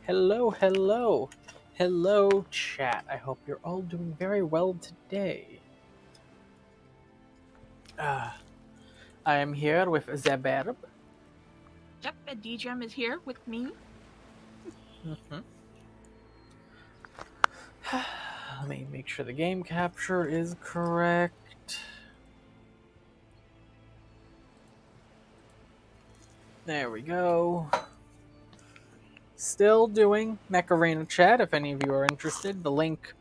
Hello, hello. Hello, chat. I hope you're all doing very well today. I am here with Zaberb. Yep, and DJM is here with me. Let me make sure the game capture is correct. There we go. Still doing Mech Arena chat if any of you are interested. The link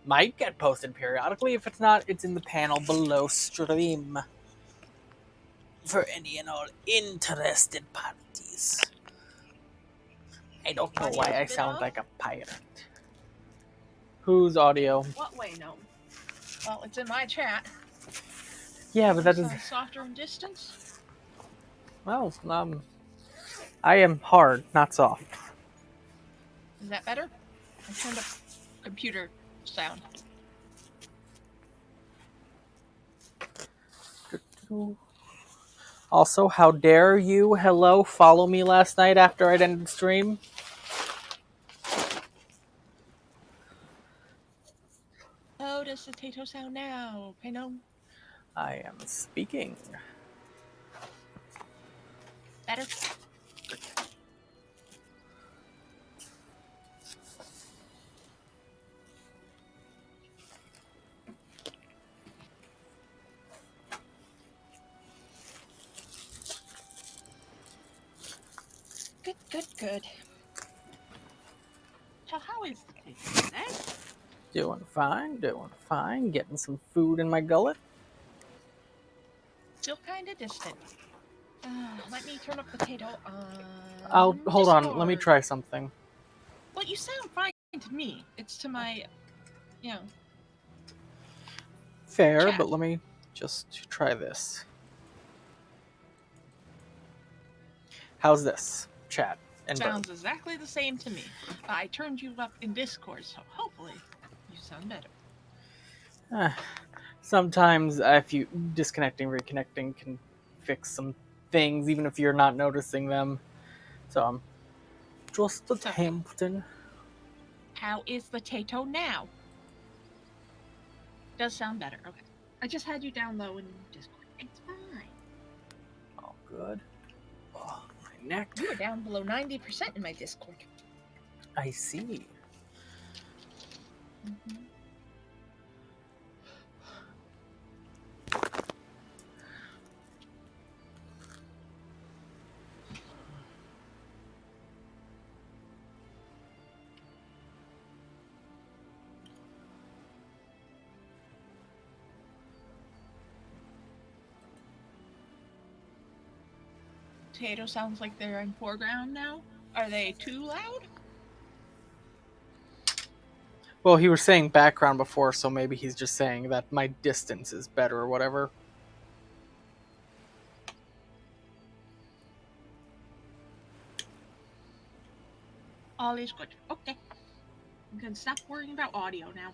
might get posted periodically. If it's not, it's in the panel below stream. For any and all interested parties. I don't know why I sound like a pirate. Whose audio? What way, no? Well, it's in my chat. Yeah, but that is softer in distance. Well, I am hard, not soft. Is that better? I turned up computer sound. Also, how dare you, hello, follow me last night after I'd ended the stream? How does the potato sound now? Pino? I am speaking. Better? Good. So how is the potato today? Doing fine. Getting some food in my gullet. Still kind of distant. Let me turn up potato Hold Discord. on, let me try something. Well, you sound fine to me. It's to my, Fair, chat. but let me just try this. How's this, chat? Sounds exactly the same to me. I turned you up in Discord, so hopefully you sound better. Sometimes if you disconnecting, reconnecting can fix some things, even if you're not noticing them. So I'm just attempting. How is the potato now? Does sound better. Okay. I just had you down low in Discord. It's fine. Oh, good. Oh, my neck. You were down below 90% in my Discord. I see. Mm-hmm. Potato sounds like they're in foreground now. Are they too loud? Well, he was saying background before, so maybe he's just saying that my distance is better or whatever. All is good. Okay. I'm gonna stop worrying about audio now.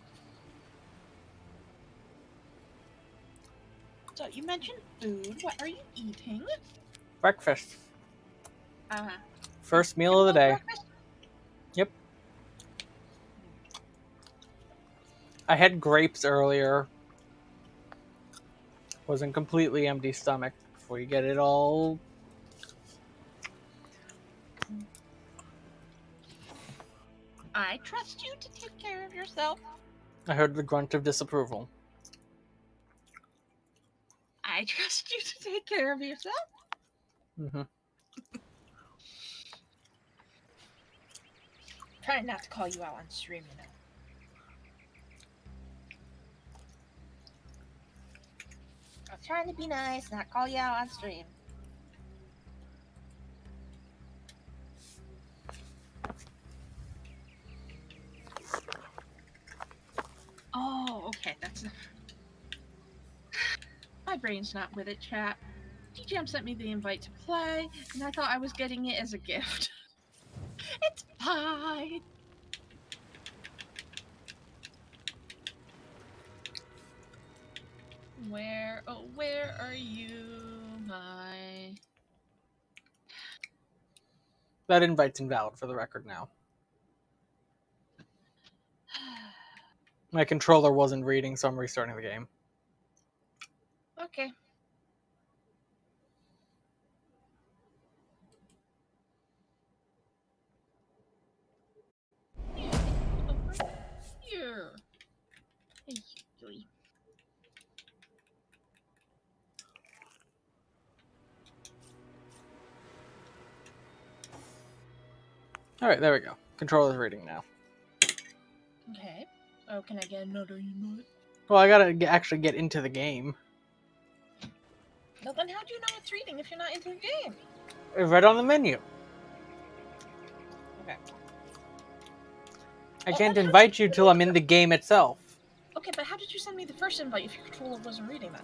So you mentioned food. What are you eating? Breakfast. Uh-huh. First meal of the day. Breakfast? Yep. I had grapes earlier. Wasn't completely empty stomach before you get it all. I trust you to take care of yourself. I heard the grunt of disapproval. I trust you to take care of yourself. Mm-hmm. Trying not to call you out on stream, you know. I'm trying to be nice, not call you out on stream. Oh, okay, that's... My brain's not with it, chat. DJM sent me the invite to play, and I thought I was getting it as a gift. It's fine. Where are you, my... That invite's invalid for the record now. My controller wasn't reading, so I'm restarting the game. Okay. Over here. Hey, Joey. Alright, there we go. Controller's reading now. Okay. Oh, can I get another emote? Well, I gotta actually get into the game. Well, then how do you know it's reading if you're not into the game? It's right on the menu. Okay. I Well, can't then how invite did you you till know I'm in the game itself. Okay, but how did you send me the first invite if your controller wasn't reading then?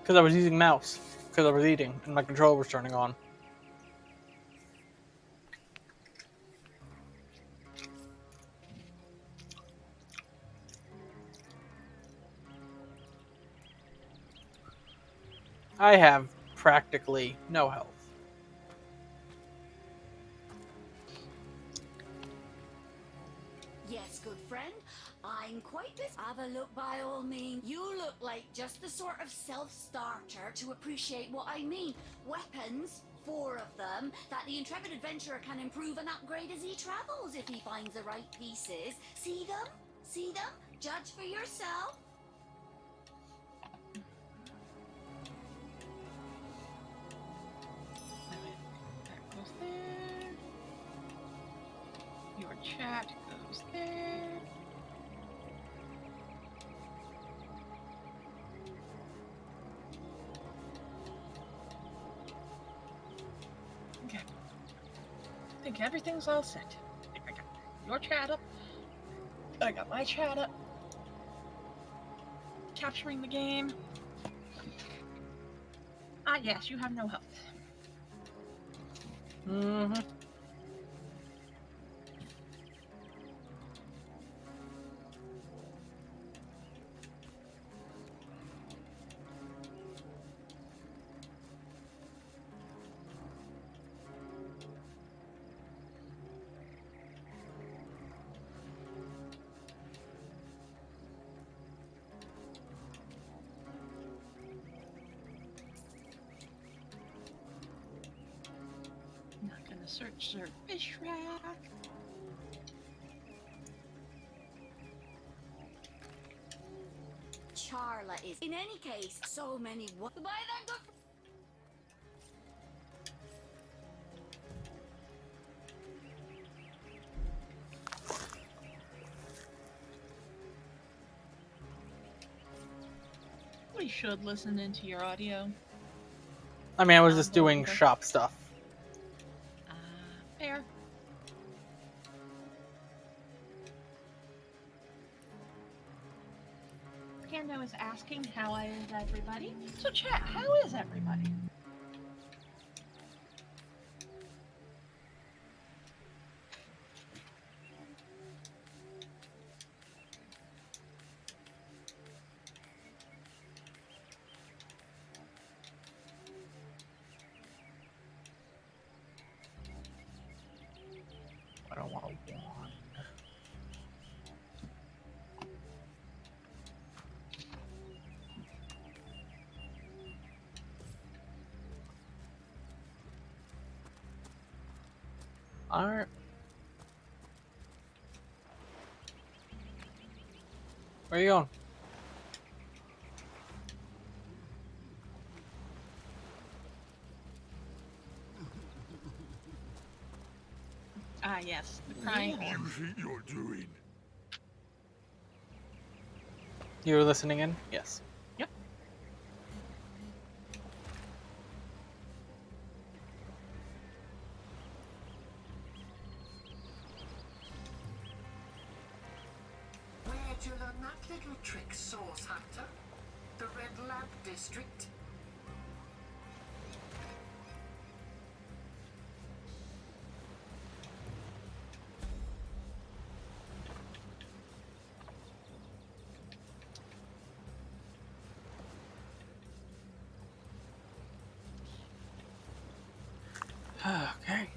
Because I was using mouse. Because I was eating, and my controller was turning on. I have practically no health. Yes, good friend. I'm quite this. Have a look by all means. You look like just the sort of self-starter to appreciate what I mean. Weapons, 4 of them, that the intrepid adventurer can improve and upgrade as he travels if he finds the right pieces. See them? See them? Judge for yourself. That goes there. Your chat goes there. Okay. I think everything's all set. I think I got your chat up. I got my chat up. Capturing the game. Ah, yes, you have no health. Mm-hmm. Not gonna search their fish rack. Charla is. In any case, so many. Goodbye then, good friend. We should listen into your audio. I mean, I was just doing shop stuff. Fair. Pando is asking how is everybody. So chat, how is everybody? I don't want to wand. Alright. Where are you going? Ah, yes, the crying. What do you think you're doing? You were listening in? Yes. Yep. Where'd you learn that little trick, Source Hunter? The Red Lab District? Okay.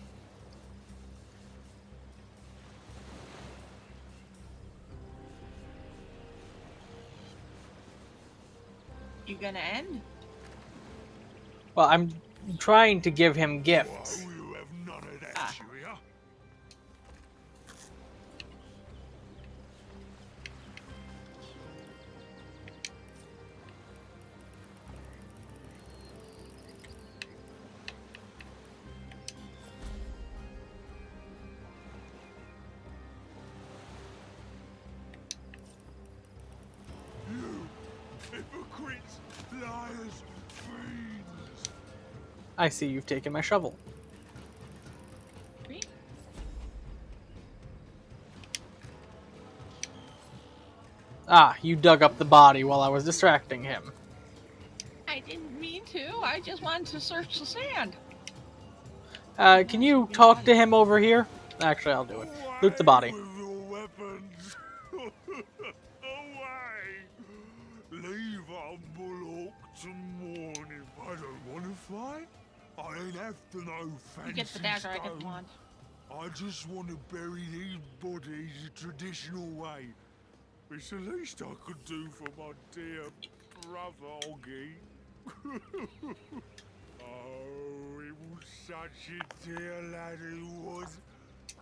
You gonna end? Well, I'm trying to give him gifts. Oh, you have none of that, Ah. you hear? You hypocrites, liars, fiends! I see you've taken my shovel. Me? Ah, you dug up the body while I was distracting him. I didn't mean to. I just wanted to search the sand. Can you talk to him over here? Actually, I'll do it. Loot the body. Away with your weapons! Away! Leave Umble to mourn if I don't want to fight. I ain't after no fancy You get the dagger, I get the stone. wand. I just want to bury these bodies the traditional way. It's the least I could do for my dear brother Oggy. Oh, he was such a dear lad he was.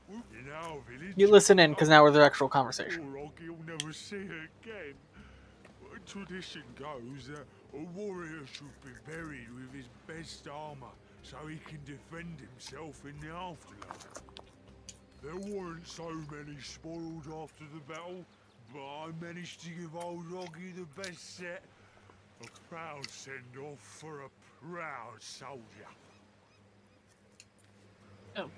In our village, You listen in, because now we're the actual conversation. poor Oggy will never see her again. Tradition goes that a warrior should be buried with his best armor so he can defend himself in the afterlife. There weren't so many spoiled after the battle, but I managed to give old Oggy the best set. A proud send-off for a proud soldier. Oh.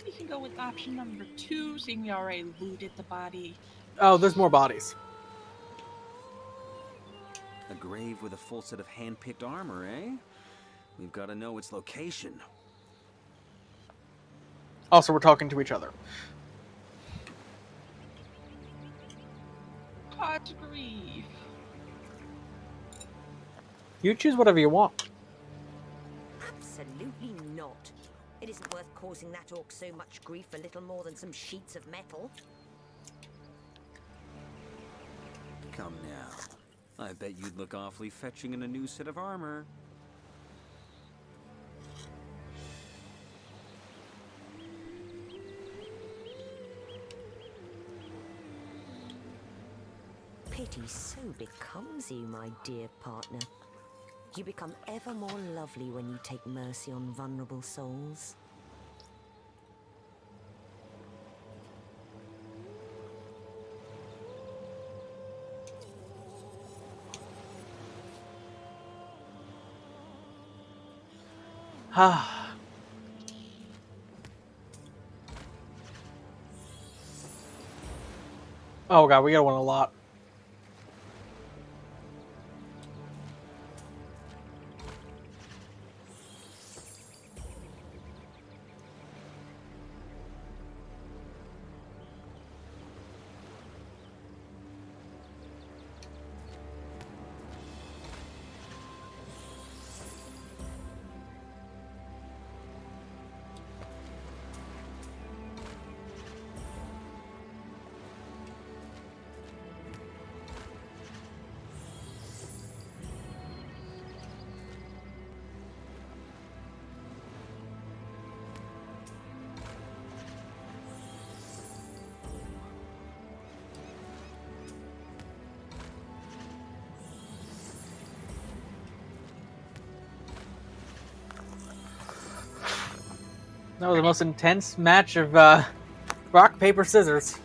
You can go with option number 2, seeing we already looted the body. Oh, there's more bodies. A grave with a full set of hand-picked armor, eh? We've got to know its location. Also, we're talking to each other. God's grief. You choose whatever you want. Absolutely not. It isn't worth causing that orc so much grief for little more than some sheets of metal. Come now. I bet you'd look awfully fetching in a new set of armor. Pity so becomes you, my dear partner. You become ever more lovely when you take mercy on vulnerable souls. Ah. Oh god, we gotta win a lot. That was the most intense match of rock, paper, scissors.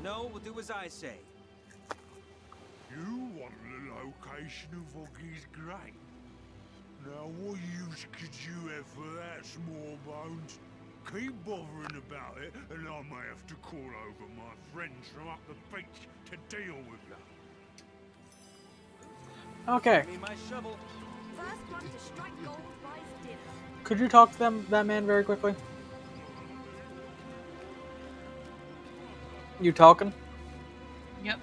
No, we'll do as I say. You want the location of Oggy's grave? Now what use could you have for that, small bones? Keep bothering about it, and I may have to call over my friends from up the beach to deal with you. Okay. Give me my shovel. First one to strike gold buys dinner. Could you talk to that man very quickly? You talking? Yep.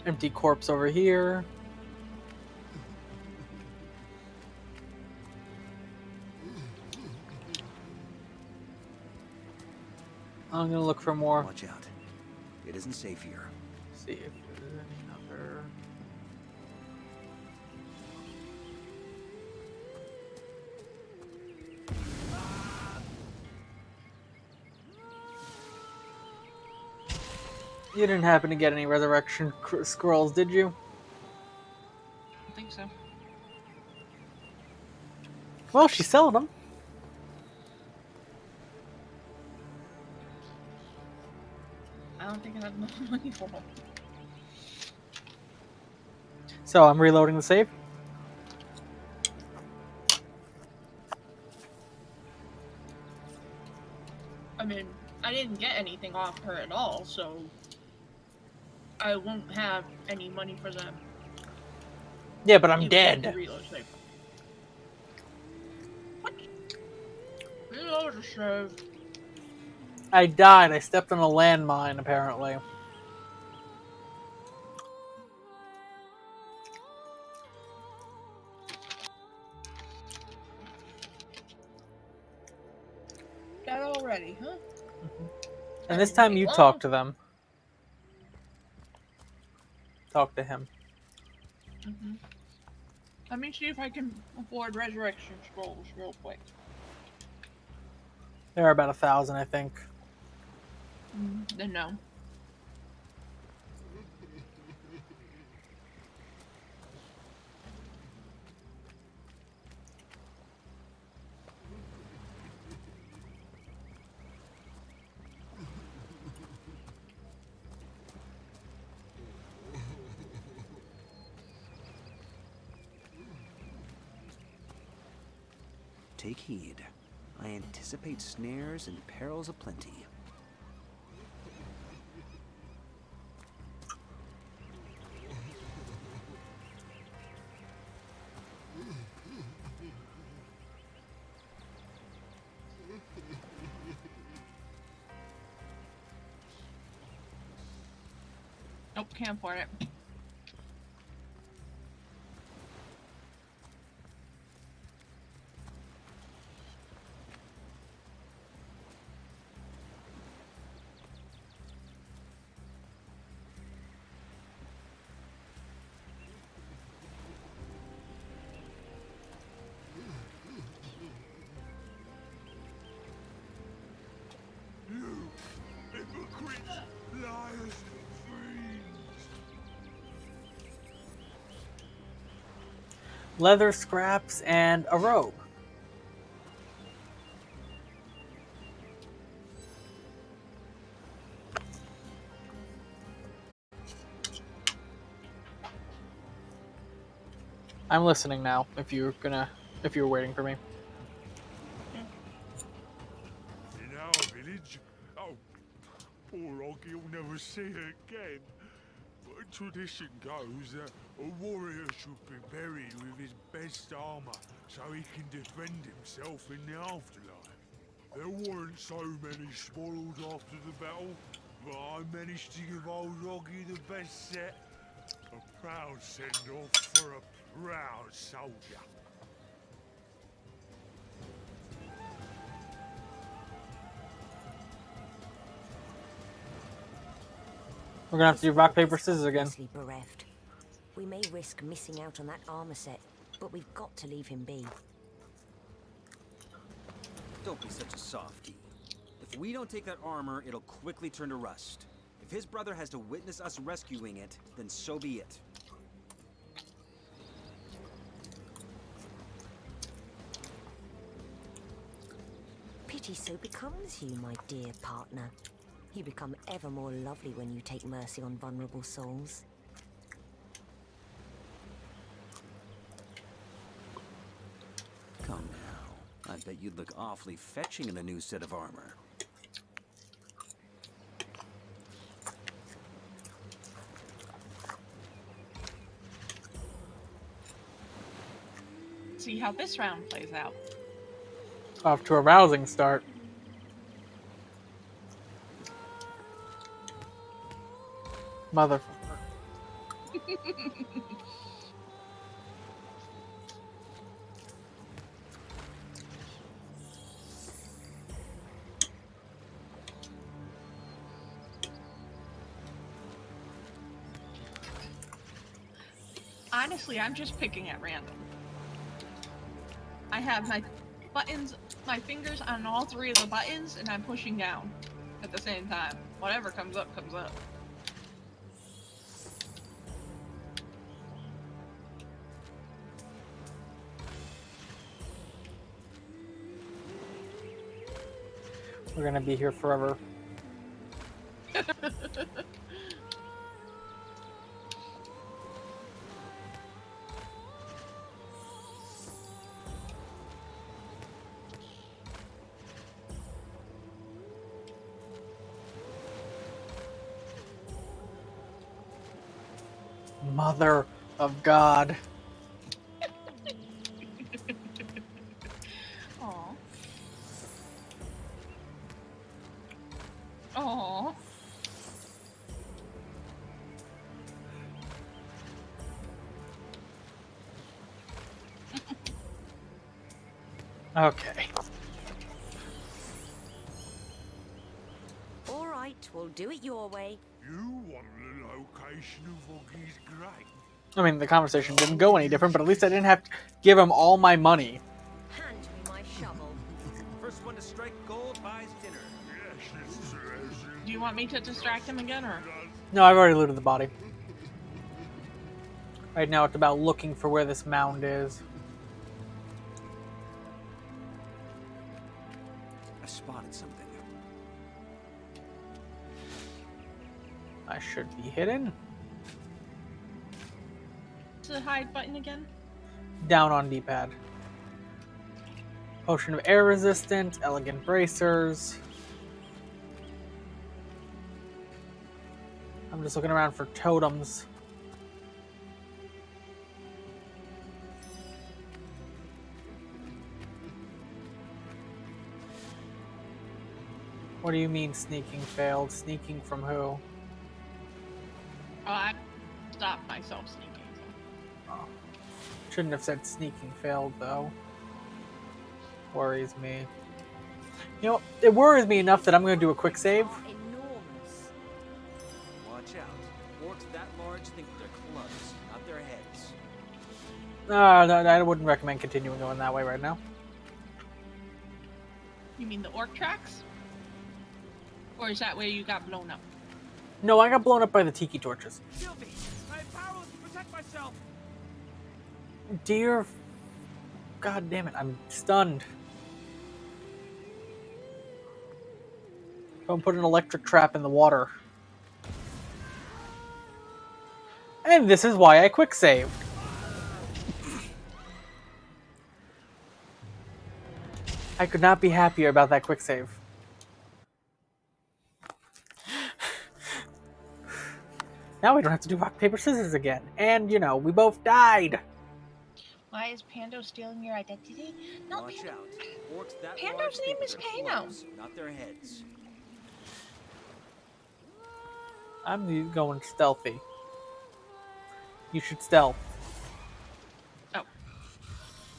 Empty corpse over here. I'm gonna look for more. Watch out. It isn't safe here. See if there's any other. You didn't happen to get any resurrection scrolls, did you? I think so. Well, she's selling them. I don't think I have enough money for them. So I'm reloading the save. I mean, I didn't get anything off her at all, so I won't have any money for them. Yeah, but I'm Even dead. with the reload save. What? Reload or save? I died. I stepped on a landmine, apparently. That already, huh? And this time you talk to them. Talk to him. Mm-hmm. Let me see if I can afford resurrection scrolls real quick. There are about 1,000, I think. Then no. Take heed. I anticipate snares and perils aplenty. Nope, can't afford it. You hypocrites, liars, fiends! Leather scraps and a robe. I'm listening now. If you're waiting for me. In our village, oh, poor Oggy will never see her again. But tradition goes that a warrior should be buried with his best armor so he can defend himself in the afterlife. There weren't so many spoils after the battle, but I managed to give old Oggy the best set. A proud send-off for a proud soldier. We're gonna have to do rock, paper, scissors again. Hopelessly bereft. We may risk missing out on that armor set, but we've got to leave him be. Don't be such a softie. If we don't take that armor, it'll quickly turn to rust. If his brother has to witness us rescuing it, then so be it. Pity so becomes you, my dear partner. You become ever more lovely when you take mercy on vulnerable souls. Come now. I bet you'd look awfully fetching in a new set of armor. See how this round plays out. Off to a rousing start. Motherfucker. Honestly, I'm just picking at random. I have my buttons, my fingers on all 3 of the buttons, and I'm pushing down at the same time. Whatever comes up, comes up. We're gonna be here forever. Mother of God. Aw. Aw. Okay. All right, we'll do it your way. You want the location of Oggy's grave? I mean, the conversation didn't go any different, but at least I didn't have to give him all my money. Hand me my shovel. First one to strike gold buys dinner. Yes, Do you want me to distract him again, or? No, I've already looted the body. Right now it's about looking for where this mound is. I spotted something. I should be hidden. What's the hide button again? Down on D-pad. Potion of air resistant, elegant bracers. I'm just looking around for totems. What do you mean sneaking failed? Sneaking from who? Oh, I stopped myself sneaking. Oh. Shouldn't have said sneaking failed, though. Worries me. You know, it worries me enough that I'm going to do a quick save. Enormous. Watch out. Orcs that large think with their clubs, not their heads. I wouldn't recommend continuing going that way right now. You mean the orc tracks? Or is that where you got blown up? No, I got blown up by the tiki torches. Shield me! I am powerless to protect myself! Dear... God damn it, I'm stunned. Don't put an electric trap in the water. And this is why I quick saved. I could not be happier about that quick save. Now we don't have to do rock, paper, scissors again. And, you know, we both died. Why is Pando stealing your identity? No, Watch Pando. out. Orcs that Pando's large think name with is their Pano. clubs, not their heads. I'm going stealthy. You should stealth. Oh.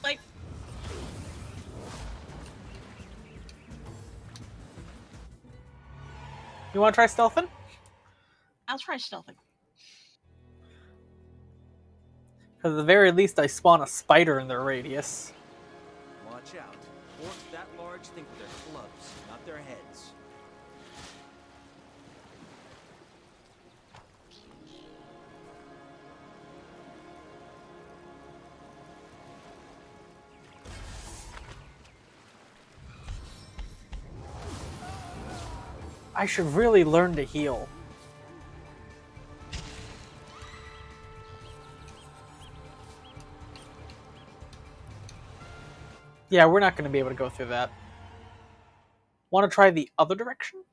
Like, You want to try stealthing? I'll try stealthing. Because at the very least I spawn a spider in their radius. Watch out. Orcs that large think with their clubs, not their heads. I should really learn to heal. Yeah, we're not going to be able to go through that. Want to try the other direction?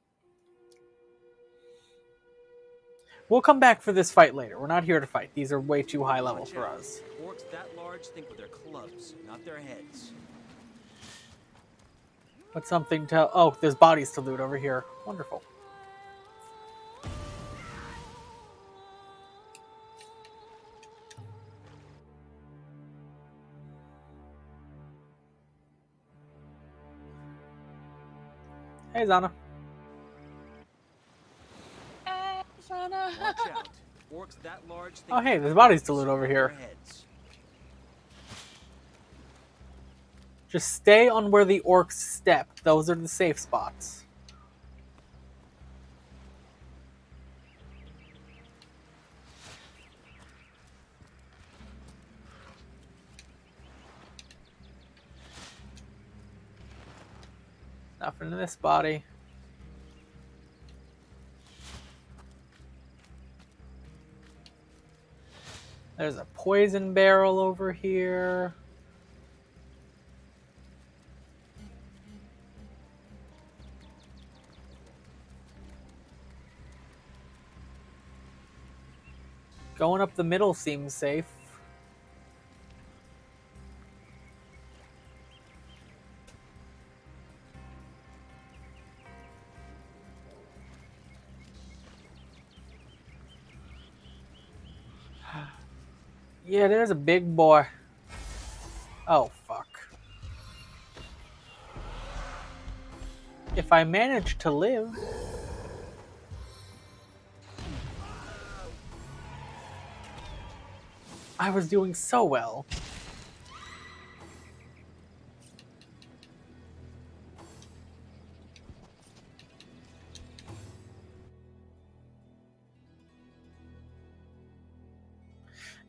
We'll come back for this fight later. We're not here to fight. These are way too high level Watch for out. us. Orcs that large think with their clubs, not their heads. But something to... Oh, there's bodies to loot over here. Wonderful. Hey, Zana. Sana. Watch out. Orcs that large think Oh, hey, the there's bodies to dragons loot over above here. their heads. Just stay on where the orcs stepped. Those are the safe spots. Nothing in this body. There's a poison barrel over here. Going up the middle seems safe. Yeah, there's a big boy. Oh, fuck. If I manage to live... I was doing so well.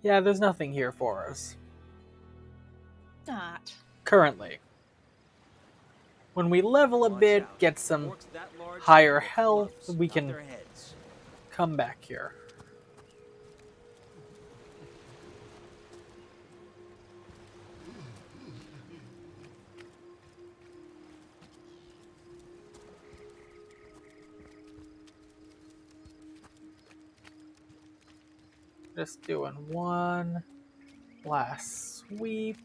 Yeah, there's nothing here for us. Not. Currently. When we level a Watch bit, out. get some Orcs that large higher think health, clubs we above can their heads. come back here. Just doing one last sweep.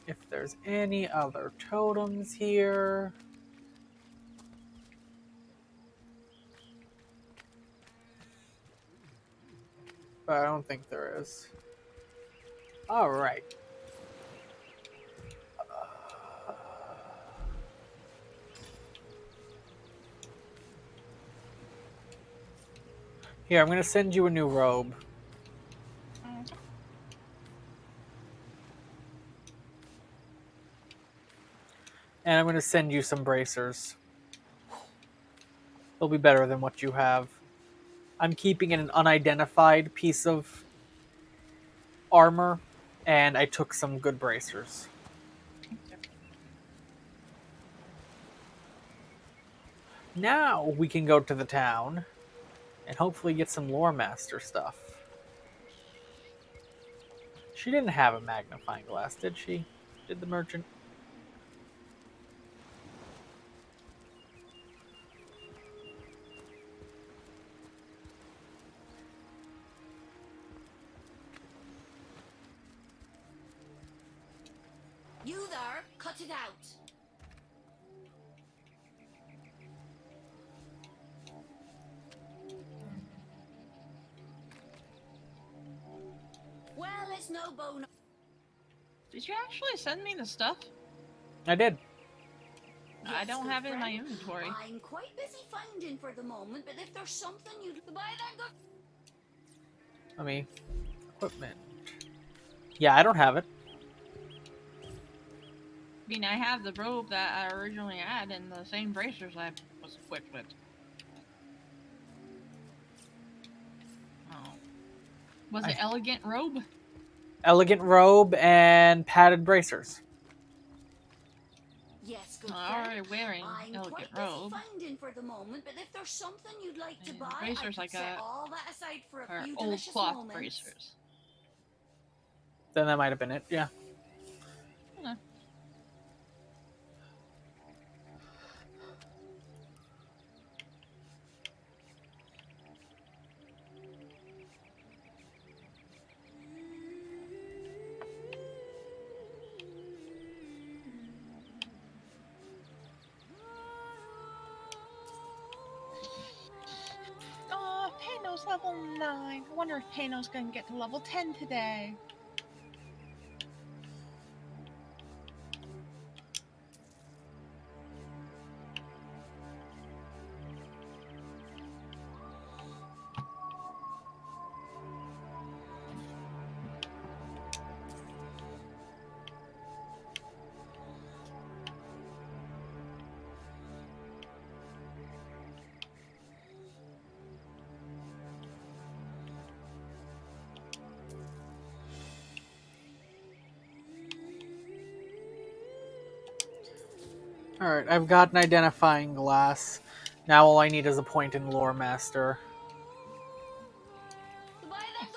If there's any other totems here. But I don't think there is. Alright. Here, I'm going to send you a new robe. And I'm going to send you some bracers. They'll be better than what you have. I'm keeping an unidentified piece of armor, and I took some good bracers. Now we can go to the town and hopefully get some lore master stuff. She didn't have a magnifying glass, did she? Did the merchant? You there, cut it out. Well, it's no bone. Did you actually send me the stuff? I did. I Yes, don't good have it in my friend. inventory. I'm quite busy finding for the moment, but if there's something you'd buy, then go. Let me... Equipment. Yeah, I don't have it. I mean, I have the robe that I originally had and the same bracers I was equipped with. Oh. Was it elegant robe? Elegant robe and padded bracers. Yes, good I'm friend. already wearing I'm elegant quite busy robe. finding for the moment, but if there's something you'd like to And buy, I bracers could I set got all that aside for a are few old delicious cloth moments. bracers. Then that might have been it, yeah. Huh. Oh, Pano's level 9. I wonder if Pano's gonna get to level 10 today. Alright, I've got an identifying glass. Now all I need is a point in Lore Master. Goodbye then.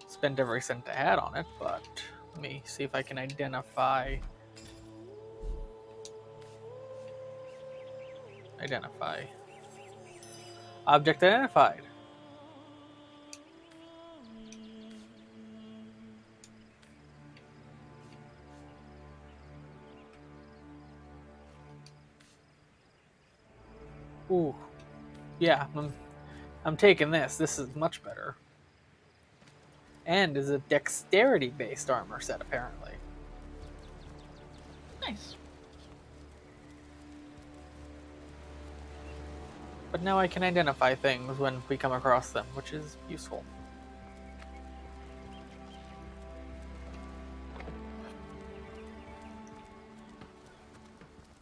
Spent every cent I had on it, but let me see if I can identify. Identify. Object identified. Ooh. Yeah, I'm taking this. This is much better. And is a dexterity-based armor set, apparently. Nice. But now I can identify things when we come across them, which is useful.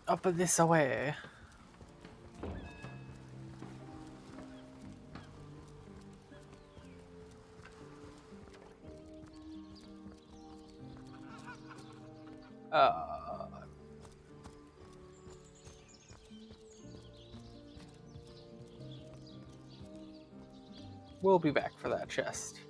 Up this away. We'll be back for that chest.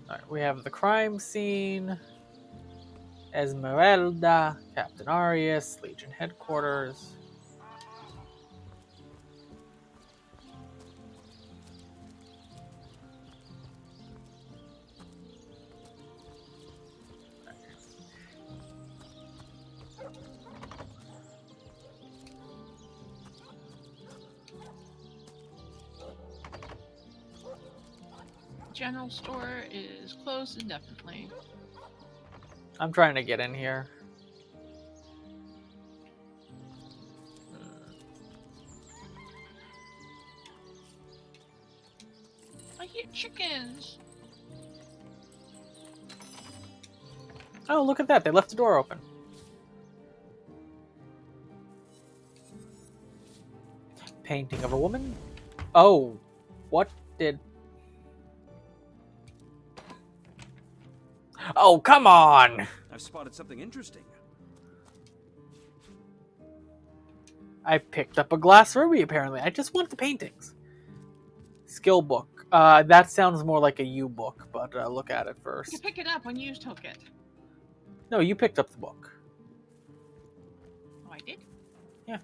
Alright, we have the crime scene. Esmeralda, Captain Arius, Legion Headquarters. General store is closed indefinitely. I'm trying to get in here. I hear chickens. Oh, look at that. They left the door open. Painting of a woman? Oh, what did... Oh, come on! I've spotted something interesting. I picked up a glass ruby, apparently. I just want the paintings. Skill book. That sounds more like a U book, but look at it You first. pick it up when you took it. No, you picked up the book. Oh, I did? Yeah.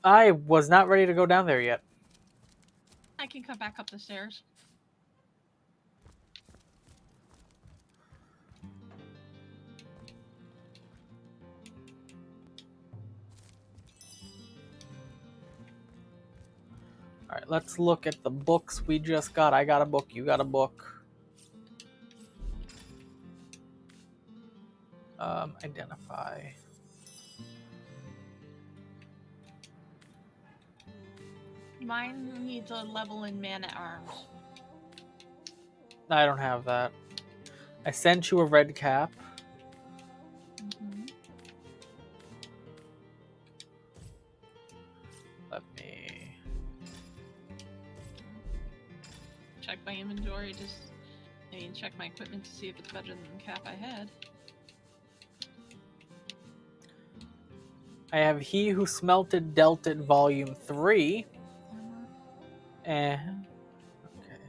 I was not ready to go down there yet. I can come back up the stairs. Alright, let's look at the books we just got. I got a book, you got a book. Identify. Mine needs a level in Man-at-Arms. I don't have that. I sent you a red cap. Mm-hmm. Let me... Check my inventory, check my equipment to see if it's better than the cap I had. I have He Who Smelted Dealt It Volume 3. And... Okay.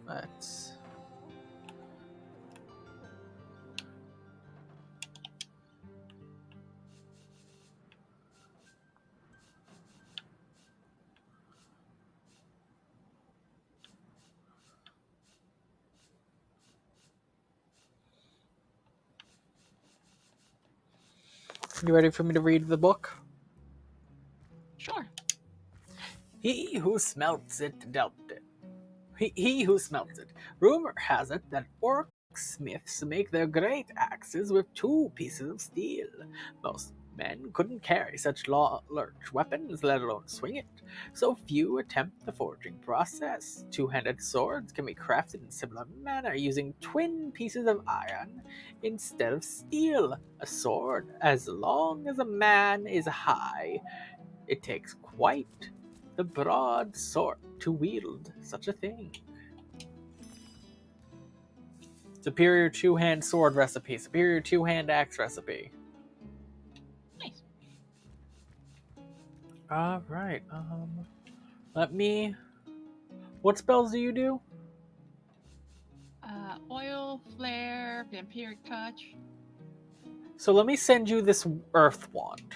Let's... You ready for me to read the book? Sure. He who smelts it dealt it. He who smelts it. Rumor has it that orc smiths make their great axes with 2 pieces of steel. Men couldn't carry such large weapons, let alone swing it, so few attempt the forging process. Two-handed swords can be crafted in similar manner using twin pieces of iron instead of steel. A sword, as long as a man is high, it takes quite the broad sort to wield such a thing. Superior two-hand sword recipe. Superior two-hand axe recipe. Nice. Alright, let me... What spells do you do? Oil, flare, vampiric touch. So let me send you this earth wand.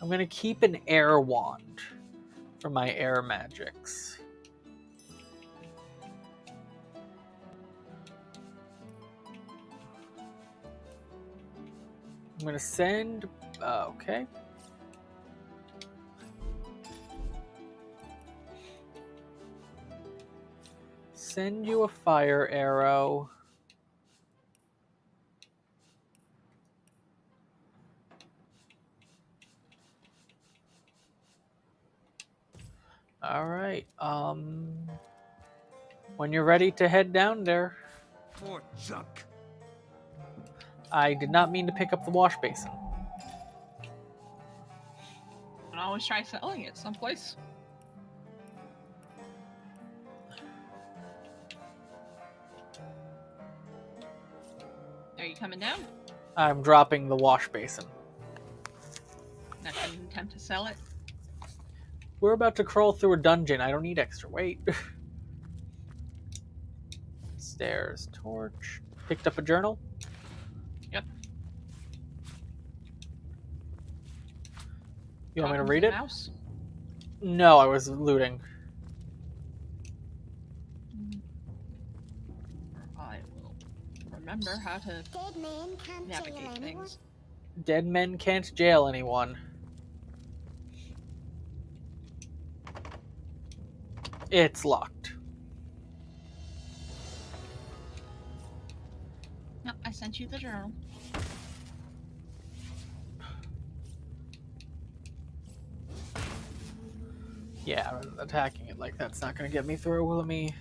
I'm gonna keep an air wand for my air magics. I'm gonna send... okay. Send you a fire arrow. Alright, when you're ready to head down there. Poor junk. I did not mean to pick up the wash basin. You can always try selling it someplace. Are you coming down? I'm dropping the wash basin. Not going to attempt to sell it? We're about to crawl through a dungeon. I don't need extra weight. Stairs, torch. Picked up a journal. Yep. You want me to Talking read the it? Mouse? No, I was looting. I will remember how to Dead men can't jail navigate anyone. things. Dead men can't jail anyone. It's locked. No, I sent you the journal. Yeah, attacking it like that's not gonna get me through. Let me...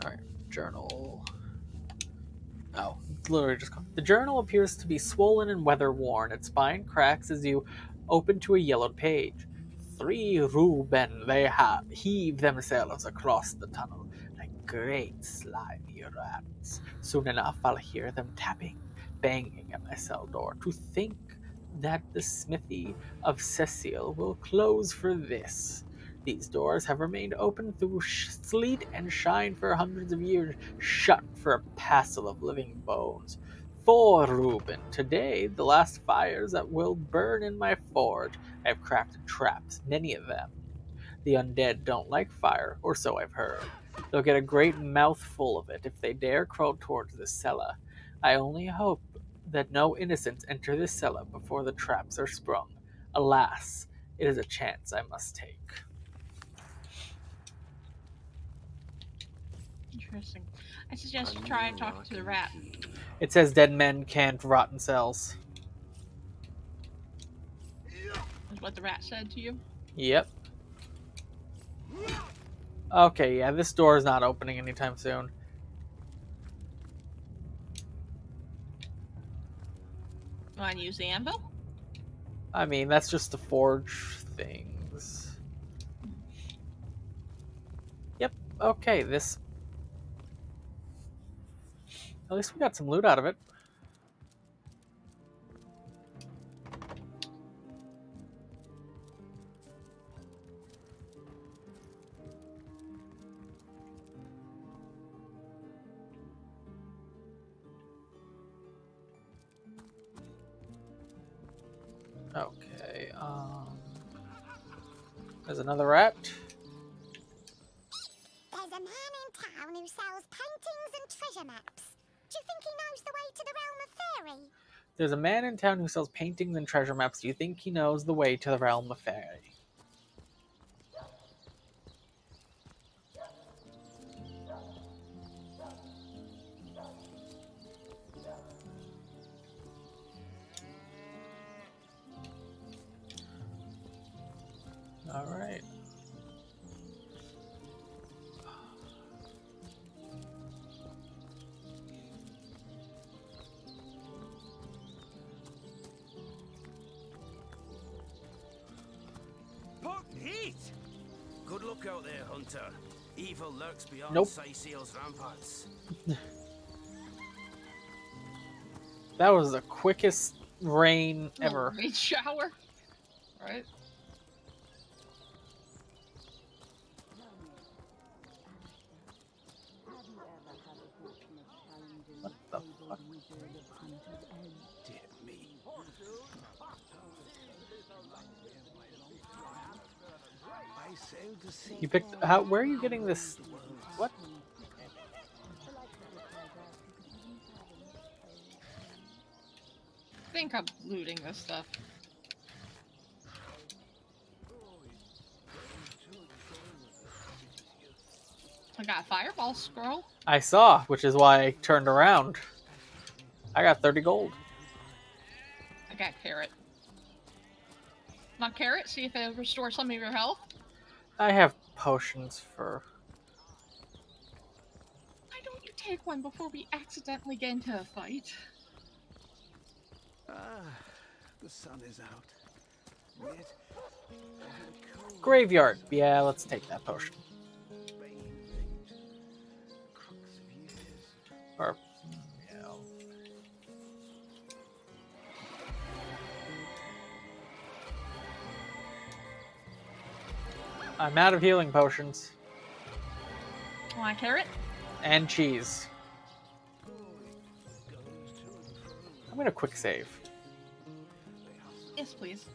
Alright, journal. Oh, it's literally just... The journal appears to be swollen and weather-worn. Its spine cracks as you open to a yellowed page. 3 Reuben they have heave themselves across the tunnel like great slimy rats. Soon enough I'll hear them tapping, banging at my cell door. To think that the smithy of Cecile will close for this. These doors have remained open through sleet and shine for hundreds of years, shut for a passel of living bones. For Reuben, today the last fires that will burn in my forge. I have crafted traps, many of them. The undead don't like fire, or so I've heard. They'll get a great mouthful of it if they dare crawl towards this cellar. I only hope that no innocents enter this cellar before the traps are sprung. Alas, it is a chance I must take. Interesting. I suggest you try talking to the rat. It says dead men can't rot in cells. Is what the rat said to you? Yep. Okay, yeah, this door is not opening anytime soon. Want to use the anvil? I mean, that's just to forge things. Yep, okay, this... At least we got some loot out of it. Okay, there's another rat. There's a man in town who sells paintings and treasure maps. Do you think he knows the way to the realm of fairy? There's a man in town who sells paintings and treasure maps. Do you think he knows the way to the realm of fairy? Look out there, Hunter. Evil lurks beyond Nope. Sightseal's ramparts. That was the quickest rain ever. Rain shower. Right? What the fuck? Dear me. I sailed to sea. You picked. How? Where are you getting this? What? I think I'm looting this stuff. I got a fireball scroll. I saw, which is why I turned around. I got 30 gold. I got carrot. Not carrot, see if it restores some of your health. I have potions for. Why don't you take one before we accidentally get into a fight? Ah, the sun is out. Yet, cold Graveyard. Yeah, let's take that potion. rain, crux of years. Or, yeah. I'm out of healing potions. Want a carrot? And cheese. I'm gonna quick save. Yes, please.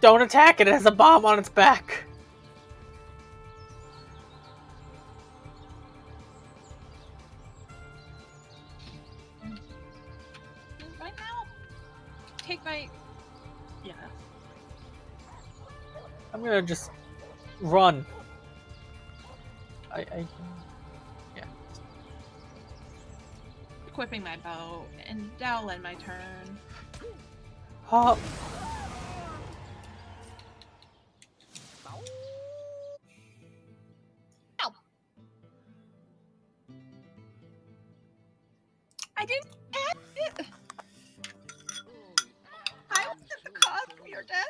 Don't attack it. It has a bomb on its back. Right now, take my... Yeah. I'm gonna just run. Yeah. Equipping my bow, and that'll end my turn. Oh. Ow! I didn't add it! I was the cause of your death.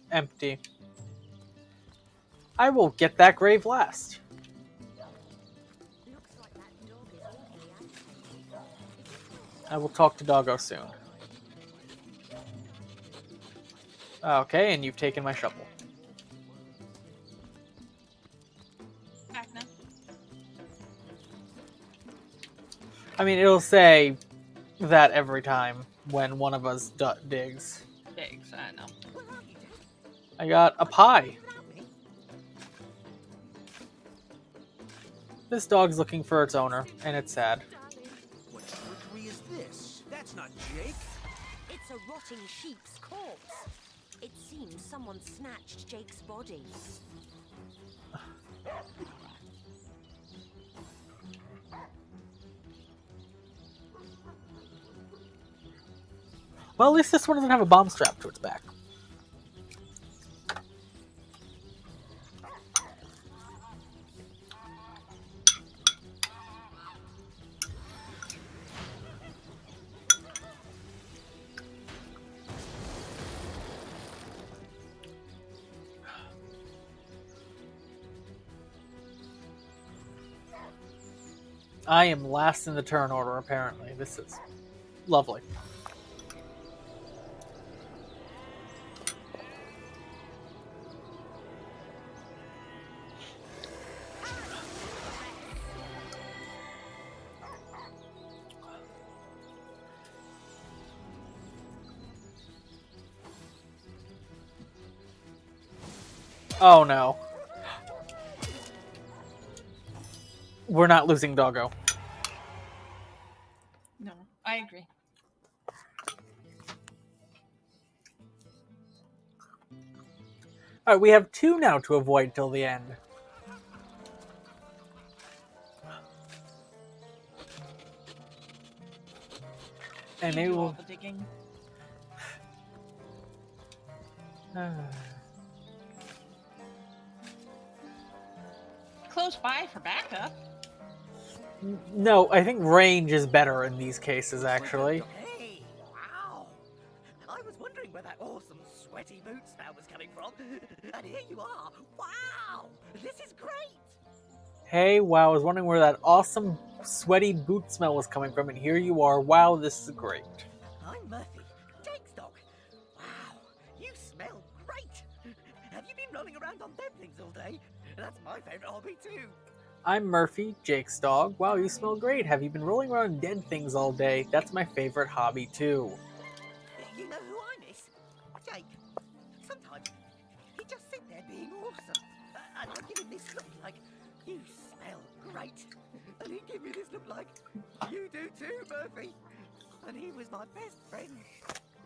Empty. I will get that grave last. I will talk to Doggo soon. Okay, and you've taken my shovel. Agna. I mean, it'll say that every time when one of us digs. Pigs, I know. I got a pie. This dog's looking for its owner, and it's sad. What trickery is this? That's not Jake. It's a rotting sheep's corpse. It seems someone snatched Jake's body. Well, at least this one doesn't have a bomb strapped to its back. I am last in the turn order, apparently. This is lovely. Oh no. We're not losing Doggo. No, I agree. Alright, we have 2 now to avoid till the end. And You maybe do all we'll. the digging. Close by for backup. No, I think range is better in these cases, actually. Hey, wow! I was wondering where that awesome sweaty boot smell was coming from, and here you are. Wow, this is great. Hey, wow, I was wondering where that awesome sweaty boot smell was coming from, and here you are. Wow, this is great. I'm Murphy, Jake's dog. Wow, you smell great. Have you been rolling around on dead things all day? That's my favorite hobby too. I'm Murphy, Jake's dog. Wow, you smell great. Have you been rolling around dead things all day? That's my favorite hobby, too. You know who I miss? Jake. Sometimes he'd just sit there being awesome, and I'd give him this look like, you smell great. And he'd give me this look like, you do too, Murphy. And he was my best friend.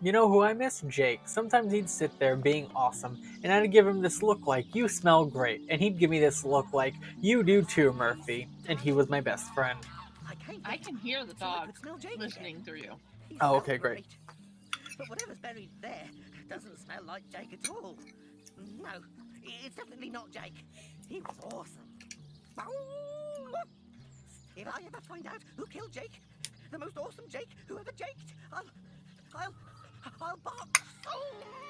You know who I miss? Jake. Sometimes he'd sit there being awesome, and I'd give him this look like, you smell great. And he'd give me this look like, you do too, Murphy. And he was my best friend. I can hear the So I dog could smell Jake listening again. through you. He Oh, smells okay, great. But whatever's buried there doesn't smell like Jake at all. No, it's definitely not Jake. He was awesome. If I ever find out who killed Jake, the most awesome Jake who ever jaked, I'll bark so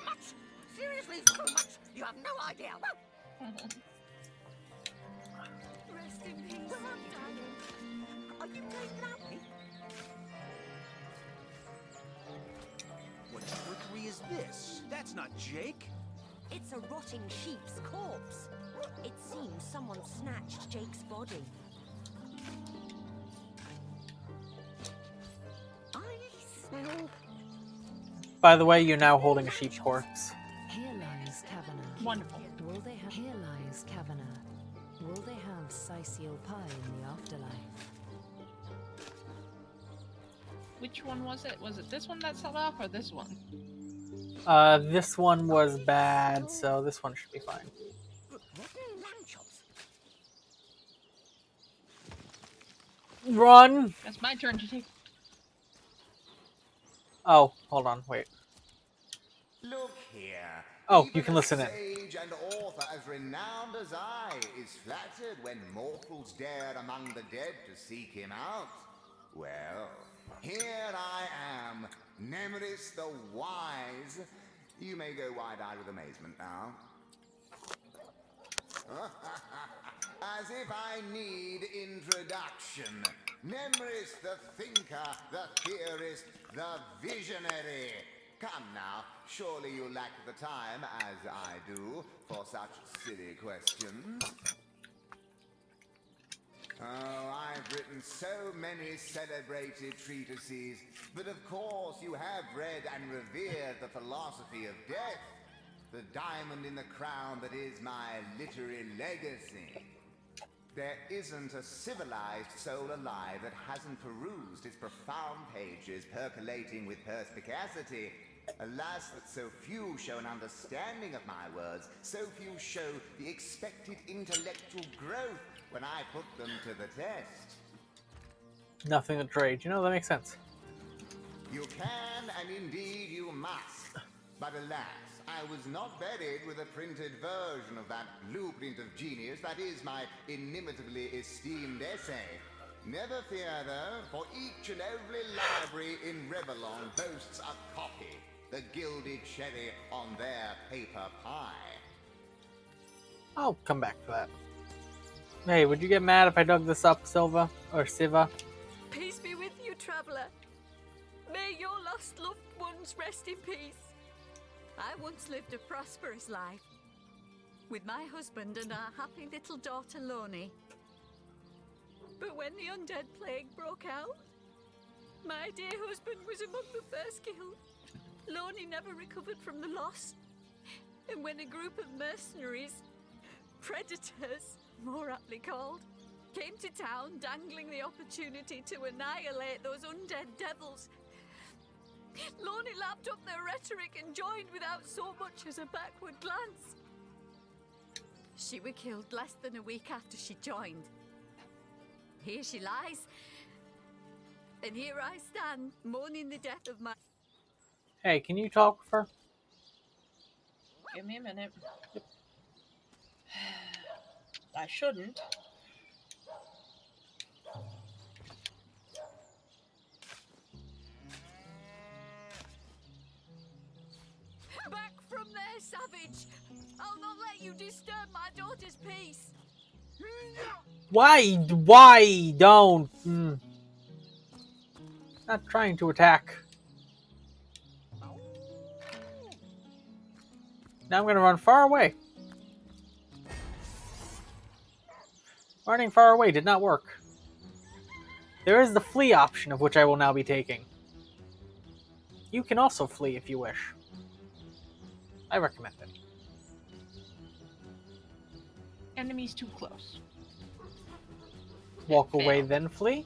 much. Seriously, so much. You have no idea. Rest in peace. Where are you, darling? Are you playing loudly? What trickery is this? That's not Jake. It's a rotting sheep's corpse. It seems someone snatched Jake's body. I smell. By the way, you're now holding a sheep corpse. Here lies Kavanagh. Wonderful. Will they have? Here lies Kavanagh. Will they have Sicil pie in the afterlife? Which one was it? Was it this one that fell off or this one? This one was bad, so this one should be fine. Lamb chops. Run! That's my turn to take. Oh, hold on, wait. Look here. Oh, Even you can a listen in. sage and author as renowned as I is flattered when mortals dare among the dead to seek him out. Well, here I am, Nemeris the Wise. You may go wide-eyed with amazement now. As if I need introduction. Nemeris the thinker, the theorist, the visionary. Come now, surely you lack the time, as I do, for such silly questions. Oh, I've written so many celebrated treatises, but of course you have read and revered the philosophy of death, the diamond in the crown that is my literary legacy. There isn't a civilized soul alive that hasn't perused its profound pages, percolating with perspicacity. Alas, that so few show an understanding of my words, so few show the expected intellectual growth when I put them to the test. Nothing to trade. You know, that makes sense. You can, and indeed you must. But alas, I was not buried with a printed version of that blueprint of genius that is my inimitably esteemed essay. Never fear, though, for each and every library in Revellon boasts a copy, the gilded cherry on their paper pie. I'll come back to that. Hey, would you get mad if I dug this up, Silva? Or Siva? Peace be with you, traveller. May your lost loved ones rest in peace. I once lived a prosperous life with my husband and our happy little daughter Loni. But when the undead plague broke out, my dear husband was among the first killed. Loni never recovered from the loss. And when a group of mercenaries, predators, more aptly called, came to town dangling the opportunity to annihilate those undead devils, Loni lapped up their rhetoric and joined without so much as a backward glance. She was killed less than a week after she joined. Here she lies, And here I stand, mourning the death of my... Hey, can you talk with her? Give me a minute. I shouldn't. Back from there, savage! I'll not let you disturb my daughter's peace. Why? Why? Don't. Not trying to attack. Now I'm going to run far away. Running far away did not work. There is the flee option, of which I will now be taking. You can also flee if you wish. I recommend it. Enemies too close. Walk away, Fail. then flee?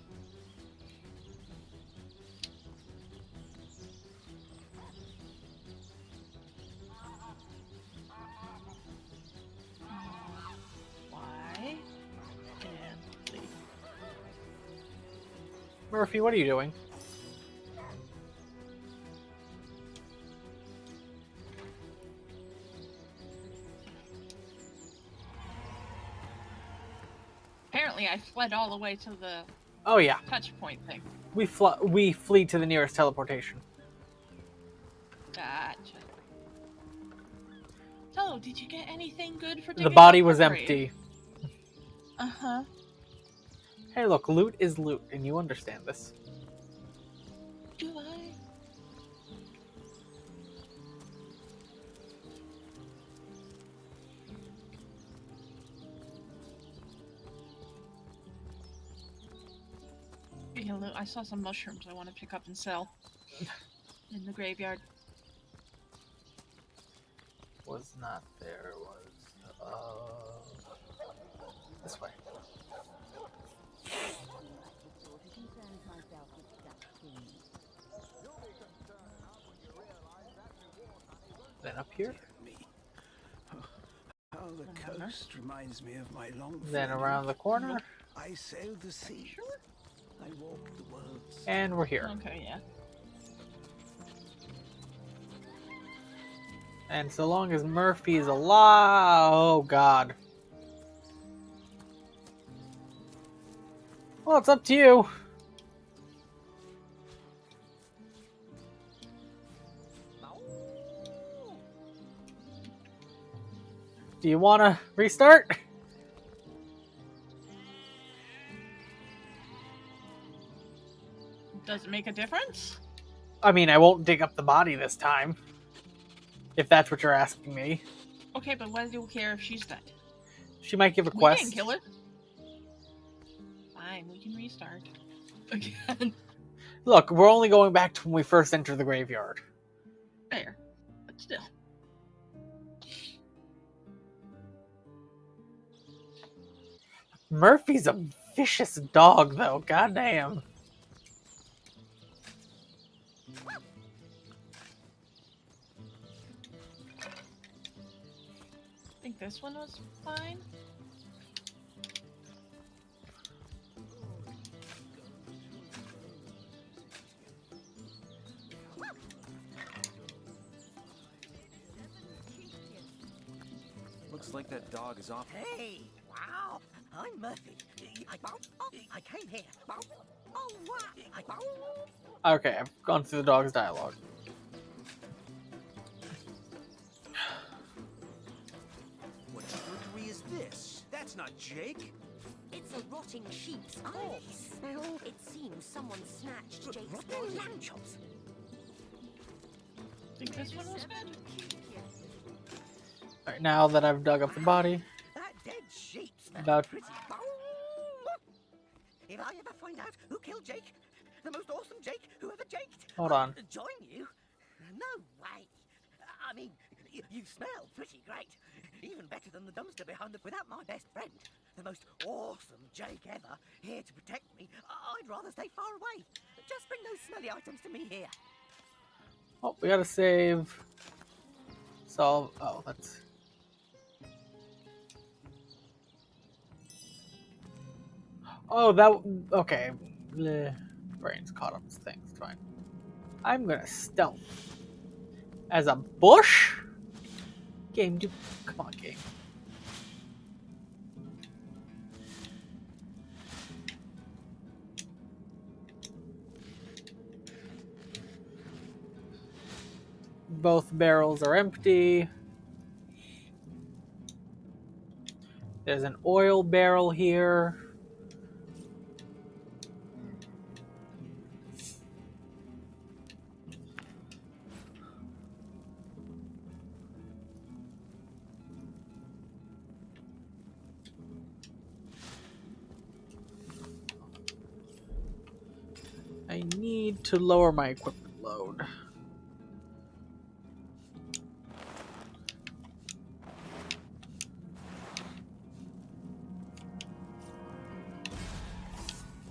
Why? And leave. Murphy, what are you doing? Apparently, I fled all the way to the Oh yeah, touch point thing. we flee to the nearest teleportation. Gotcha. So, did you get anything good for The digging body up was her grave? empty. Uh-huh. Hey look, loot is loot, and you understand this. Do I? Speaking of loot, I saw some mushrooms I want to pick up and sell in the graveyard. Was not there, this way. Then up here. How the coast reminds me of my long Then friend. around the corner. I sailed the sea. I walked the worlds. And we're here. Okay, yeah. And so long as Murphy is alive... Oh, God. Well, it's up to you. Do you want to restart? Does it make a difference? I mean, I won't dig up the body this time. If that's what you're asking me. Okay, but what do you care if she's dead? She might give a We quest. can kill her. Fine, we can restart. Again. Look, we're only going back to when we first entered the graveyard. Fair. But still. Murphy's a vicious dog, though. Goddamn. I think this one was fine. Looks like that dog is off. Hey, wow, I'm Murphy. I came here. Oh, wow. Okay, I've gone through the dog's dialogue. What trickery is this? That's not Jake. It's a rotting sheep's corpse. It seems someone snatched Jake's body. Lamb chops. Think this one was good? Alright, now that I've dug up the body, That dead sheep smells About- pretty. If I ever find out who killed Jake, the most awesome Jake who ever jaked, Hold I'll on. join you. No way. I mean, you smell pretty great. Even better than the dumpster behind the... Without my best friend, the most awesome Jake ever, here to protect me, I'd rather stay far away. Just bring those smelly items to me here. oh, we gotta save. Solve. Oh, that's. Oh, that. Okay. Bleh. brain's caught up to things. Fine. I'm gonna stealth. As a bush? Game, come on, game. Both barrels are empty. There's an oil barrel here. I need to lower my equipment load.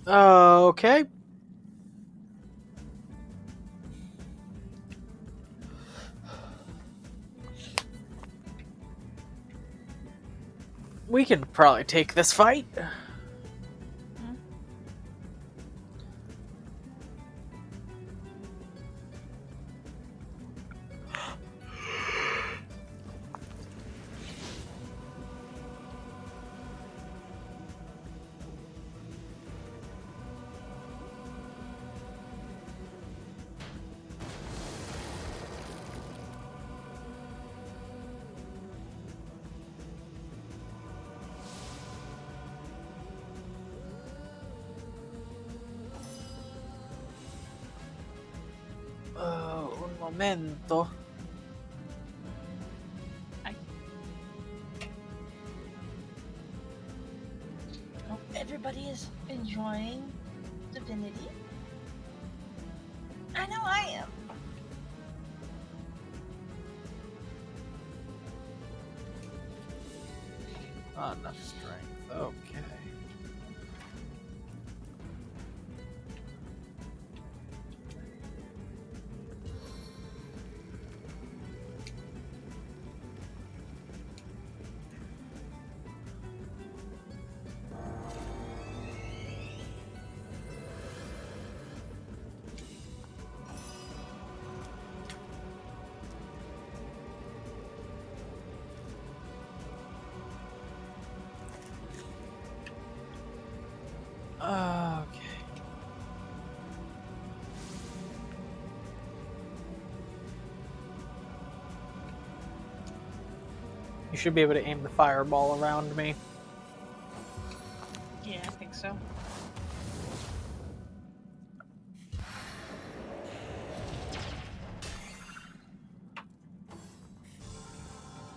Okay. We can probably take this fight. Un momento. Hope everybody is enjoying Divinity. I know I am. Not enough strength. Okay. Okay. You should be able to aim the fireball around me. Yeah, I think so.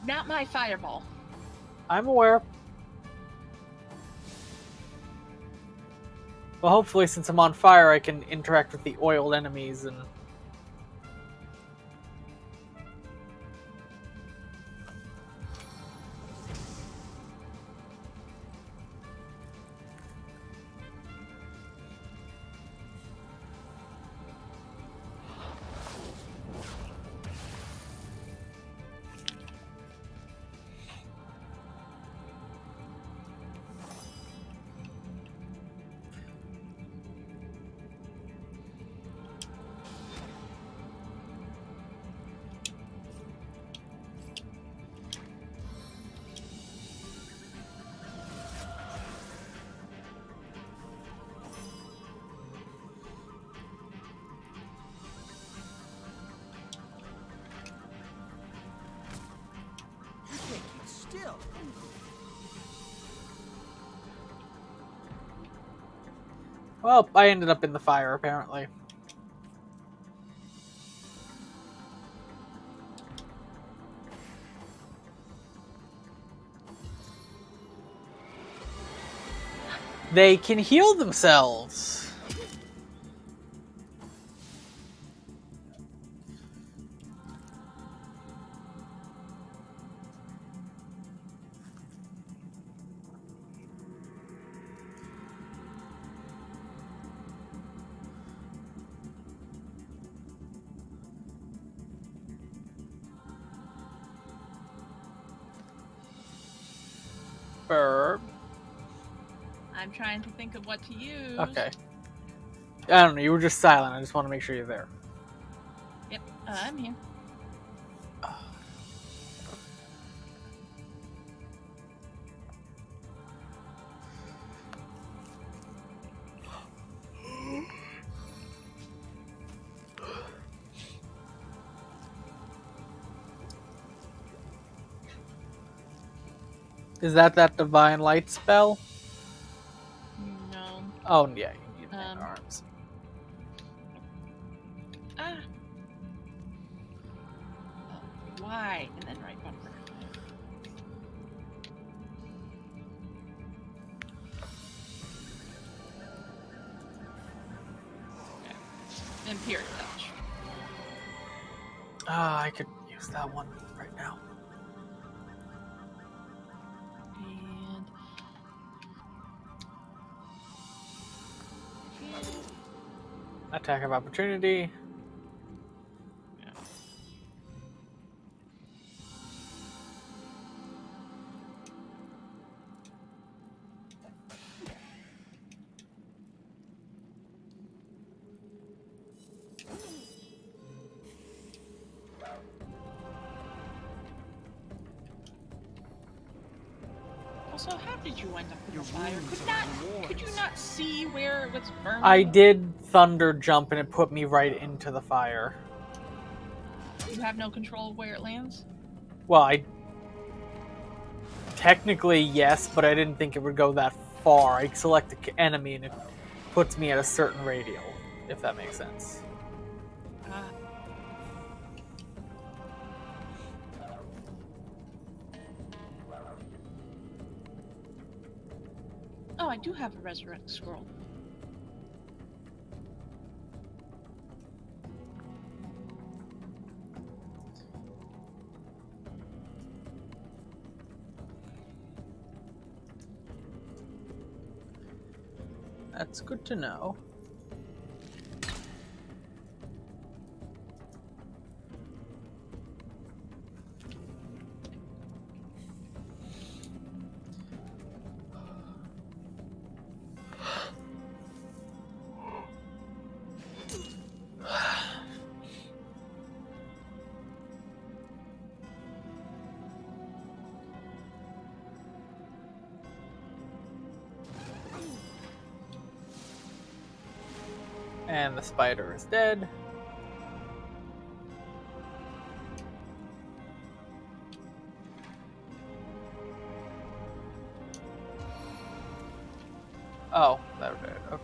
Not my fireball. I'm aware. Well, hopefully, since I'm on fire, I can interact with the oiled enemies and... Still. Well, I ended up in the fire, apparently. They can heal themselves. I'm trying to think of what to use. Okay. I don't know, you were just silent. I just want to make sure you're there. Yep, I'm here. Is that divine light spell? No. Oh, yeah, you need man arms. Ah. Oh, why? And then right bumper. Okay. Imperial touch. Ah, I could use that one right now. And Attack of opportunity. yeah. Also, how did you end up in the fire? Could you not see where it was burning? I did thunder jump and it put me right into the fire. You have no control of where it lands? Well, I technically yes, but I didn't think it would go that far. I select an enemy and it puts me at a certain radial, if that makes sense. Oh, I do have a resurrect scroll. That's good to know. And the spider is dead. Oh, they're dead. Okay.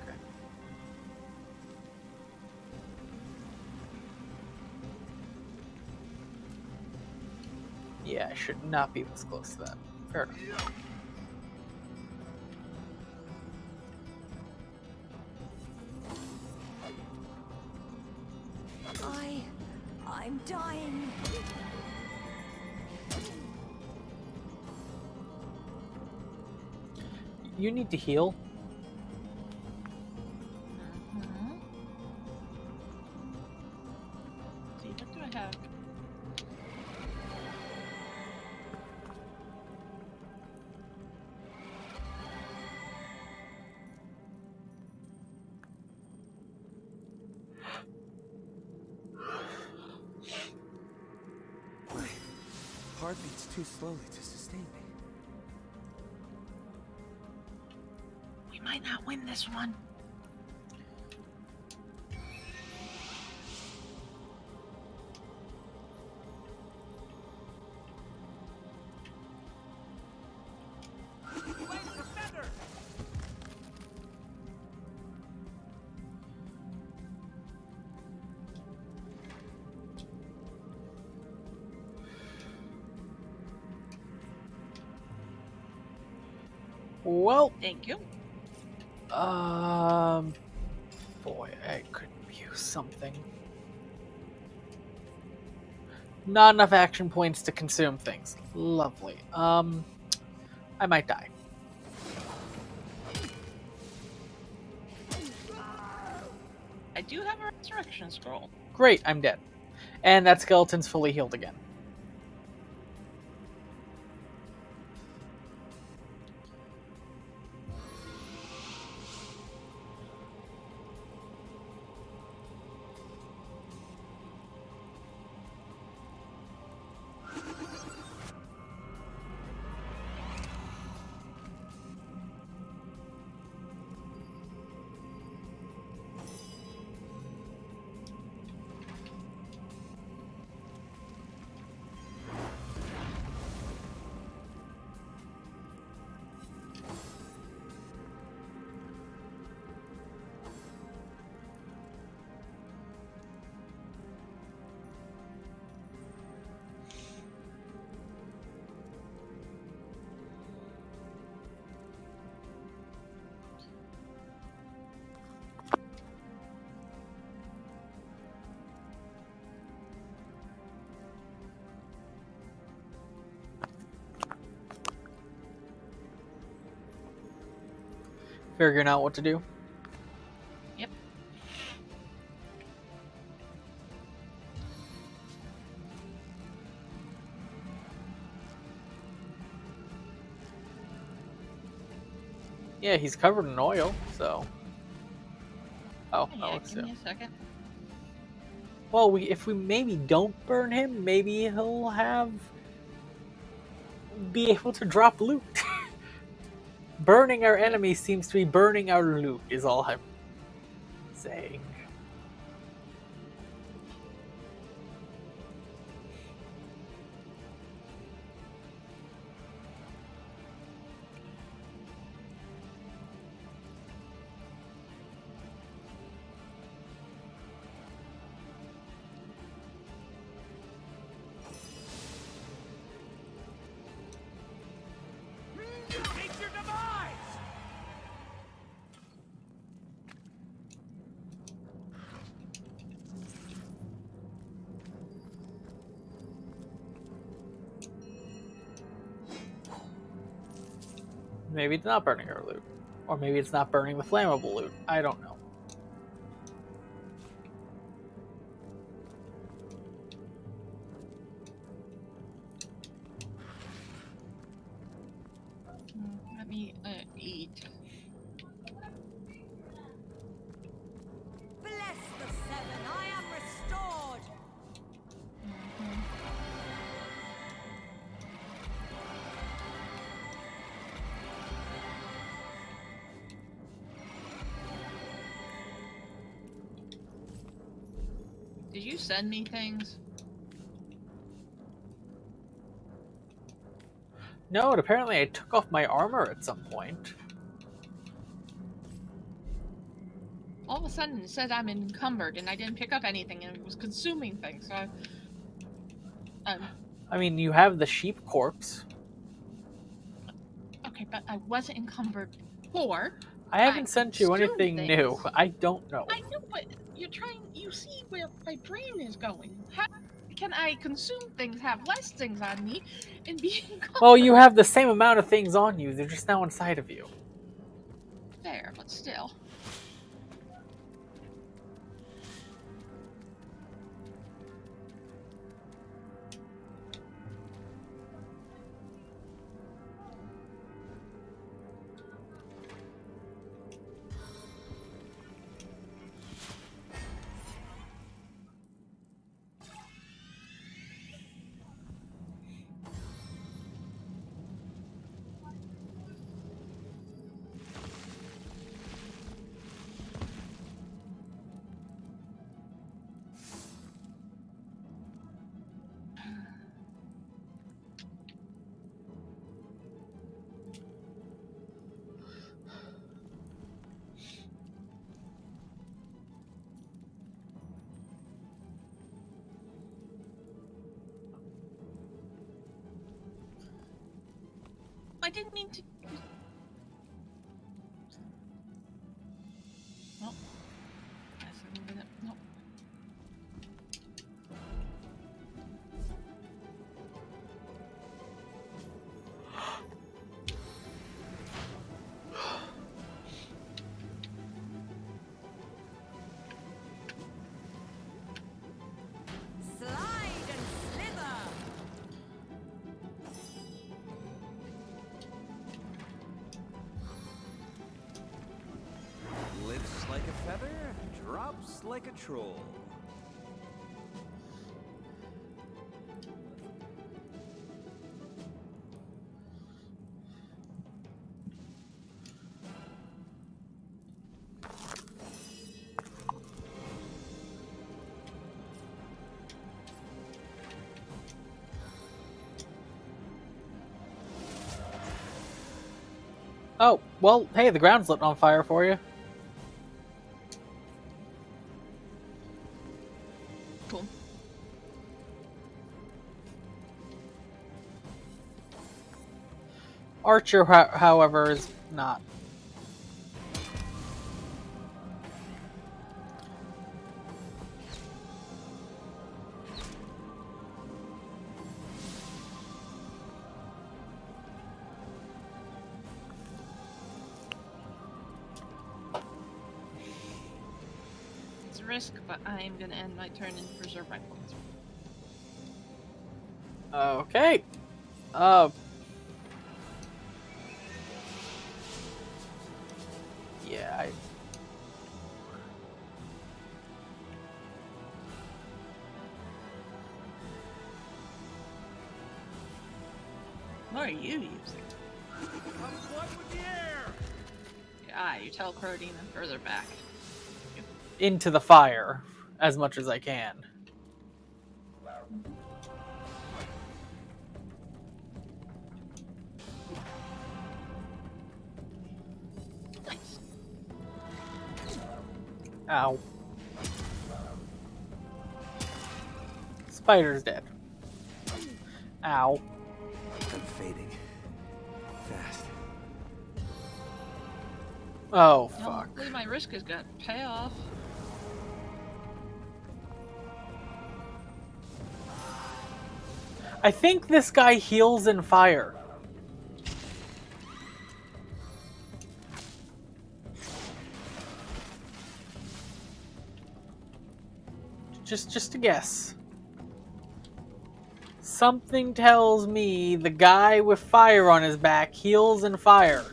Yeah, I should not be this close to that. Fair enough. I'm dying. You need to heal. See, what do I have? My heart beats too slowly to sustain me. We might not win this one. Well, thank you. Boy, I could use something. Not enough action points to consume things. Lovely. I might die. I do have a resurrection scroll. Great, I'm dead. And that skeleton's fully healed again. Figuring out what to do. Yep. Yeah, he's covered in oil, so. Oh, that Yeah, looks give good. me a second. Well, if we maybe don't burn him, maybe he'll be able to drop loot. Burning our enemies seems to be burning our loot, is all I'm saying. Meet your demise! Maybe it's not burning our loot. Or maybe it's not burning the flammable loot. I don't know. Let me eat. Bless the seven, I am restored. Did you send me things? No, and apparently I took off my armor at some point. All of a sudden it said I'm encumbered and I didn't pick up anything and it was consuming things, so I mean, you have the sheep corpse. okay, but I wasn't encumbered before. I haven't sent you consumed anything new. things. I don't know. I know, but you see where my brain is going. How can I consume things, have less things on me, and be encumbered? Well, you have the same amount of things on you. They're just now inside of you. Fair, but still. I didn't mean to. Oh. Nope. Slide and slither. Lifts like a feather, drops like a troll. Oh, well, hey, the ground's lit on fire for you. Cool. Archer, however, is not. the risk, but I am gonna end my turn and preserve my points. Okay. Yeah, What are you using? What with the air? Ah, you're teleporting them further back. into the fire as much as I can. Nice. Ow. Spider's dead. Ow. I'm fading. Fast. Oh, Well, fuck. hopefully my risk is gonna pay off. I think this guy heals in fire. Just a guess. Something tells me the guy with fire on his back heals in fire.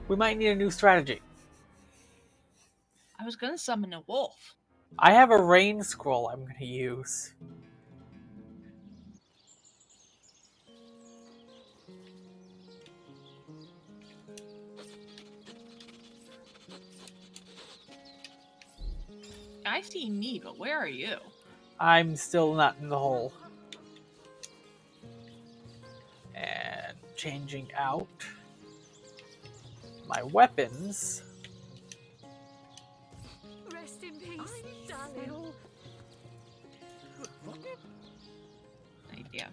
We might need a new strategy. I was gonna summon a wolf. I have a rain scroll I'm going to use. I see me, but where are you? I'm still not in the hole. And changing out my weapons. Rest in peace, darling. Idea.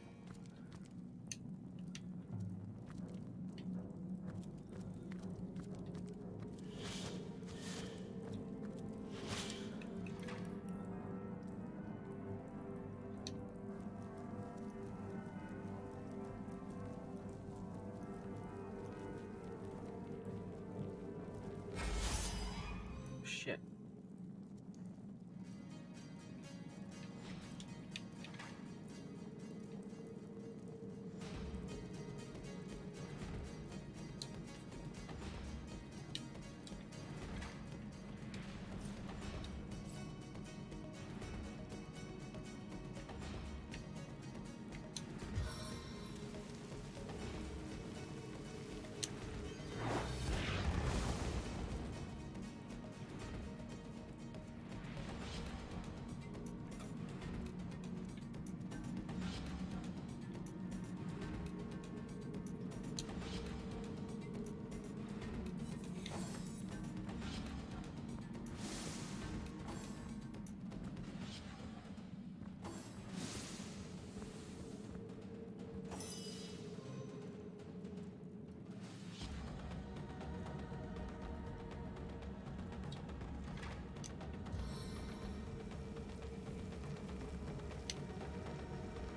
Shit.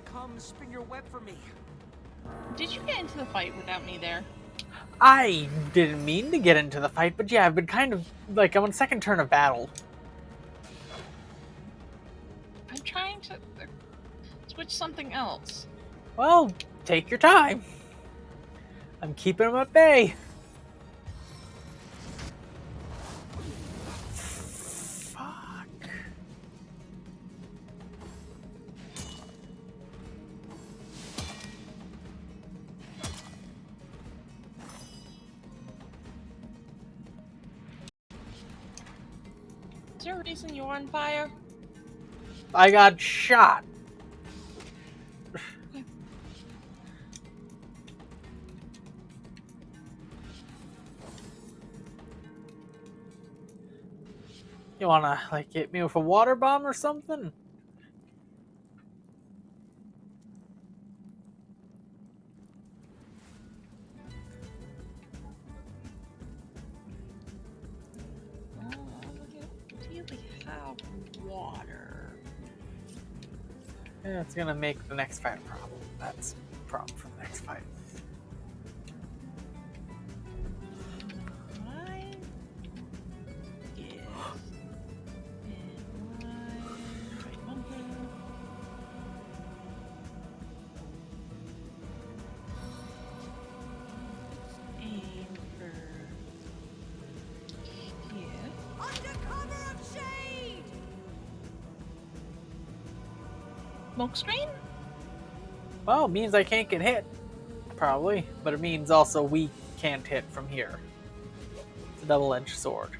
Come spin your web for me. Did you get into the fight without me there? I didn't mean to get into the fight, but yeah, I've been kind of, like, I'm on second turn of battle. I'm trying to switch something else. Well, take your time. I'm keeping him at bay. Fuck. Is there a reason you're on fire? I got shot. You wanna, like, hit me with a water bomb or something? Do you have water? Yeah, it's gonna make the next fight a problem. That's a problem for the next fight. Right. Yes. And right bumper. Aim for here. Under cover of shade! Smoke screen? Well, it means I can't get hit, probably, but it means also we can't hit from here. It's a double-edged sword.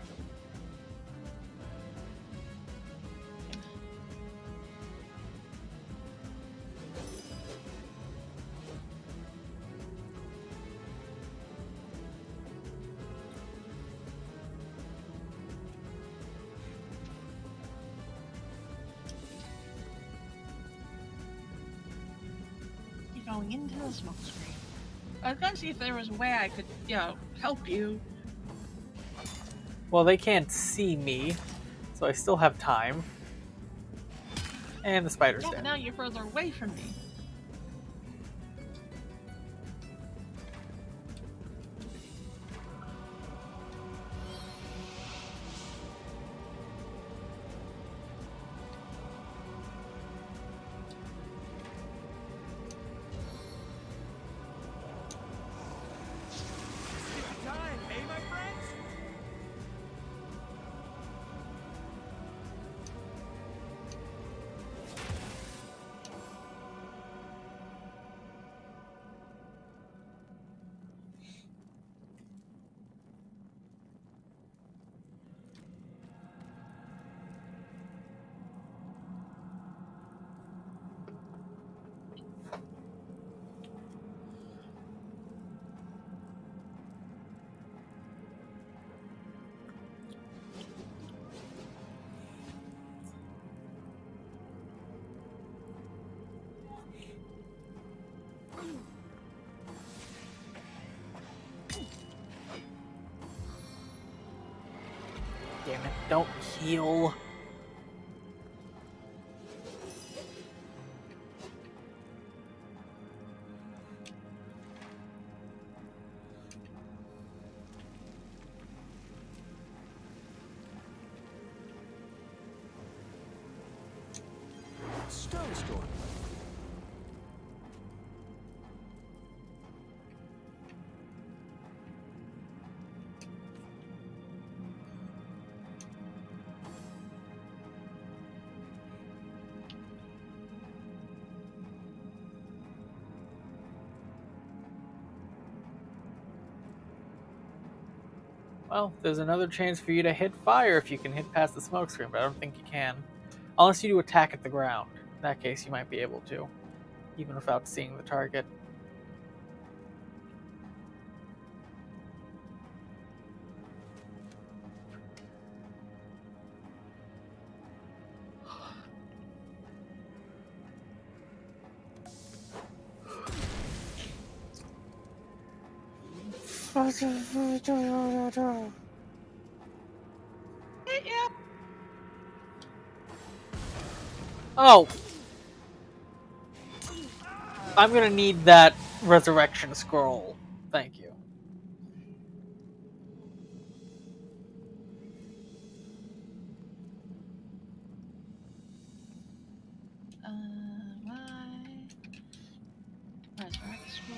You're going into the smoke screen. I was gonna see if there was a way I could, help you. Well, they can't see me, so I still have time. And the spider's Yeah, there. but now you're further away from me. Time, eh, my friends? Damn it, don't heal. Stone storm. Well, there's another chance for you to hit fire if you can hit past the smoke screen, but I don't think you can. Unless you do attack at the ground. In that case, you might be able to, even without seeing the target. Yeah. Oh! I'm gonna need that resurrection scroll. Thank you. Right. Resurrect scroll.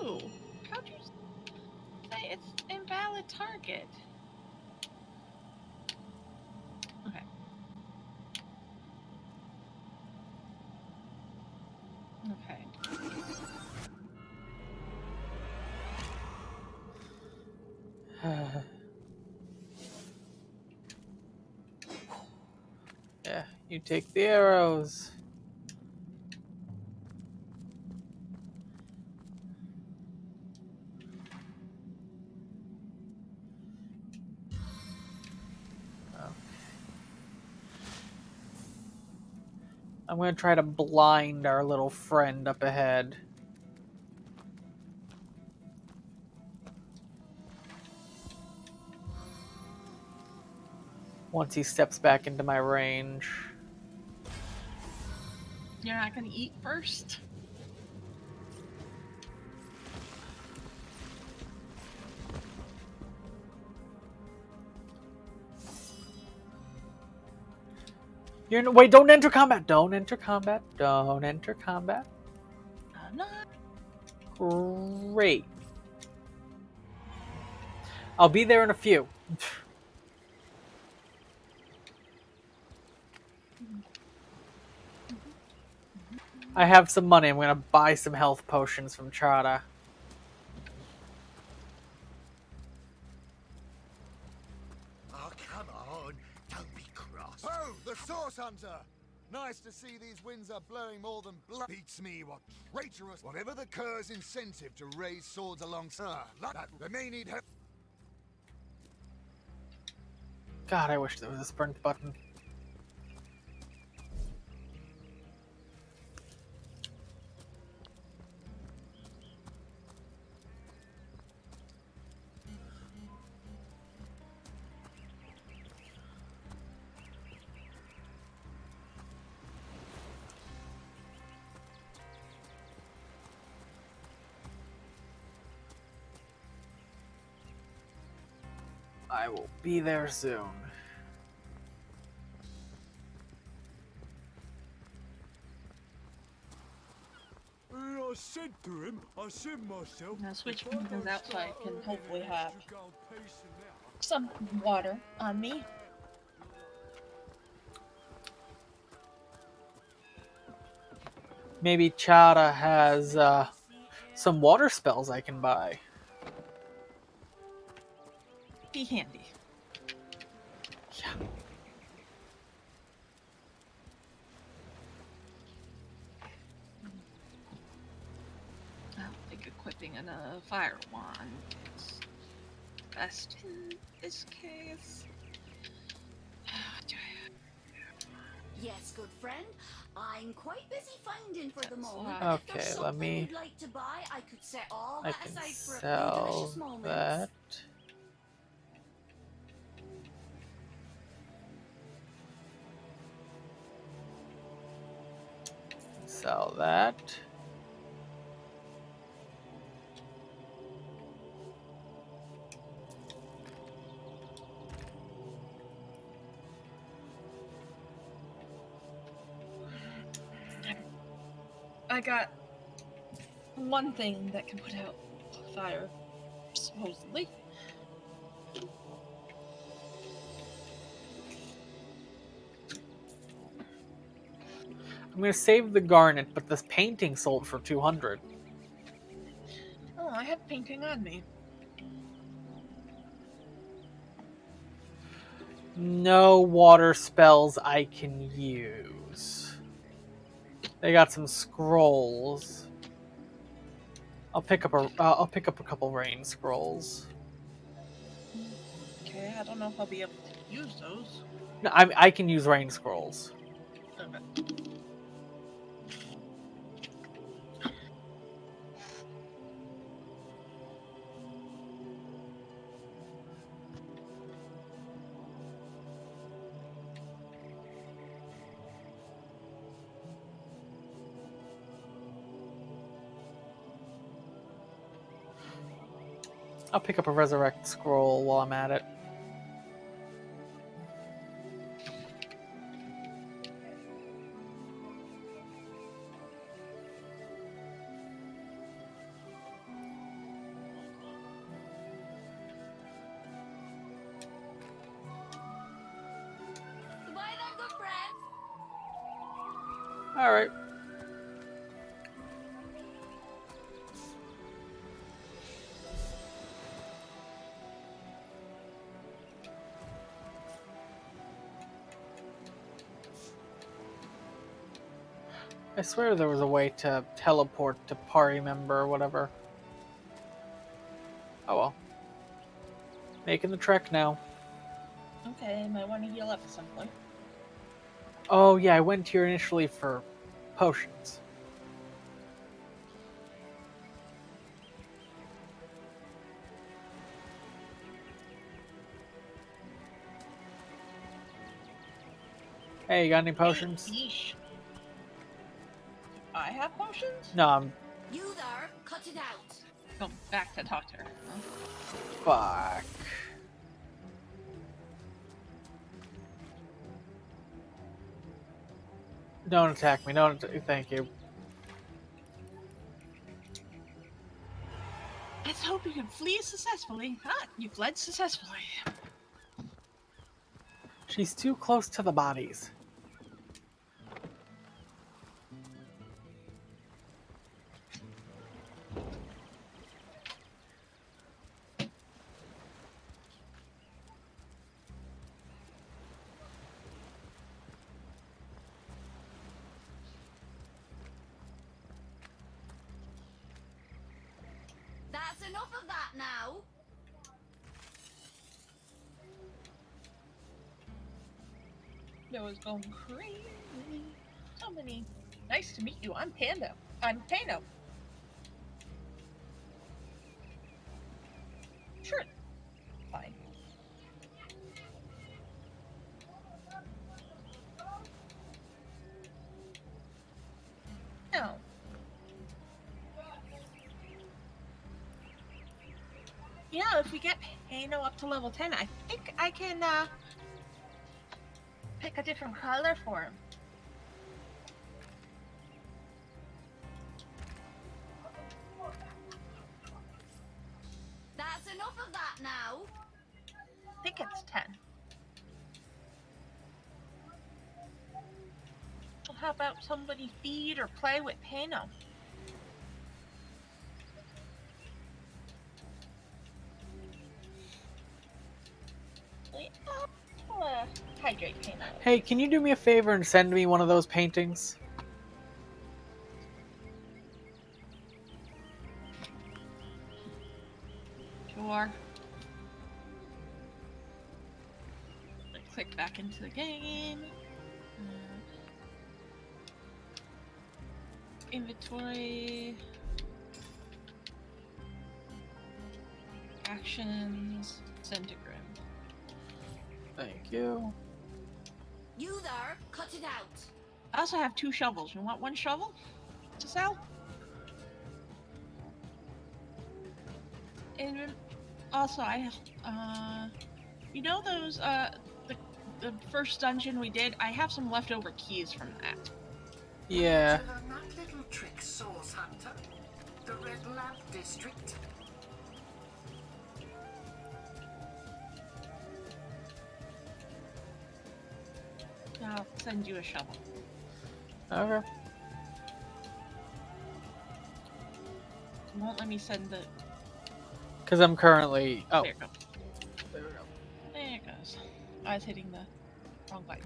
Ooh, how'd you say it's invalid target? Okay. Okay. Yeah, you take the arrows. I'm gonna try to blind our little friend up ahead. once he steps back into my range. You're not gonna eat first? Wait, don't enter combat. Don't enter combat. Don't enter combat. I'm not. Great. I'll be there in a few. I have some money. I'm going to buy some health potions from Chara. Oh, come on. Don't be cross. Oh, the Source Hunter! Nice to see these winds are blowing more than blood. Beats me what traitorous. Whatever the Kerr's incentive to raise swords alongside. They may need help. God, I wish there was a sprint button. I will be there soon. I said to him, I said myself. Now switch things out so I can hopefully have some water on me. Maybe Chara has some water spells I can buy. Be handy. Yeah. I don't think equipping a fire wand is best in this case. Yes, good friend. I'm quite busy finding for the moment. Okay, If there's let something me. you'd like to buy, I could set all I that can aside for a few sell delicious moments. that. Sell that. I got one thing that can put out fire, supposedly. I'm gonna save the garnet, but this painting sold for 200. Oh, I have painting on me. No water spells I can use. They got some scrolls. I'll pick up a couple rain scrolls. Okay, I don't know if I'll be able to use those. No, I can use rain scrolls. Okay. I'll pick up a resurrect scroll while I'm at it. Goodbye then, good friend. All right. I swear there was a way to teleport to party member or whatever. Oh well. Making the trek now. Okay, I might want to heal up at some point. Oh yeah, I went here initially for potions. Hey, you got any potions? Yeesh. I have potions? No, I'm... You there, cut it out. Go back to talk to her. Huh? Fuck. Don't attack me. Don't. Thank you. Let's hope you can flee successfully. Ah, you fled successfully. She's too close to the bodies. That's enough of that now. Noah's going crazy. So many. Nice to meet you. I'm Pando. I'm Pano. Sure. Fine. No. You know, if we get Pano up to level 10, I think I can pick a different color for him. That's enough of that now. I think it's 10. Well, how about somebody feed or play with Pano? Hydrate Pano. Hey, can you do me a favor and send me one of those paintings? Sure. Click back into the game. Inventory. Actions. Centigram. Thank you. You there, cut it out. I also have 2 shovels. You want 1 shovel to sell? And also, I you know those the first dungeon we did? I have some leftover keys from that. Yeah. To learn that little trick, Source Hunter. The Red Lamp District. I'll send you a shovel. Okay. It won't let me send the. Because I'm currently... Oh. There you go. There we go. There it goes. I was hitting the wrong button.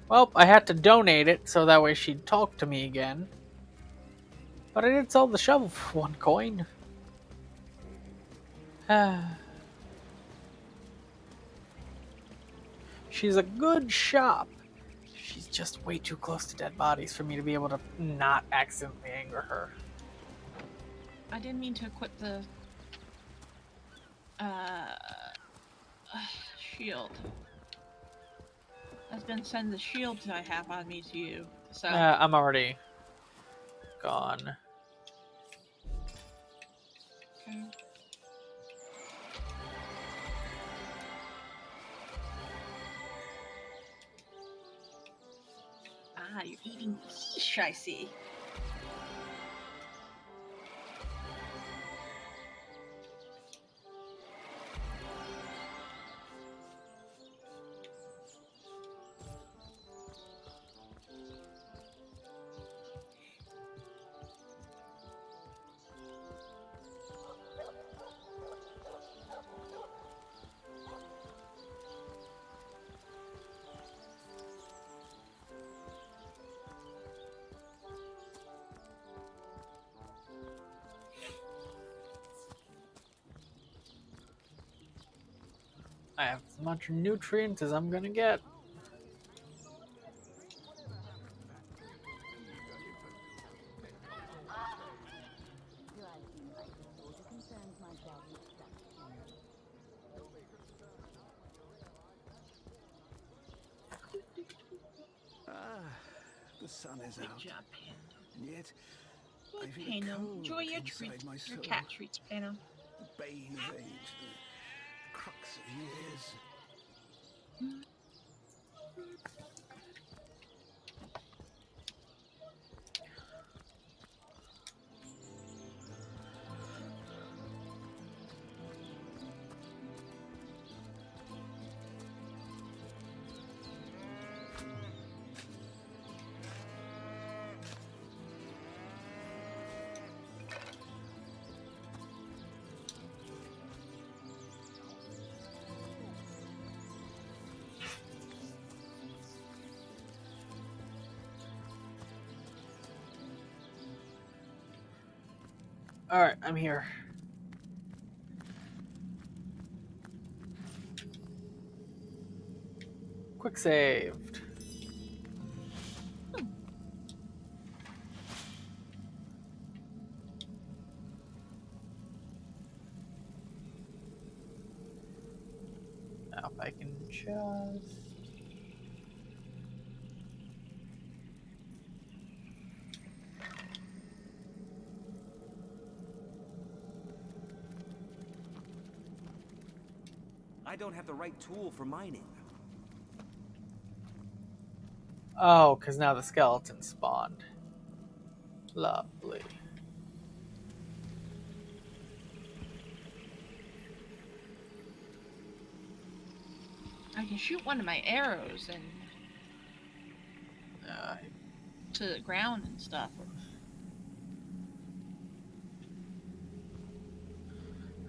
Well, I had to donate it so that way she'd talk to me again. But I did sell the shovel for 1 coin. She's a good shop. She's just way too close to dead bodies for me to be able to not accidentally anger her. I didn't mean to equip the shield. I was gonna send the shield I have on me to you. So I'm already gone. okay. Ah, you're eating quiche, I see. I have as much nutrients as I'm gonna get. The sun is Good out. job, Panda. And yet, I feel a Panda, cold enjoy your inside treats, my your soul. cat treats, Panda. The bane of age, the crux of years. Alright, I'm here. Quick saved. Now if I can just... I don't have the right tool for mining. Oh, because now the skeleton spawned. Lovely. I can shoot one of my arrows and to the ground and stuff.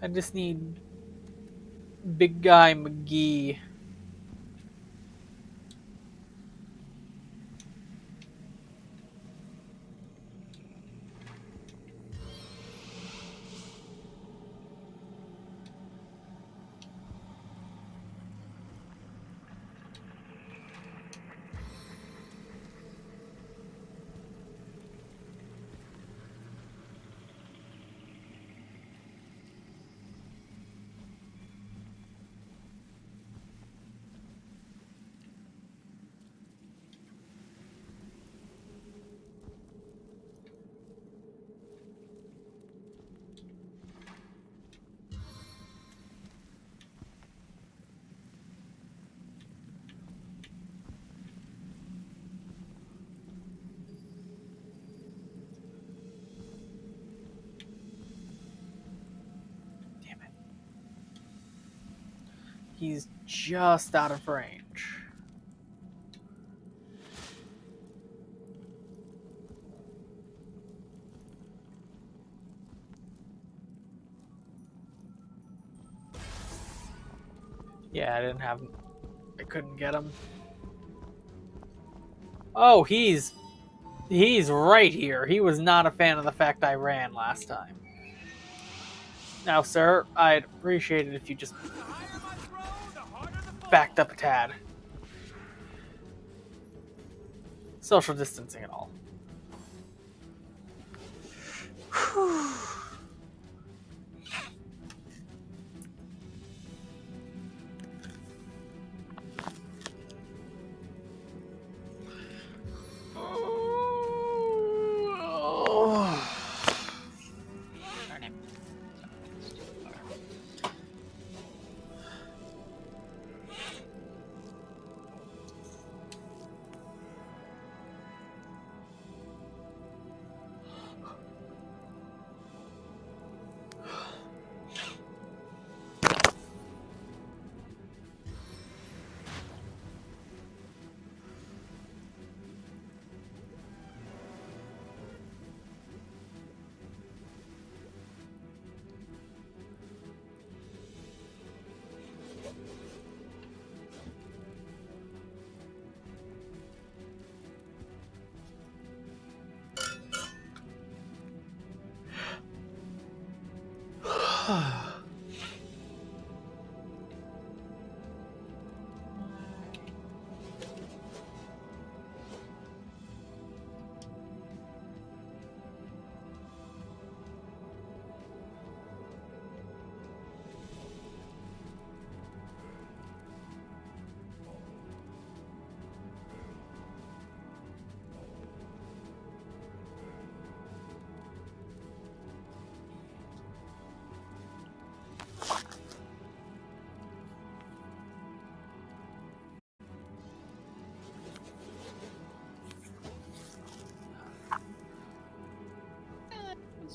I just need Big Guy McGee. He's just out of range. Yeah, I couldn't get him. Oh, he's right here. He was not a fan of the fact I ran last time. Now, sir, I'd appreciate it if you just backed up a tad. Social distancing and all.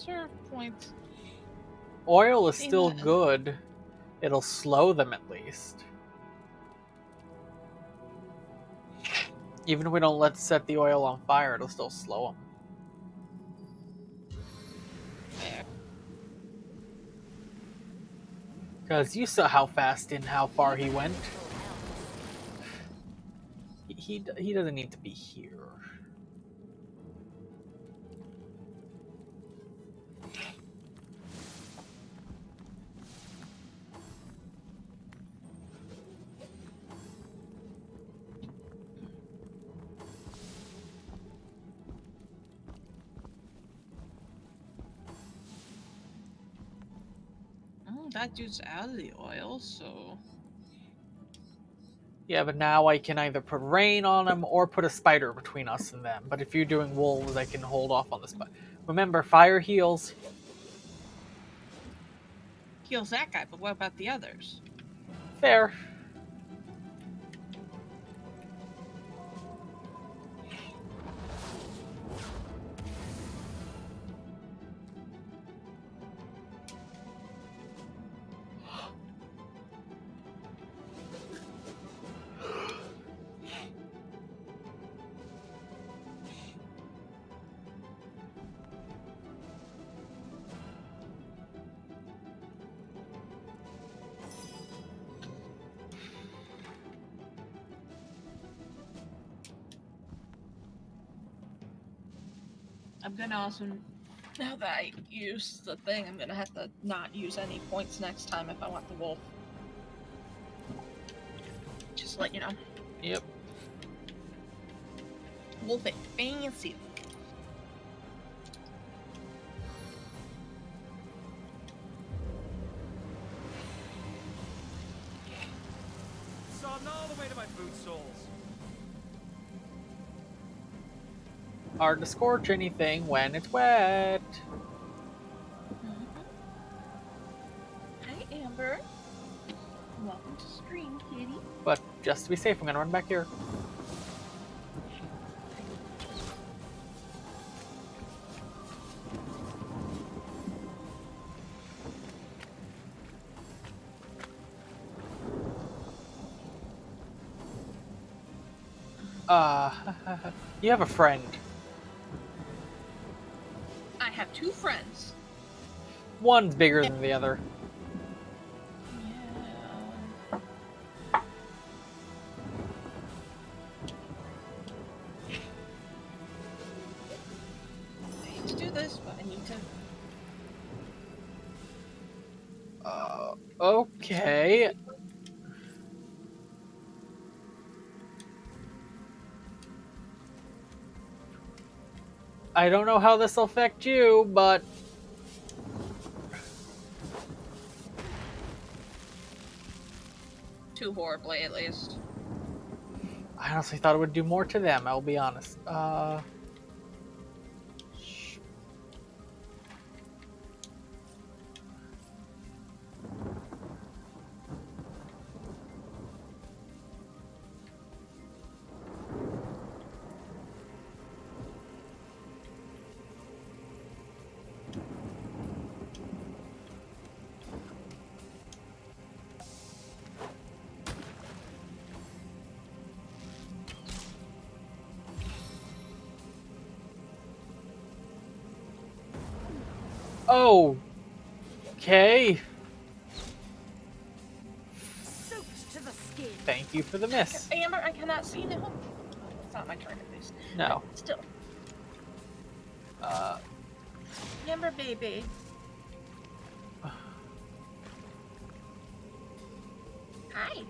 serve points. Oil is See still that? good. It'll slow them at least. Even if we don't set the oil on fire, it'll still slow them. Because you saw how fast and how far he went. He doesn't need to be here. Oh, that dude's out of the oil, so... Yeah, but now I can either put rain on him or put a spider between us and them. But if you're doing wolves, I can hold off on the spider. Remember, fire heals. Heals that guy, but what about the others? Fair. I'm gonna also, now that I use the thing, I'm gonna have to not use any points next time if I want the wolf. Just let you know. Yep. Wolf it fancy. Sobbing all the way to my boot soles. Hard to scorch anything when it's wet. Hi, Amber. Welcome to stream, kitty. But just to be safe, I'm gonna run back here. You have a friend. I have two friends. One's bigger than the other. Yeah. I hate to do this, but I need to. Okay. I don't know how this will affect you, but... Too horribly, at least. I honestly thought it would do more to them, I'll be honest. Oh. Okay. Soaked to the skin. Thank you for the miss. Amber, I cannot see now. It's not my turn, at least. No. But still. Amber, baby. Hi.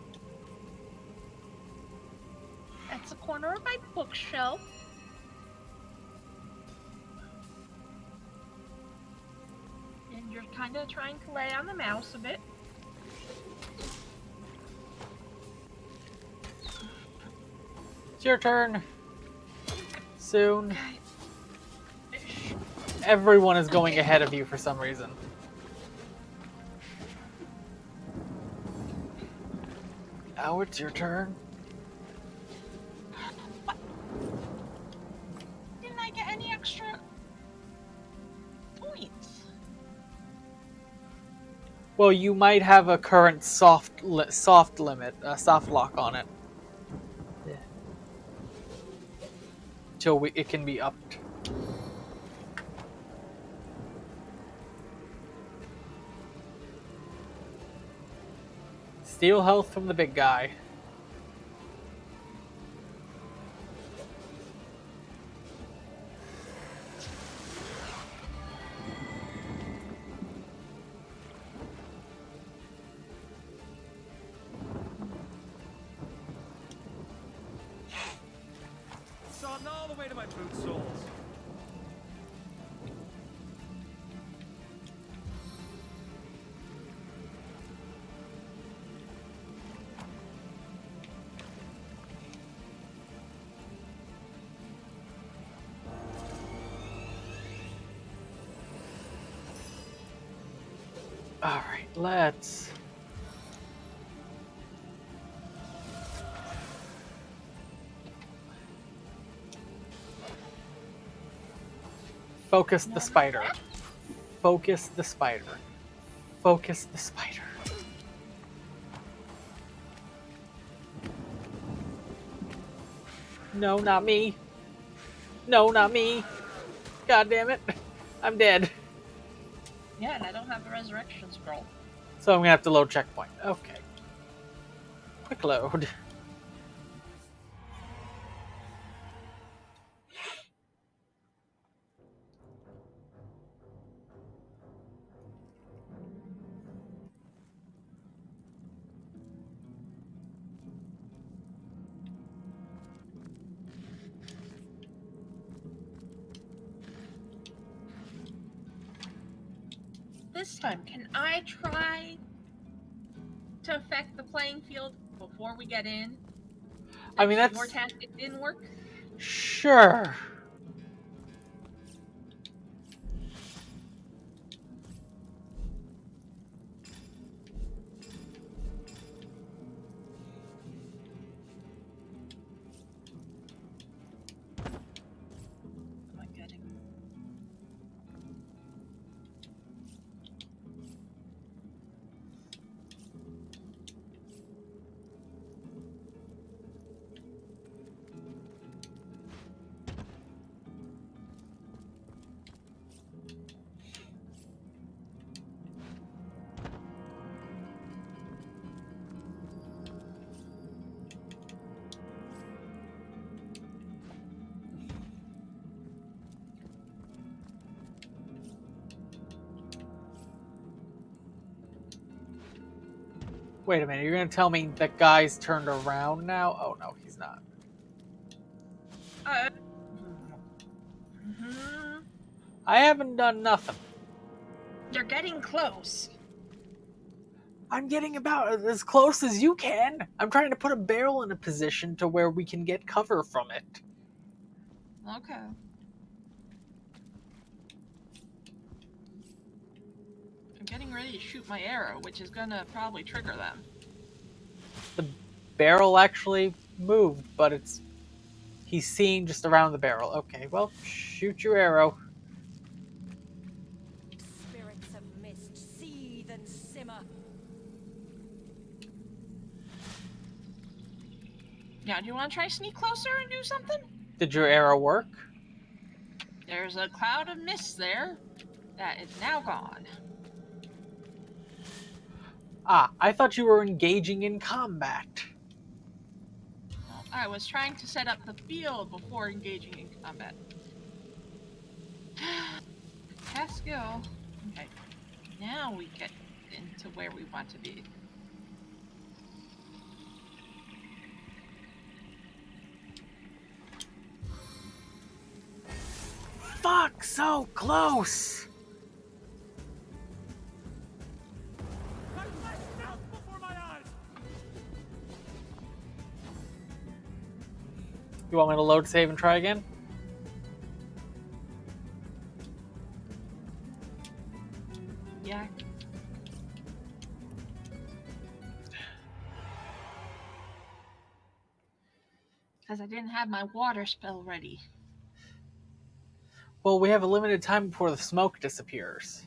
That's the corner of my bookshelf. And you're kind of trying to lay on the mouse a bit. It's your turn. Soon. Everyone is going ahead of you for some reason. Now it's your turn. What? Didn't I get any extra points? Well, you might have a current soft limit, soft lock on it. Yeah. Till it can be upped. Steal health from the big guy. Sodden all the way to my boot soles. Alright, let's... Focus the spider. Focus the spider. Focus the spider. No, not me. No, not me. God damn it. I'm dead. Yeah, and I don't have the resurrection scroll. So I'm gonna have to load checkpoint. Okay. Quick load. This time, can I try to affect the playing field before we get in? I mean, that's... Your tactic didn't work? Sure. Am I getting... Wait a minute, you're gonna tell me that guy's turned around now? Oh no, he's not. I haven't done nothing. You're getting close. I'm getting about as close as you can. I'm trying to put a barrel in a position to where we can get cover from it. Okay. I'm getting ready to shoot my arrow, which is gonna probably trigger them. The barrel actually moved, but it's... He's seen just around the barrel. Okay, well, shoot your arrow. Spirits of mist, seethe and simmer. Now, do you want to try sneak closer and do something? Did your arrow work? There's a cloud of mist there that is now gone. Ah, I thought you were engaging in combat. I was trying to set up the field before engaging in combat. Pass skill. Okay. Now we get into where we want to be. Fuck, so close! You want me to load save and try again? Yeah. Because I didn't have my water spell ready. Well, we have a limited time before the smoke disappears.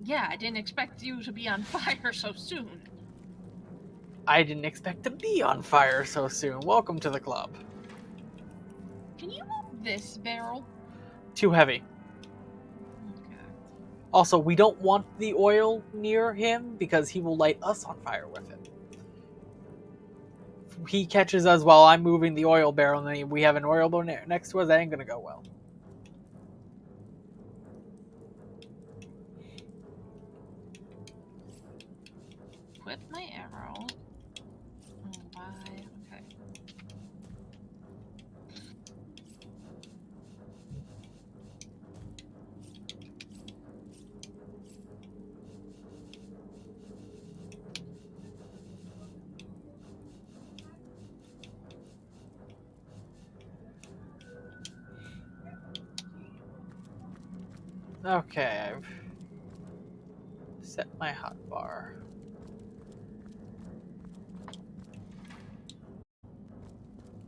Yeah, Yeah, I didn't expect you to be on fire so soon. I didn't expect to be on fire so soon. Welcome to the club. Can you move this barrel? Too heavy. Okay. Also, we don't want the oil near him because he will light us on fire with it. If he catches us while I'm moving the oil barrel and then we have an oil barrel next to us, that ain't gonna go well. Equip my arrow. Oh, why? Okay. Okay, I've set my hotbar.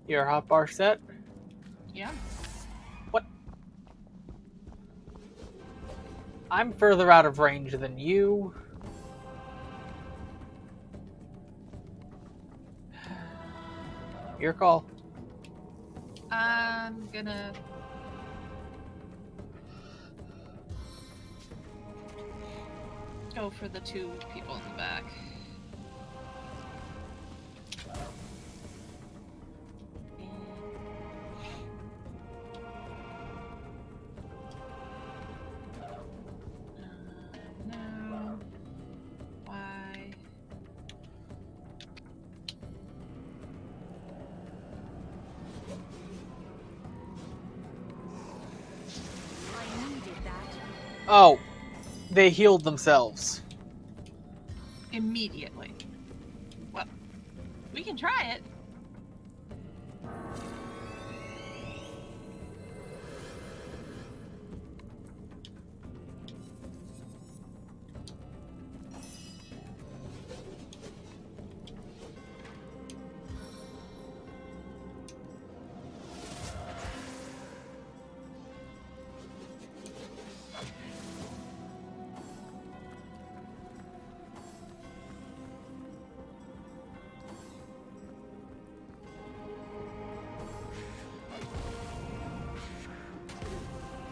Your hotbar set? Yeah. What? I'm further out of range than you. Your call. I'm gonna... go for the two people in the back. No. Why? I needed that. Oh, they healed themselves. Immediately. Well, we can try it.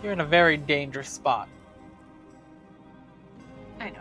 You're in a very dangerous spot. I know.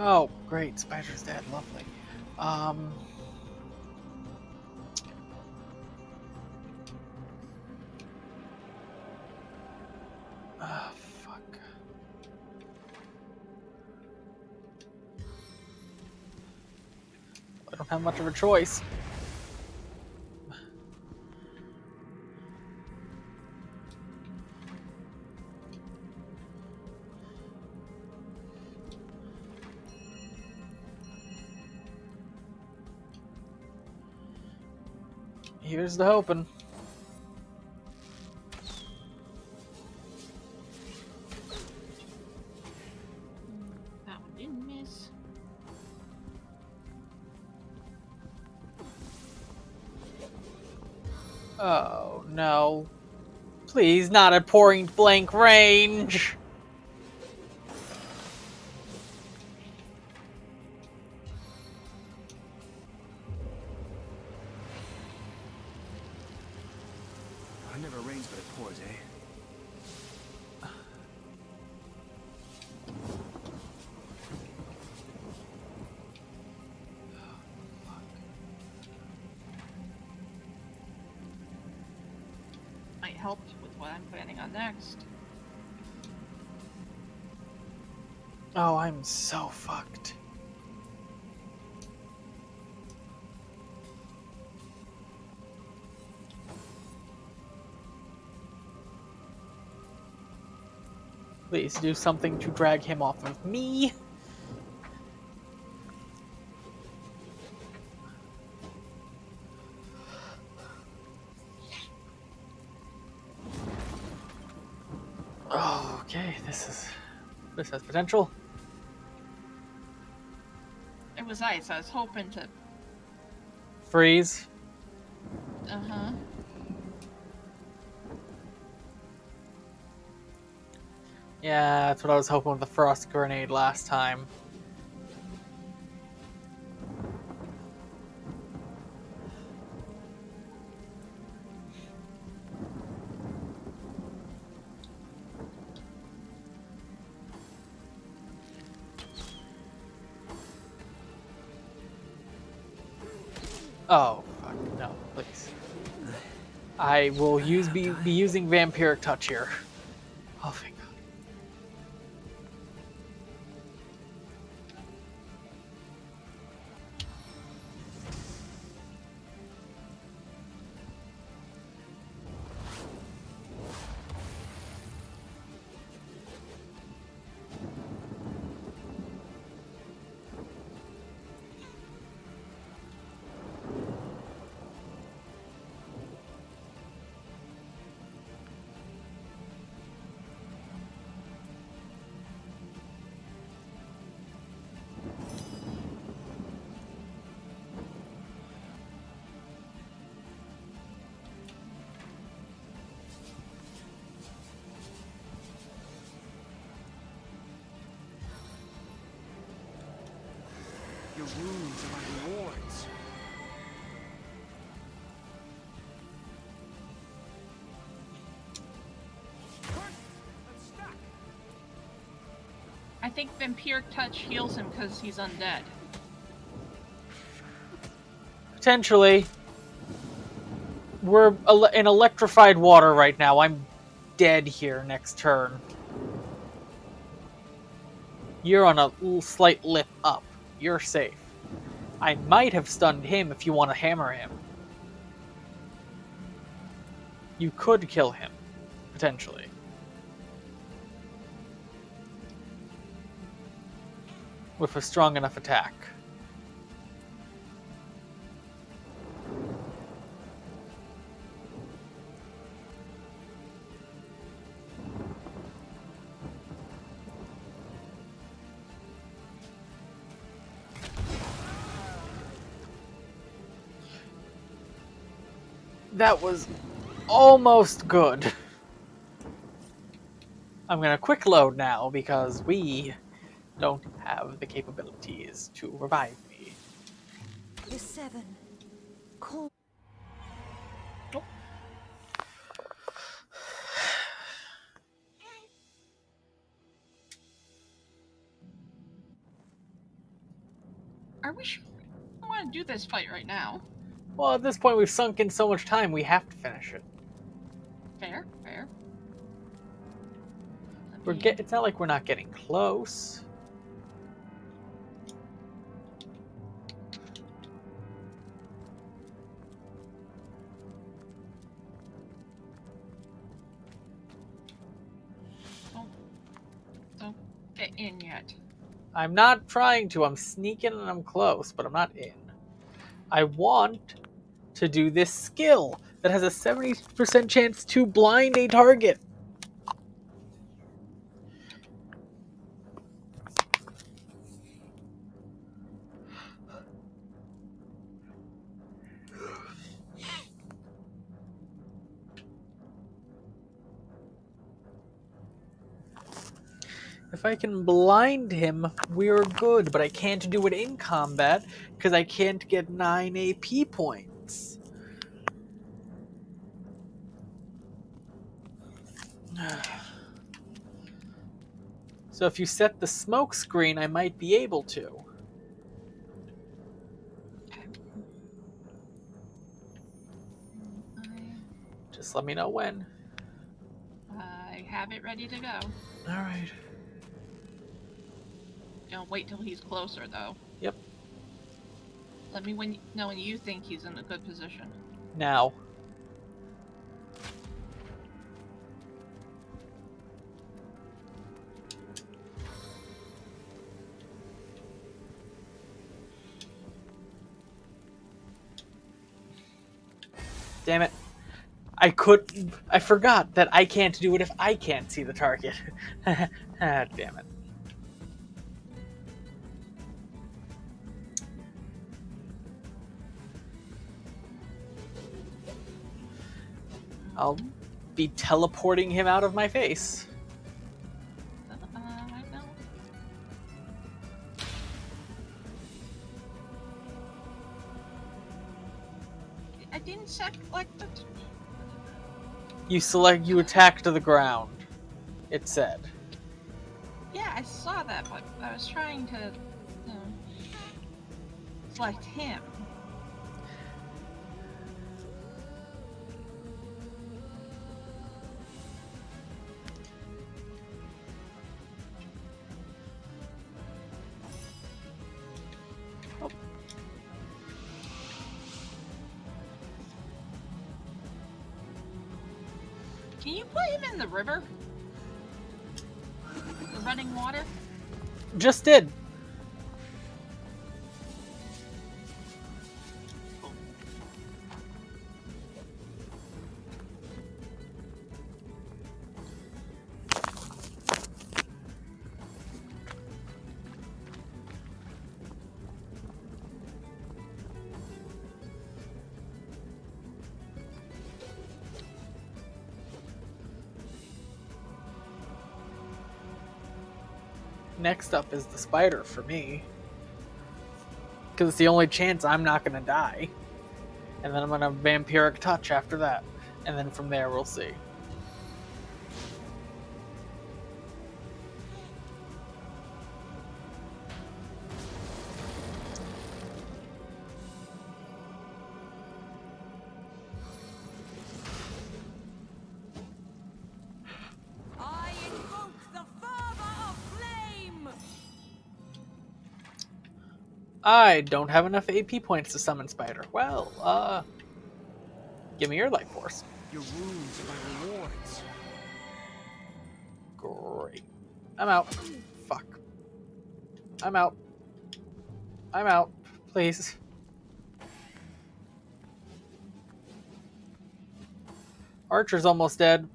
Oh, great. Spider's dead. Lovely. Ah, fuck. I don't have much of a choice. Here's the hoping. That one didn't miss. Oh, no. Please, not at point blank range. I never rains, but it pours, eh? Might help with what I'm planning on next. Oh, I'm so fucked. Please do something to drag him off of me. Oh, okay, this has potential. It was ice. I was hoping to. Freeze. Uh-huh. Yeah, that's what I was hoping with the frost grenade last time. Oh, fuck, no, please. I will be using Vampiric Touch here. Oh, thank God. Your wounds are my rewards. I think Vampiric Touch heals him because he's undead. Potentially. We're in electrified water right now. I'm dead here next turn. You're on a slight lip up. You're safe. I might have stunned him if you want to hammer him. You could kill him, potentially. With a strong enough attack. That was almost good. I'm gonna quick load now because we don't have the capabilities to revive me. The 7. Call. Oh. Are we sure I want to do this fight right now? Well, at this point we've sunk in so much time, we have to finish it. Fair, fair. It's not like we're not getting close. Don't get in yet. I'm not trying to. I'm sneaking and I'm close, but I'm not in. I want to do this skill that has a 70% chance to blind a target. If I can blind him, we're good, but I can't do it in combat because I can't get 9 AP points. So if you set the smoke screen, I might be able to. Just let me know when. I have it ready to go. Alright. Don't wait till he's closer, though. Yep. Let me know when you think he's in a good position. Now. Damn it. I forgot that I can't do it if I can't see the target. Damn it. I'll be teleporting him out of my face. I know. I didn't select the. You attacked the ground, it said. Yeah, I saw that, but I was trying to select him. Can you put him in the river? The running water? Just did. Next up is the spider for me. Because it's the only chance I'm not going to die. And then I'm going to vampiric touch after that. And then from there we'll see. I invoke the fervor of flame! I don't have enough AP points to summon spider. Well, give me your life force. Your wounds are my rewards. Great. I'm out. Fuck. I'm out. I'm out. Please. Archer's almost dead.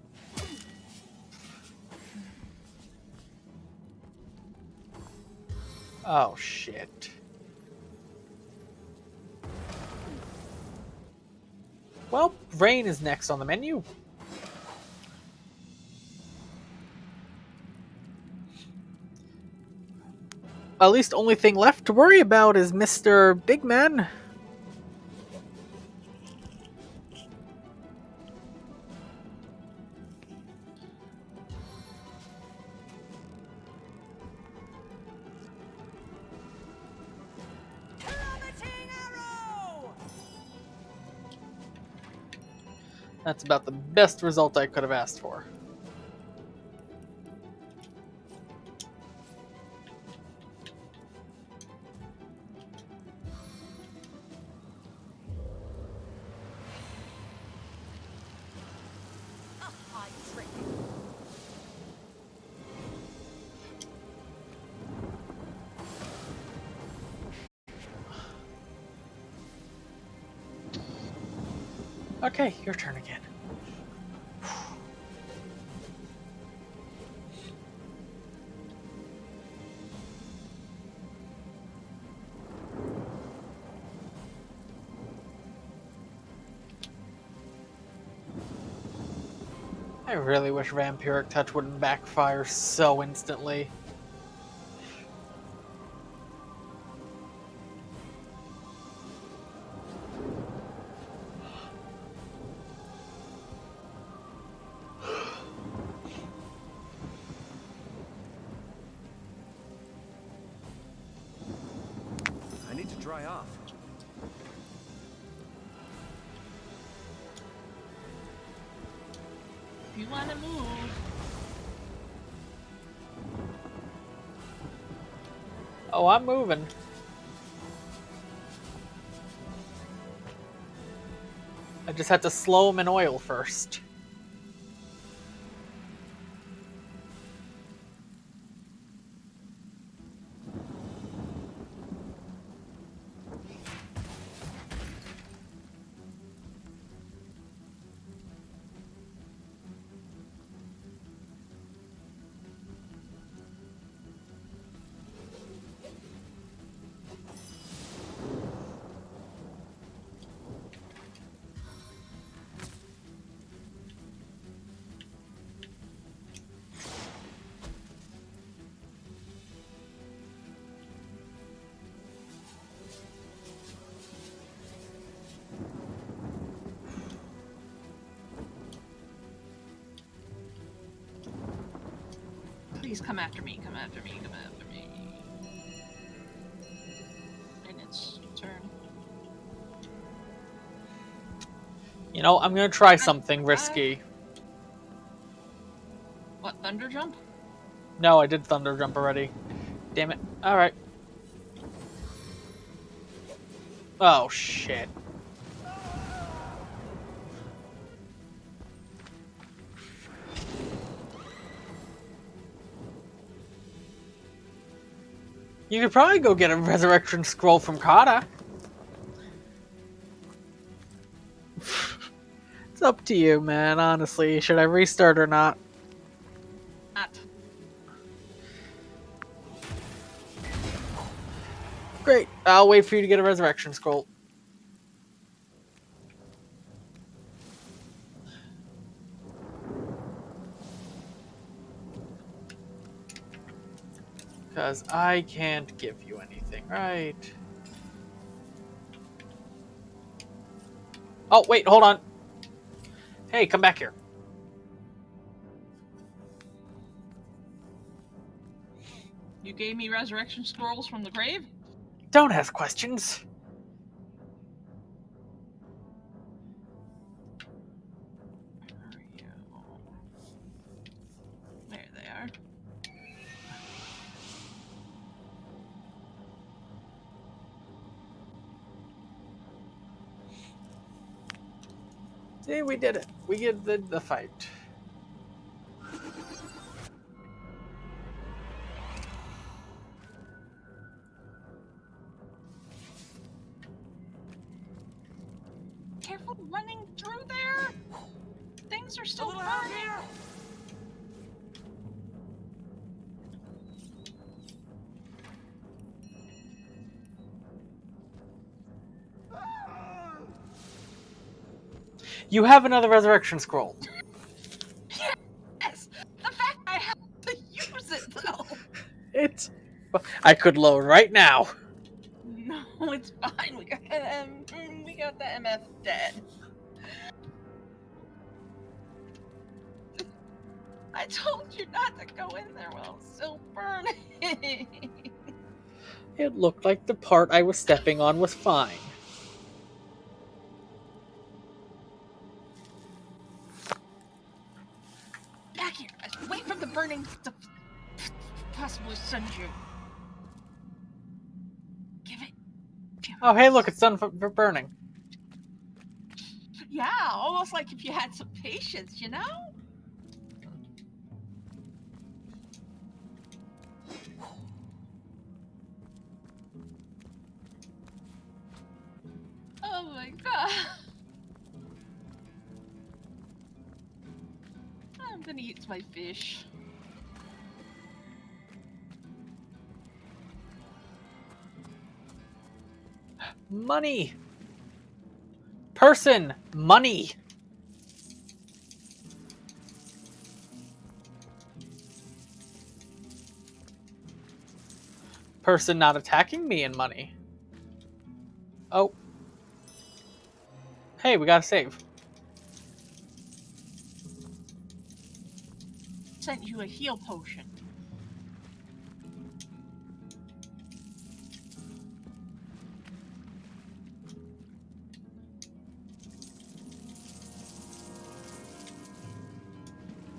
Oh, shit. Well, Rain is next on the menu. At least only thing left to worry about is Mr. Big Man. That's about the best result I could have asked for. Okay, your turn again. I really wish Vampiric Touch wouldn't backfire so instantly. I need to dry off. If you want to move. Oh, I'm moving. I just had to slow him in oil first. Please come after me, come after me, come after me. And it's turn. You know, I'm gonna try something risky. What, thunder jump? No, I did thunder jump already. Damn it. Alright. Oh, shit. You could probably go get a resurrection scroll from Kata. It's up to you, man, honestly. Should I restart or not? Not. Great. I'll wait for you to get a resurrection scroll. Because I can't give you anything, right? Oh, wait, hold on. Hey, come back here. You gave me resurrection scrolls from the grave? Don't ask questions. There they are. See, we did it. We did the fight. Careful running through there. Things are still burning. You have another resurrection scroll. Yes! The fact I have to use it, though! It's... I could load right now. No, it's fine. We got the MF dead. I told you not to go in there while it's still burning. It looked like the part I was stepping on was fine. Back here. Wait for the burning to possibly send you. Give it. Oh, hey, look, it's done for burning. Yeah, almost like if you had some patience, you know? Oh my god. I'm gonna eat my fish. Money! Person! Money! Person not attacking me and money. Oh. Hey, we gotta save. Sent you a heal potion.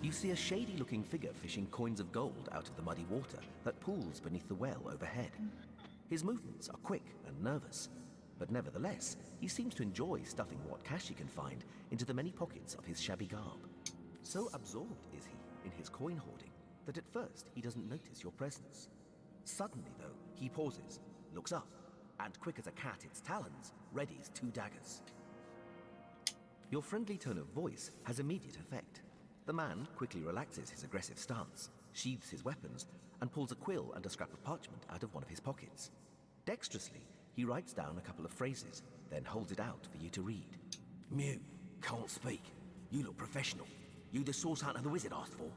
You see a shady-looking figure fishing coins of gold out of the muddy water that pools beneath the well overhead. His movements are quick and nervous, but nevertheless, he seems to enjoy stuffing what cash he can find into the many pockets of his shabby garb. So absorbed is he in his coin hoarding that at first he doesn't notice your presence. Suddenly, though, he pauses, looks up, and quick as a cat its talons, readies 2 daggers. Your friendly tone of voice has immediate effect. The man quickly relaxes his aggressive stance, sheathes his weapons, and pulls a quill and a scrap of parchment out of one of his pockets. Dexterously, he writes down a couple of phrases, then holds it out for you to read. Mute, can't speak. You look professional. You the source hunter the wizard asked for?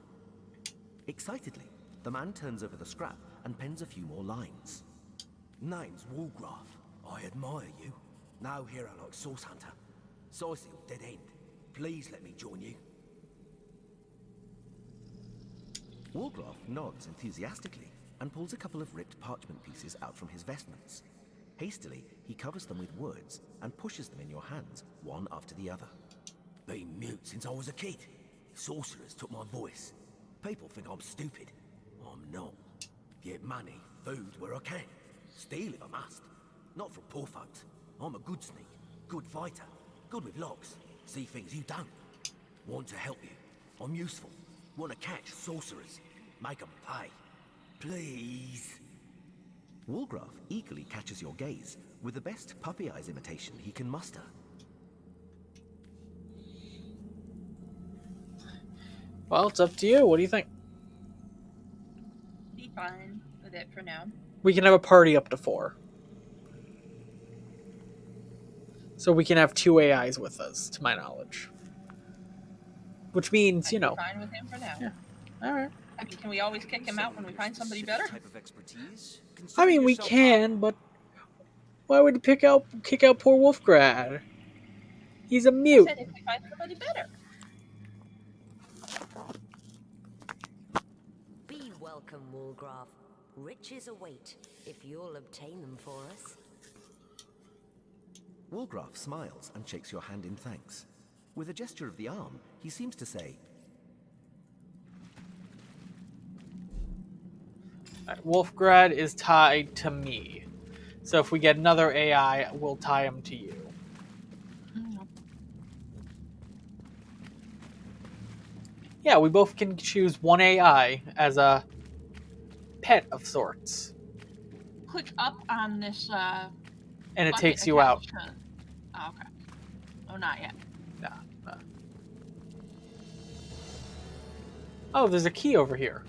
Excitedly, the man turns over the scrap and pens a few more lines. Name's Walgraf. I admire you. No hero like source hunter. Sizeal dead end. Please let me join you. Wolgroff nods enthusiastically and pulls a couple of ripped parchment pieces out from his vestments. Hastily, he covers them with words and pushes them in your hands, one after the other. Been mute since I was a kid. Sorcerers took my voice. People think I'm stupid. I'm not. Get money, food where I can. Steal if I must. Not from poor folks. I'm a good sneak, good fighter, good with locks. See things you don't. Want to help you. I'm useful. Want to catch sorcerers. Make 'em pay. Please. Wolgroff eagerly catches your gaze with the best puppy eyes imitation he can muster. Well, it's up to you. What do you think? Be fine with it for now. We can have a party up to 4. So we can have 2 AIs with us, to my knowledge. Which means, you know. Fine with him for now. Yeah. All right. I mean, can we always kick him out when we find somebody better? Type of expertise? I mean, we can, but why would you kick out poor Wolfgrad? He's a mute. I said if we find somebody better. Be welcome, Wolgraff. Riches await, if you'll obtain them for us. Wolgroff smiles and shakes your hand in thanks. With a gesture of the arm, he seems to say, Wolfgrad is tied to me. So if we get another AI, we'll tie him to you. Yeah, we both can choose one AI as a pet of sorts. Click up on this, and it takes you out. Oh, okay. Oh, not yet. Nah. Oh, there's a key over here.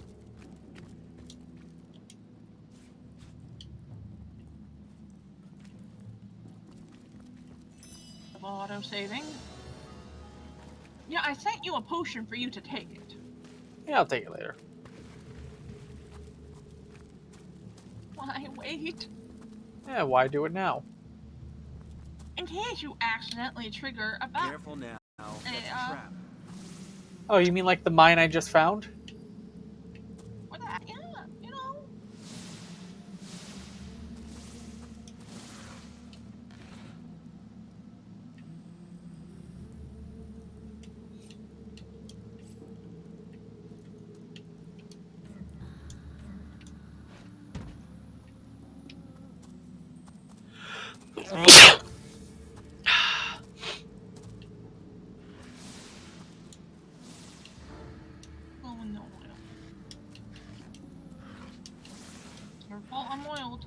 Auto saving. Yeah, I sent you a potion for you to take it. Yeah, I'll take it later. Why wait? Yeah, why do it now? In case you accidentally trigger a bat. Careful now. That's a trap. Oh, you mean like the mine I just found? Or that, yeah, you know. Oh no. Your fault I'm oiled.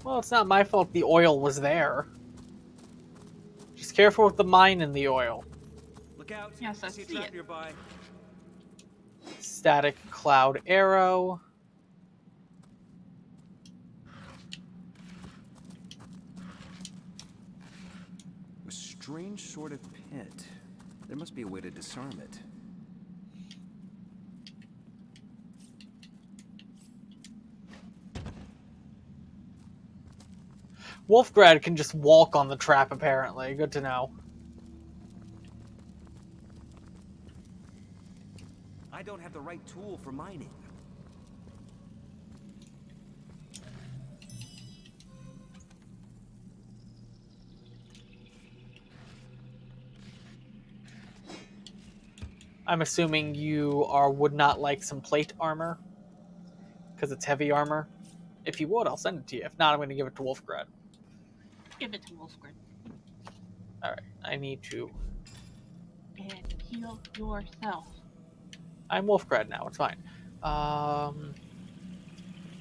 Well, it's not my fault the oil was there. Just careful with the mine and the oil. Look out. Yes, I see a see trap it. nearby. Static cloud arrow. A strange sort of pit. There must be a way to disarm it. Wolfgrad can just walk on the trap, apparently. Good to know. I don't have the right tool for mining. I'm assuming you would not like some plate armor, because it's heavy armor. If you would, I'll send it to you. If not, I'm going to give it to Wolfgrad. Give it to Wolfgren. Alright, I need to... And heal yourself. I'm Wolfgrad now, it's fine.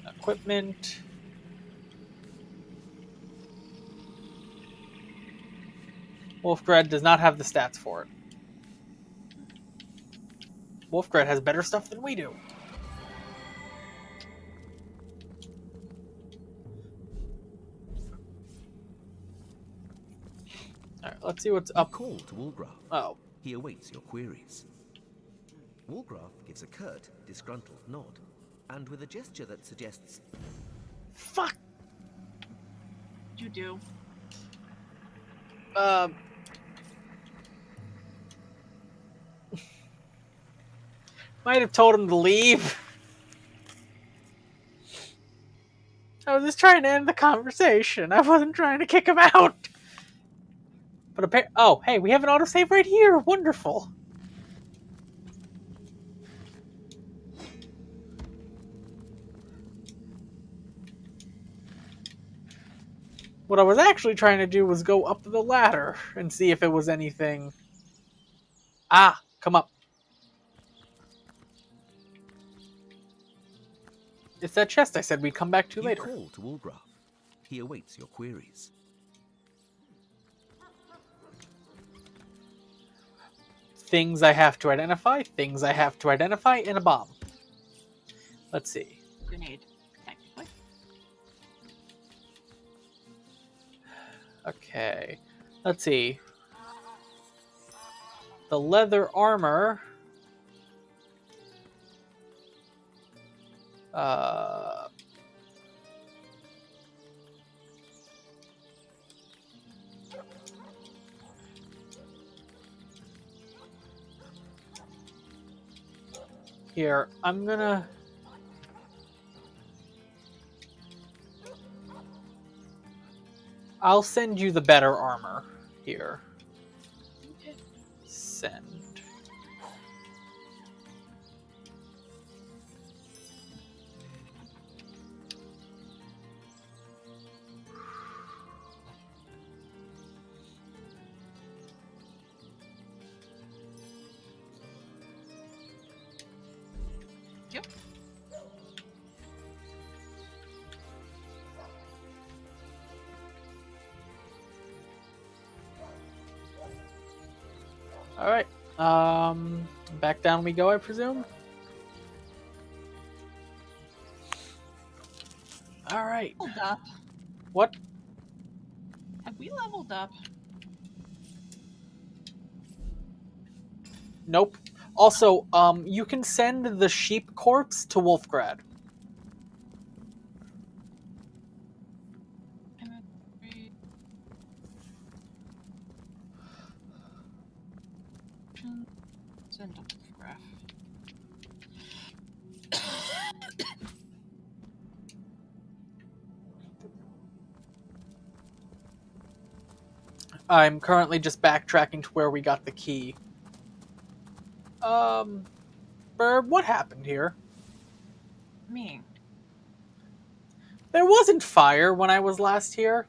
Equipment... Wolfgrad does not have the stats for it. Wolfgrad has better stuff than we do. Alright, let's see what's up. You call to Wolgraff. Oh. He awaits your queries. Wolgraff gives a curt, disgruntled nod, and with a gesture that suggests... Fuck! What'd you do? Might have told him to leave. I was just trying to end the conversation. I wasn't trying to kick him out. But oh, hey, we have an autosave right here. Wonderful. What I was actually trying to do was go up the ladder and see if it was anything. Ah, come up. It's that chest I said we'd come back to later. You call to Wolgraf. He awaits your queries. Things I have to identify, things I have to identify, and a bomb. Let's see. Grenade, technically. Okay. Let's see. The leather armor. Here, I'm gonna... I'll send you the better armor. Here. Send. Yep. Alright. Back down we go, I presume? Alright. Leveled up. What? Have we leveled up? Nope. Also, you can send the sheep corpse to Wolfgrad. Send a graph. I'm currently just backtracking to where we got the key. Burb, what happened here? Me. There wasn't fire when I was last here.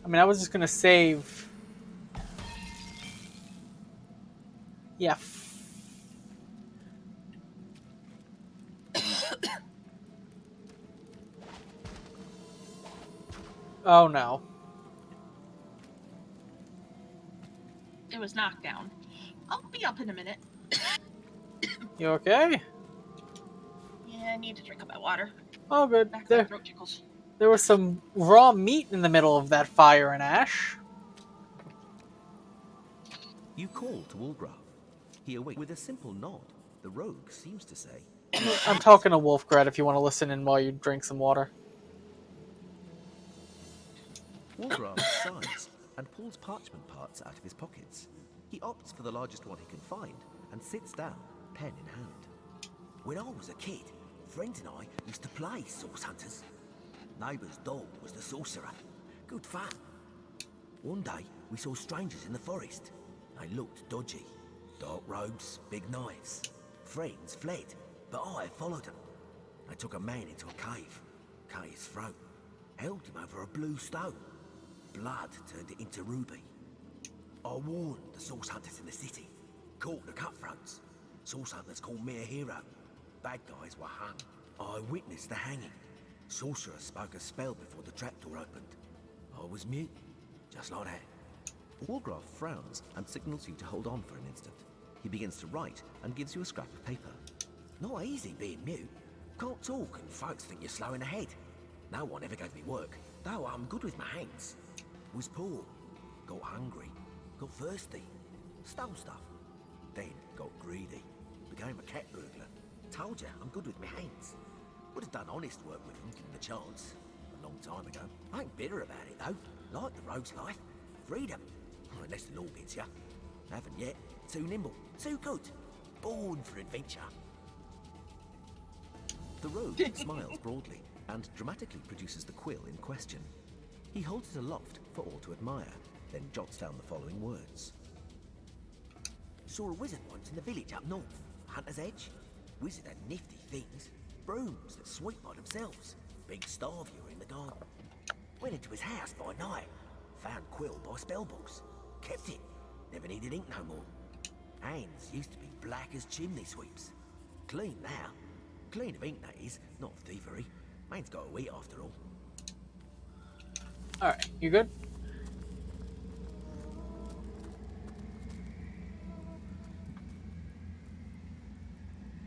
I mean, I was just gonna save. Yeah. Oh no. It was knocked down. I'll be up in a minute. You okay? Yeah, I need to drink up my water. Oh, good. Back my throat tickles. There was some raw meat in the middle of that fire and ash. You call to Wolgraf. He awaits with a simple nod. The rogue seems to say, I'm talking to Wolfgrad if you want to listen in while you drink some water. Wolgraf sighs and pulls parchment parts out of his pockets. He opts for the largest one he can find and sits down, pen in hand. When I was a kid, friends and I used to play source hunters. Neighbour's dog was the sorcerer. Good fun. One day, we saw strangers in the forest. They looked dodgy. Dark robes, big knives. Friends fled, but I followed them. They took a man into a cave, cut his throat, held him over a blue stone. Blood turned it into ruby. I warned the source hunters in the city. Caught the cutthroats. Source hunters called me a hero. Bad guys were hung. I witnessed the hanging. Sorcerer spoke a spell before the trapdoor opened. I was mute, just like that. Wolgraf frowns and signals you to hold on for an instant. He begins to write and gives you a scrap of paper. Not easy being mute. Can't talk and folks think you're slow in the head. No one ever gave me work, though I'm good with my hands. Was poor, got hungry, got thirsty, stole stuff, then got greedy, became became a cat burglar. Told you, I'm good with my hands. Would have done honest work with them, given the chance. A long time ago. I ain't bitter about it, though. Like the rogue's life. Freedom. Oh, unless the law gets you. Haven't yet. Too nimble. Too good. Born for adventure. The rogue smiles broadly and dramatically produces the quill in question. He holds it aloft for all to admire, then jots down the following words. Saw a wizard once in the village up north. Hunter's Edge. Wizard had nifty things. Brooms that sweep by themselves. Big star viewer in the garden. Went into his house by night. Found quill by spellbooks. Kept it. Never needed ink no more. Hands used to be black as chimney sweeps. Clean now. Clean of ink, that is. Not of thievery. Man's got to eat after all. Alright, you good?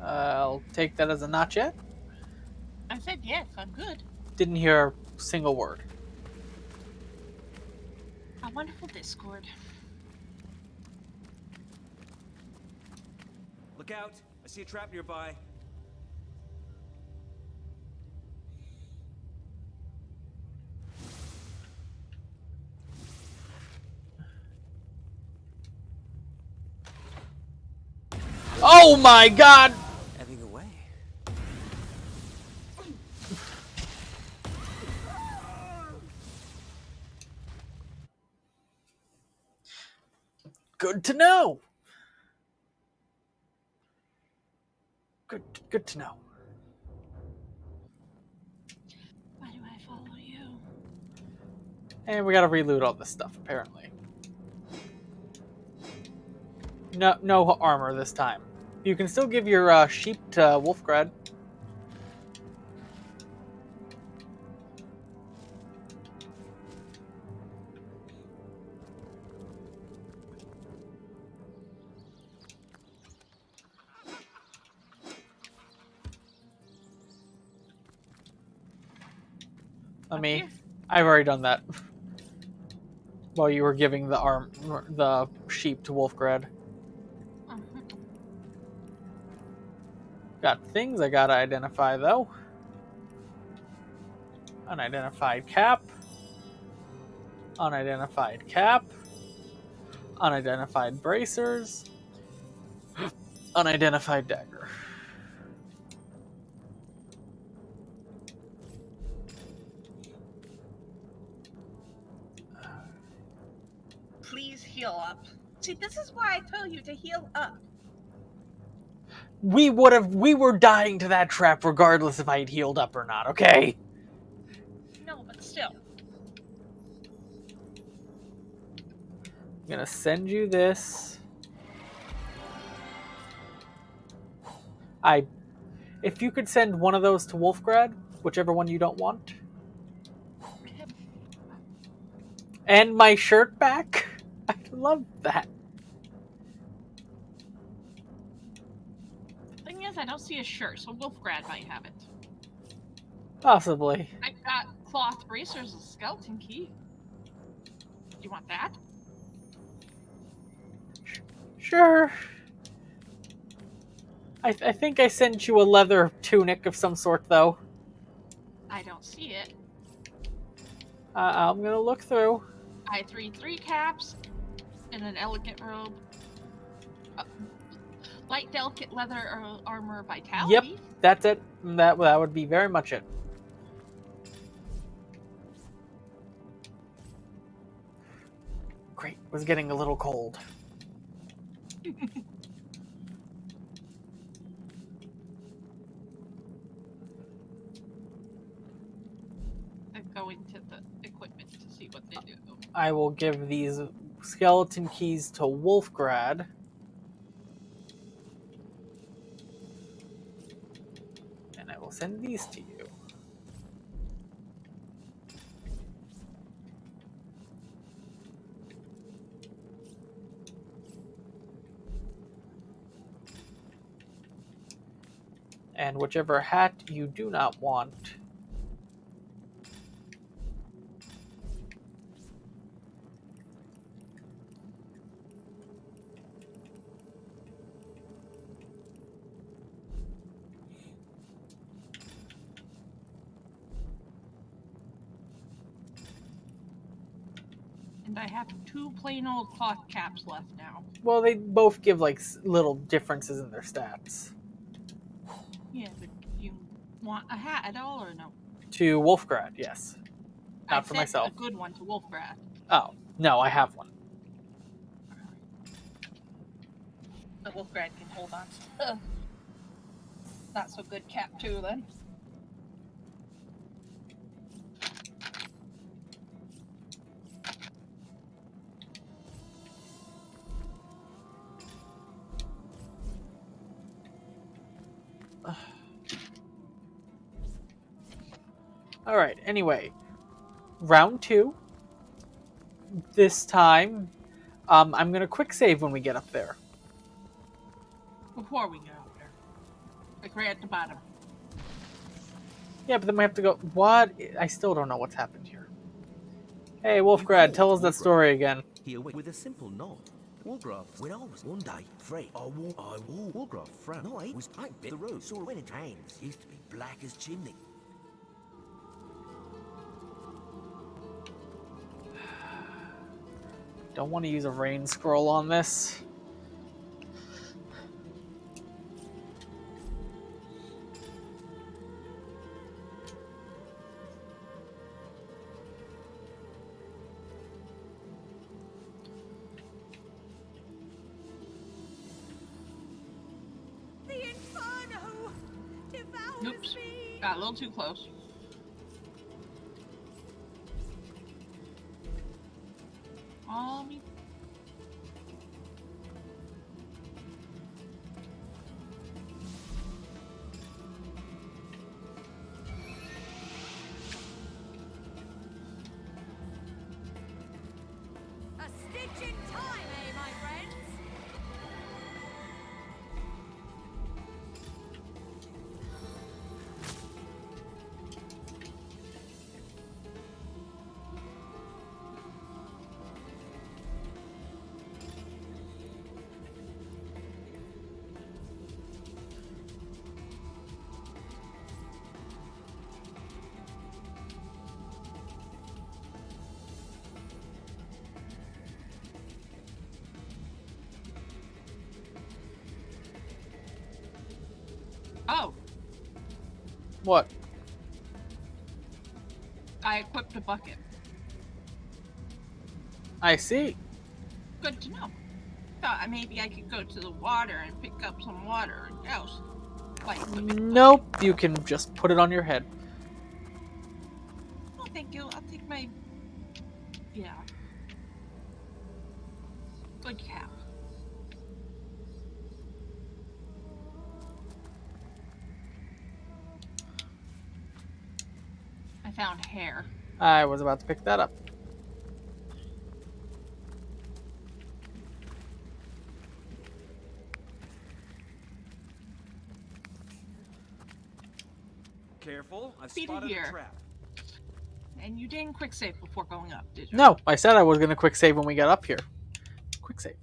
I'll take that as a not yet. I said yes, I'm good. Didn't hear a single word. A wonderful Discord. Look out! I see a trap nearby. Oh my god! Ebbing away. Good to know. Good to know. Why do I follow you? And we gotta reloot all this stuff, apparently. No armor this time. You can still give your sheep to Wolfgrad. I've already done that. While you were giving the sheep to Wolfgrad. Got things I gotta identify though. Unidentified cap. Unidentified cap. Unidentified bracers. Unidentified dagger. Please heal up. See, this is why I tell you to heal up. We were dying to that trap regardless if I had healed up or not, okay? No, but still. I'm gonna send you this. If you could send one of those to Wolfgrad, whichever one you don't want. And my shirt back. I love that. Thing is, I don't see a shirt, so Wolfgrad might have it. Possibly. I've got cloth bracers and skeleton key. You want that? Sure. I think I sent you a leather tunic of some sort, though. I don't see it. I'm gonna look through. I had three caps and an elegant robe. Light delicate leather armor vitality. Yep, that's it. That would be very much it. Great. Was getting a little cold. Go into the equipment to see what they do. I will give these skeleton keys to Wolfgrad. And I will send these to you. And whichever hat you do not want, And I have 2 plain old cloth caps left now. Well, they both give like little differences in their stats. Yeah, but do you want a hat at all or no? To Wolfgrad, yes. I Not for said myself. a good one to Wolfgrad. Oh, no, I have one. The Wolfgrad can hold on to not so good cap too then. Alright, anyway. Round 2. This time, I'm going to quick save when we get up there. Before we get up there. Like right at the bottom. Yeah, but then we have to go... What? I still don't know what's happened here. Hey, Wolfgrad, tell us that story again. He awaked with a simple nod. Wolfgraf, when I was one day afraid, Wolfgraf frowned. No, I was I bit the road. Saw when it hangs used to be black as chimney. Don't want to use a rain scroll on this. The Inferno devours Oops. me. Got a little too close. Me. A stitch in time, eh, my friends? Oh, What? I equipped a bucket. I see. Good to know. Thought maybe I could go to the water and pick up some water and douse. Like, Nope, you can just put it on your head. oh, thank you. I'll take my... Yeah. Good cap. I found hair. I was about to pick that up. Careful, I've Feed it spotted here. a trap. And you didn't quick save before going up, did you? No, I said I was going to quick save when we got up here. Quick save.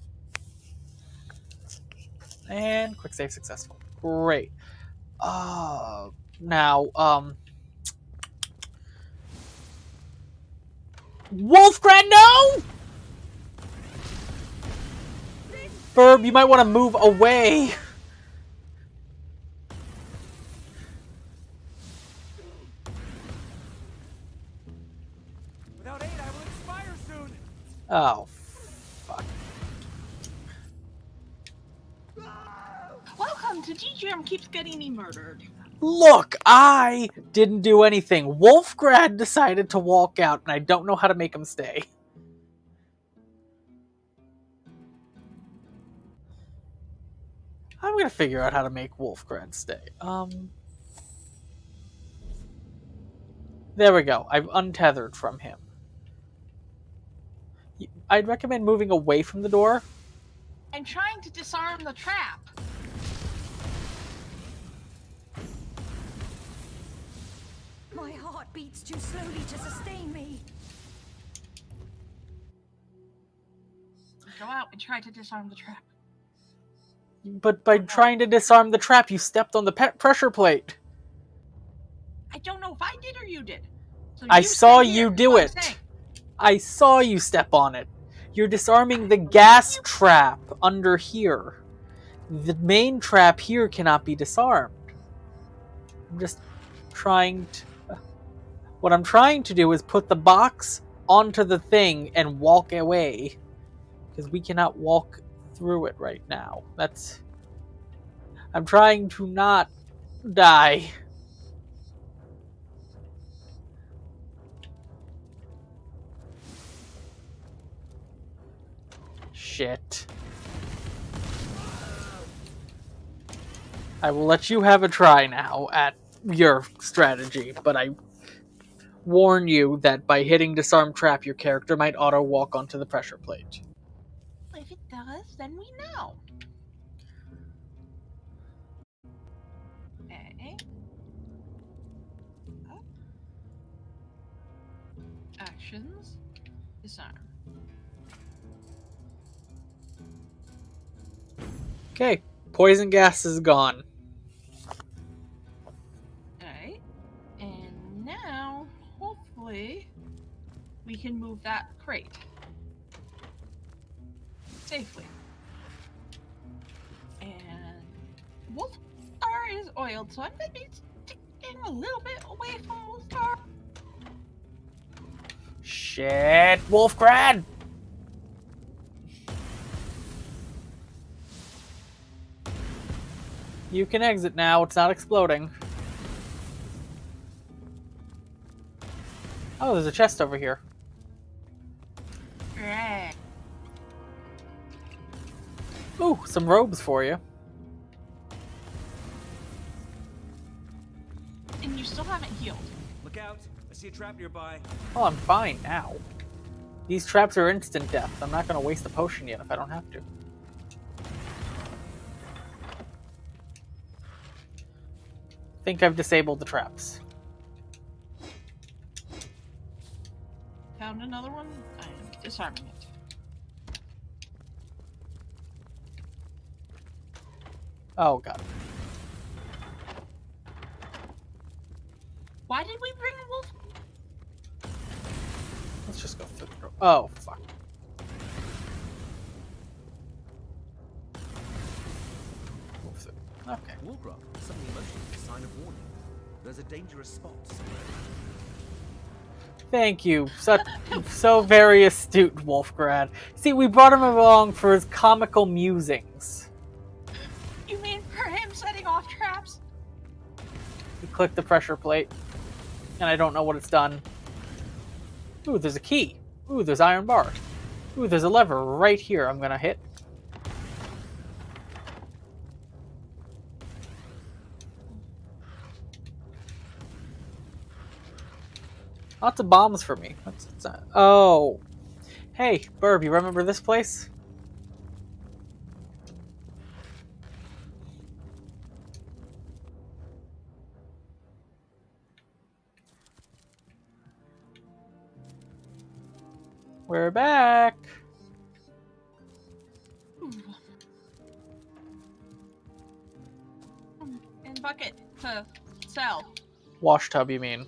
And quick save successful. Great. Now, Wolfgrad, no! Burb, you might want to move away. Without aid, I will expire soon. Oh, fuck. Welcome to DGM Keeps Getting Me Murdered. Look, I didn't do anything. Wolfgrad decided to walk out, and I don't know how to make him stay. I'm gonna figure out how to make Wolfgrad stay. There we go. I've untethered from him. I'd recommend moving away from the door. I'm trying to disarm the trap. My heart beats too slowly to sustain me. Go out and try to disarm the trap. But by trying to disarm the trap, you stepped on the pressure plate. I don't know if I did or you did. So I you saw stay here, you is do what I'm it. saying. I saw you step on it. You're disarming the gas trap under here. The main trap here cannot be disarmed. I'm just trying to... What I'm trying to do is put the box onto the thing and walk away. Because we cannot walk through it right now. That's... I'm trying to not die. Shit. I will let you have a try now at your strategy, but I warn you that by hitting disarm trap, your character might auto walk onto the pressure plate. If it does, then we know. Okay. Oh. Actions. Disarm. Okay, poison gas is gone. Alright. And now, hopefully, we can move that crate. Safely. And Wolfstar is oiled, so I'm going to be sticking a little bit away from Wolfstar. Shit, Wolfgrad! You can exit now, it's not exploding. Oh, there's a chest over here. Right. Ooh, some robes for you. And you still haven't healed. Look out! I see a trap nearby. Oh, I'm fine now. These traps are instant death. I'm not going to waste a potion yet if I don't have to. I think I've disabled the traps. Found another one. I am disarming it. Oh, God. Why did we bring a wolf? Let's just go through the door. Oh, fuck. Move through. Okay. Wargraf, suddenly motioning a sign of warning. There's a dangerous spot somewhere. Thank you. So very astute, Wolfgrad. See, we brought him along for his comical musings. You mean for him setting off traps? You click the pressure plate, and I don't know what it's done. Ooh, there's a key. Ooh, there's iron bar. Ooh, there's a lever right here I'm gonna hit. Lots of bombs for me. What's that? Oh. Hey, Burb, you remember this place? We're back. And bucket to sell. Wash tub, you mean?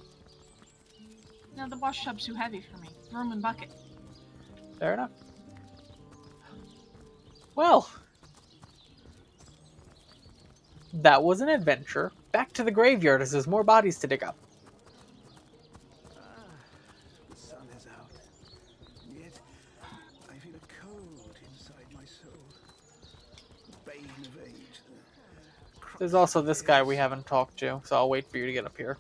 No, the wash tub's too heavy for me. Room and bucket. Fair enough. Well, that was an adventure. Back to the graveyard as there's more bodies to dig up. The sun is out, and yet I feel a cold inside my soul. The bane of age. There's also this guy we haven't talked to, so I'll wait for you to get up here.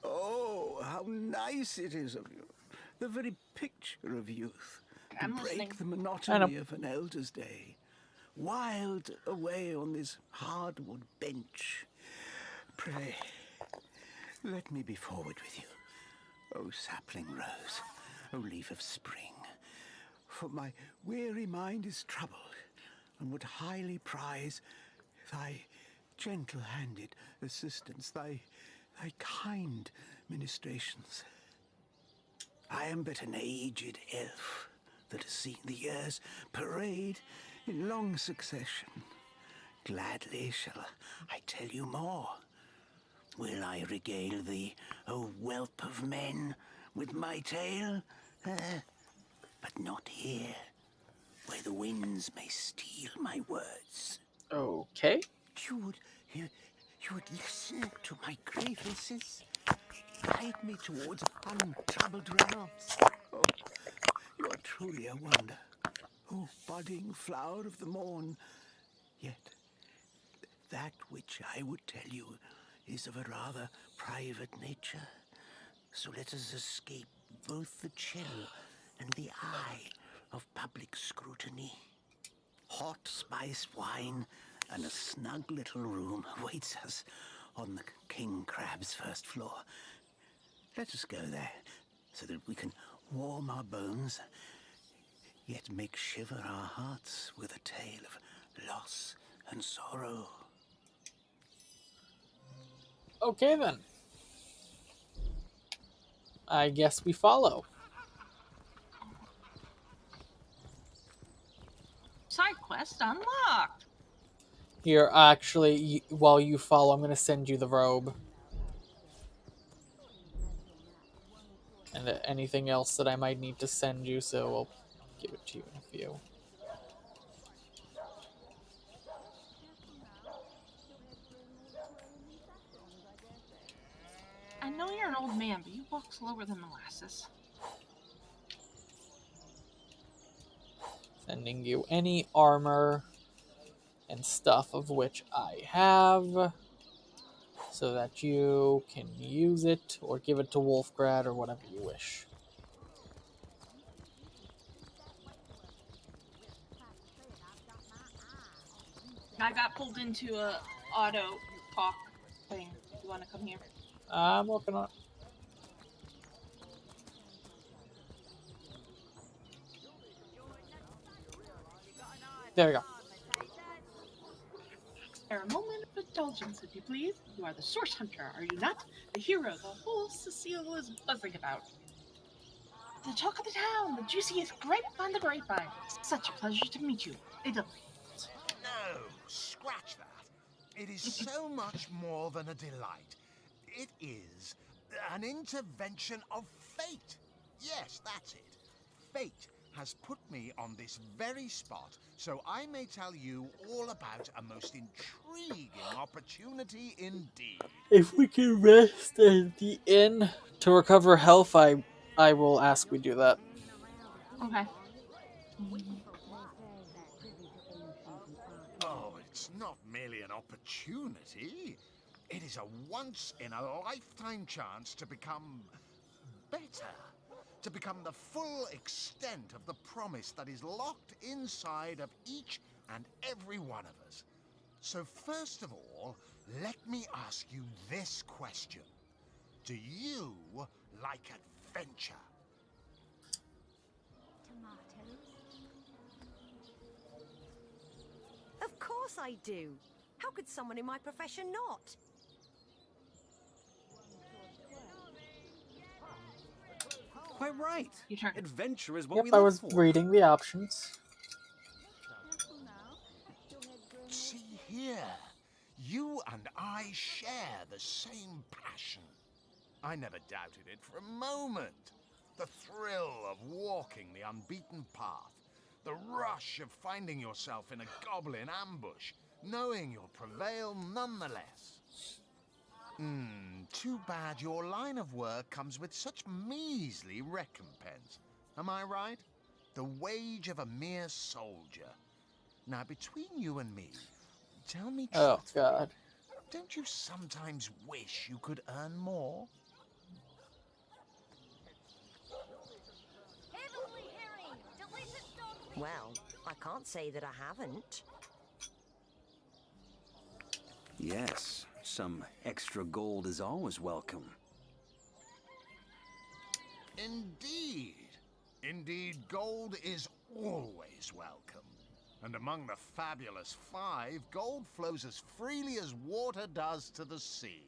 Oh, how nice it is of you. The very picture of youth. To I'm break listening. the monotony of an elder's day. Wild away on this hardwood bench. Pray, let me be forward with you. O sapling rose, O leaf of spring. For my weary mind is troubled, and would highly prize thy gentle-handed assistance, thy kind ministrations. I am but an aged elf that has seen the years parade in long succession. Gladly shall I tell you more. Will I regale thee, O whelp of men, with my tale? But not here, where the winds may steal my words. Okay. You would listen to my grievances, guide me towards untroubled realms. Oh, you are truly a wonder, oh budding flower of the morn. Yet that which I would tell you is of a rather private nature. So let us escape both the chill and the eye of public scrutiny. Hot spiced wine and a snug little room awaits us on the King Crab's first floor. Let us go there so that we can warm our bones, yet make shiver our hearts with a tale of loss and sorrow. Okay then. I guess we follow. Side quest unlocked. Here, actually, while you follow, I'm going to send you the robe. And anything else that I might need to send you, so I'll give it to you in a few. I know you're an old man, but you walk slower than molasses. Sending you any armor and stuff of which I have, so that you can use it or give it to Wolfgrad or whatever you wish. I got pulled into a auto talk thing. You want to come here? I'm working on it. There we go. A moment of indulgence, if you please. You are the source hunter, are you not? The hero the whole Cecile is buzzing about. The talk of the town, the juiciest grape on the grapevine. Such a pleasure to meet you. A delight. No, scratch that. It is so much more than a delight. It is an intervention of fate. Yes, that's it. Fate has put me on this very spot, so I may tell you all about a most intriguing opportunity indeed. If we can rest at the inn to recover health, I will ask we do that. Okay. Oh, it's not merely an opportunity. It is a once-in-a-lifetime chance to become better. To become the full extent of the promise that is locked inside of each and every one of us. So first of all, let me ask you this question. Do you like adventure? Of course I do. How could someone in my profession not? Quite right. Adventure is what Yep, we I live was for. reading the options. See here, you and I share the same passion. I never doubted it for a moment. The thrill of walking the unbeaten path, the rush of finding yourself in a goblin ambush, knowing you'll prevail nonetheless. Too bad your line of work comes with such measly recompense. Am I right? The wage of a mere soldier. Now, between you and me, tell me Oh, truthfully, God. don't you sometimes wish you could earn more? Well, I can't say that I haven't. Yes, some extra gold is always welcome. Indeed. Indeed, gold is always welcome. And among the fabulous five, gold flows as freely as water does to the sea.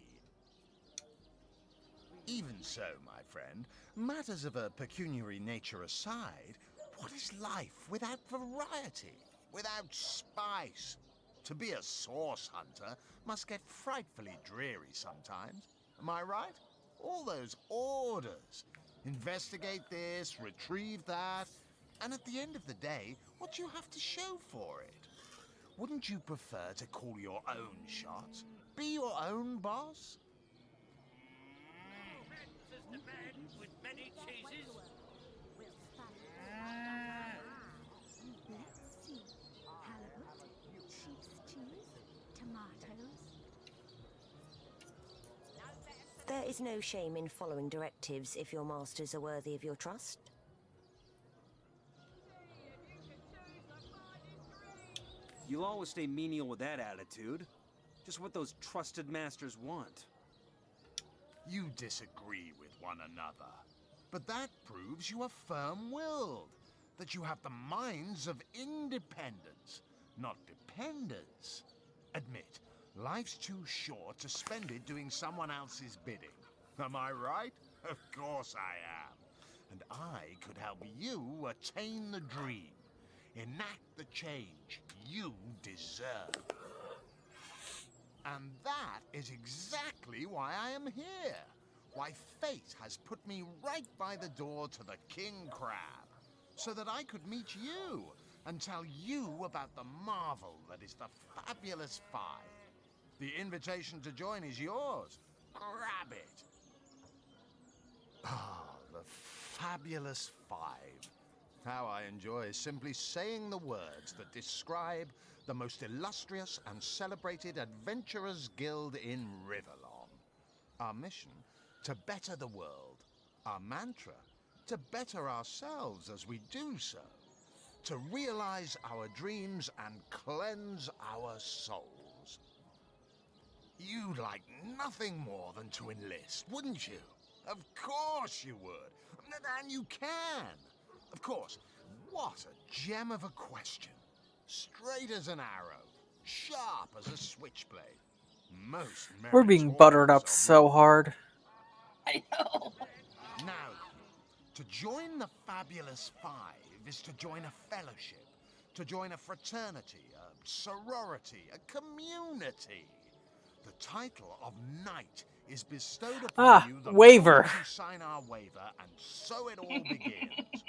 Even so, my friend, matters of a pecuniary nature aside, what is life without variety? without spice. To be a source hunter must get frightfully dreary sometimes. Am I right? All those orders. Investigate this, retrieve that. And at the end of the day, what do you have to show for it? Wouldn't you prefer to call your own shots? Be your own boss? The man with many cheeses. Let's see. Halibut, sheep's cheese, tomatoes. There is no shame in following directives if your masters are worthy of your trust. You'll always stay menial with that attitude. Just what those trusted masters want. You disagree with one another. But that proves you are firm-willed. That you have the minds of independence, not dependence. Admit, life's too short to spend it doing someone else's bidding. Am I right? Of course I am. And I could help you attain the dream. Enact the change you deserve. And that is exactly why I am here. Why fate has put me right by the door to the King Crab. So that I could meet you and tell you about the marvel that is the Fabulous Five. The invitation to join is yours. Grab it. Ah, the Fabulous Five. How I enjoy simply saying the words that describe the most illustrious and celebrated adventurers' guild in Riverlon. Our mission, to better the world. Our mantra, to better ourselves as we do so. To realize our dreams and cleanse our souls. You'd like nothing more than to enlist, wouldn't you? Of course you would. And you can. Of course, what a gem of a question. Straight as an arrow, sharp as a switchblade. Most We're being buttered up so hard. I know. Now, to join the Fabulous Five is to join a fellowship, to join a fraternity, a sorority, a community. The title of knight is bestowed upon you the waiver. moment you sign our waiver, and so it all begins.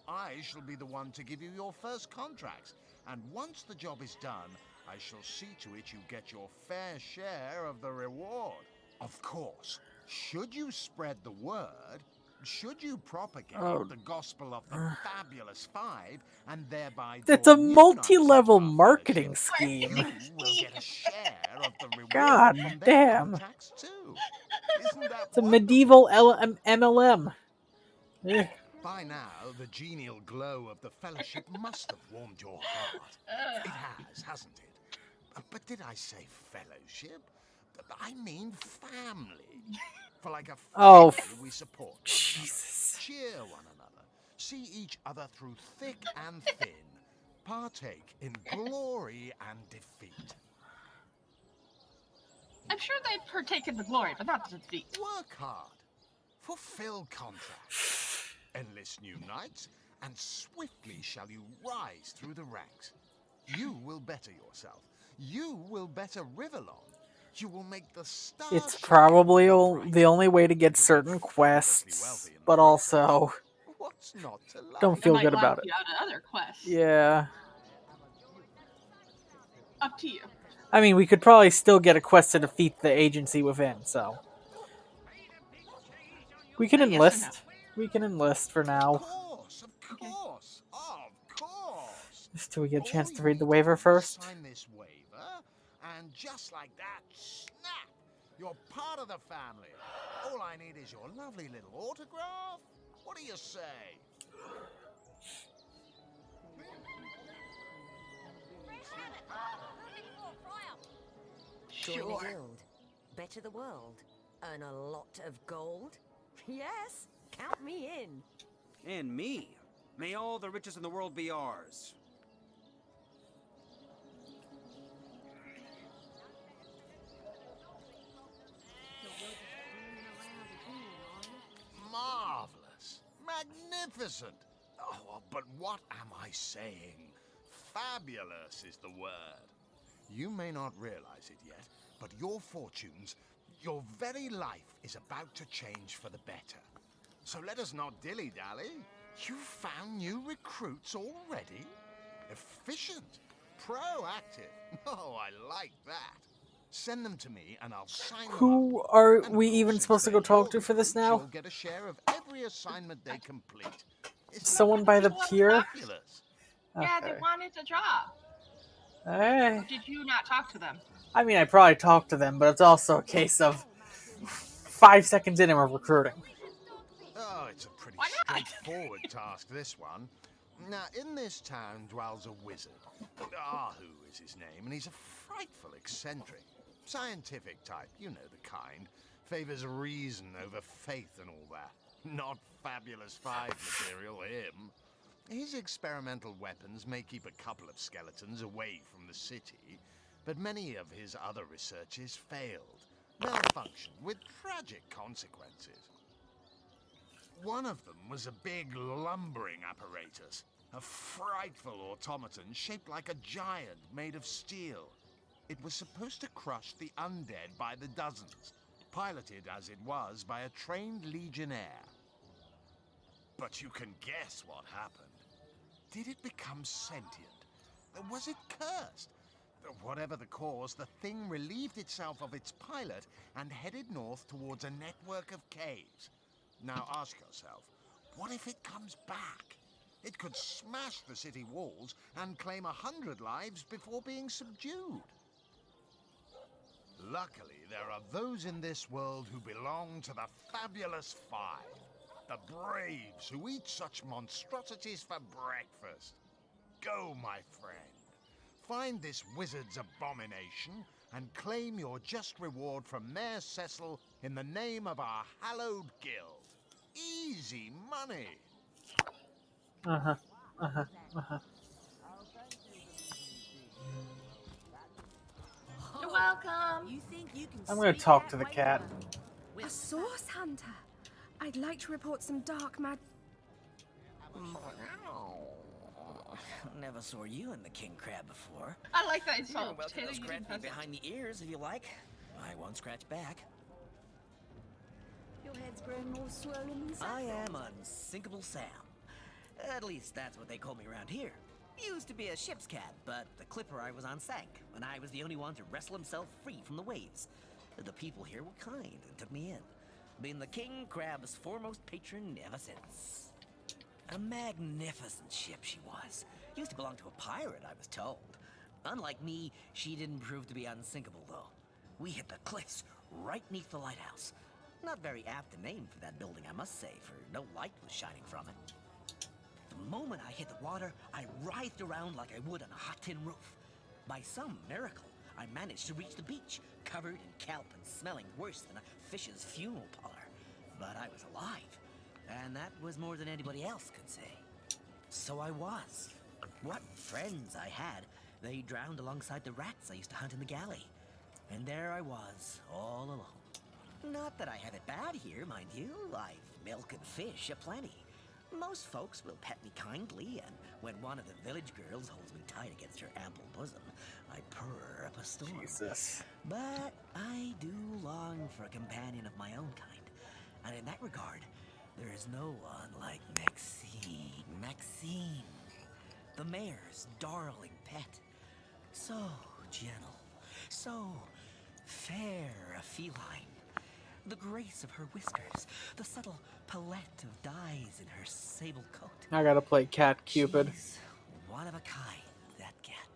I shall be the one to give you your first contracts, and once the job is done, I shall see to it you get your fair share of the reward. Of course, should you spread the word, should you propagate the gospel of the Fabulous Five, and thereby It's a draw new multi-level knights into our marketing fellowship, scheme. you will get a share of the reward God from their damn. contacts too. Isn't that It's a wonderful? medieval MLM. Eh. By now, the genial glow of the fellowship must have warmed your heart. It has, hasn't it? But did I say fellowship? I mean family. For like a Oh, family, we support one Jesus. another, cheer one another, see each other through thick and thin, partake in glory and defeat. I'm sure they'd partake in the glory, but not the defeat. Work hard. Fulfill contracts. Enlist new knights, and swiftly shall you rise through the ranks. You will better yourself. You will better Riverlon. You will make the stars. It's probably the only way to get certain quests, but also What's not to like? don't feel good Might about lock it. you out of other quests. Yeah. Up to you. I mean, we could probably still get a quest to defeat the agency within, so. We can Yes or enlist. We can enlist for now. Of course, of course, of course. Till we get a chance All to you read the need waiver do is first. Sign this waiver, and just like that, snap! You're part of the family. All I need is your lovely little autograph. What do you say? Join the guild. Better the world. Earn a lot of gold. Yes, count me in. And me. May all the riches in the world be ours. Marvelous. Magnificent. Oh, but what am I saying? Fabulous is the word. You may not realize it yet, but your fortunes, your very life is about to change for the better. So let us not dilly-dally. You found new recruits already? Efficient, proactive. Oh, I like that. Send them to me and I'll sign them up. Who are we even supposed to go talk to for this now? You'll get a share of every assignment they complete. Someone by the pier? Fabulous. Yeah, they Okay. wanted a job. Hey. Or did you not talk to them? I mean, I probably talked to them, but it's also a case of 5 seconds in and we're recruiting. Oh, it's a pretty straightforward task, this one. Now, in this town dwells a wizard. Ahu is his name, and he's a frightful eccentric. Scientific type, you know the kind. Favors reason over faith and all that. Not Fabulous 5 material, him. His experimental weapons may keep a couple of skeletons away from the city, but many of his other researches failed, malfunctioned with tragic consequences. One of them was a big lumbering apparatus, a frightful automaton shaped like a giant made of steel. It was supposed to crush the undead by the dozens, piloted as it was by a trained legionnaire. But you can guess what happened. Did it become sentient? Was it cursed? Whatever the cause, the thing relieved itself of its pilot and headed north towards a network of caves. Now ask yourself, what if it comes back? It could smash the city walls and claim 100 lives before being subdued. Luckily, there are those in this world who belong to the Fabulous 5. The braves who eat such monstrosities for breakfast. Go, my friend. Find this wizard's abomination and claim your just reward from Mayor Cecil in the name of our hallowed guild. Easy money. You're welcome. You think you can I'm gonna talk to the cat. A source hunter. I'd like to report some dark mag. Never saw you in the king crab before. I like that it's You're so welcome potato to scratch eating me peasant. behind the ears if you like. I won't scratch back. Your head's grown more swollen than I am Unsinkable Sam. At least that's what they call me around here. Used to be a ship's cat, but the clipper I was on sank, and I was the only one to wrestle himself free from the waves. The people here were kind and took me in, being the king crab's foremost patron ever since. A magnificent ship she was. Used to belong to a pirate, I was told. Unlike me, she didn't prove to be unsinkable, though. We hit the cliffs right neath the lighthouse. Not very apt a name for that building, I must say, for no light was shining from it. The moment I hit the water, I writhed around like I would on a hot tin roof. By some miracle, I managed to reach the beach, covered in kelp and smelling worse than a fish's funeral parlor. But I was alive, and that was more than anybody else could say. So I was. What friends I had. They drowned alongside the rats I used to hunt in the galley. And there I was, all alone. Not that I have it bad here, mind you. I've milk and fish aplenty. Most folks will pet me kindly, and when one of the village girls holds me tight against her ample bosom, I purr up a storm. Jesus. But I do long for a companion of my own kind. And in that regard, there is no one like Maxine. Maxine, the mayor's darling pet. So gentle, so fair a feline. The grace of her whiskers, the subtle palette of dyes in her sable coat. I gotta play Cat Cupid. She's one of a kind, that cat.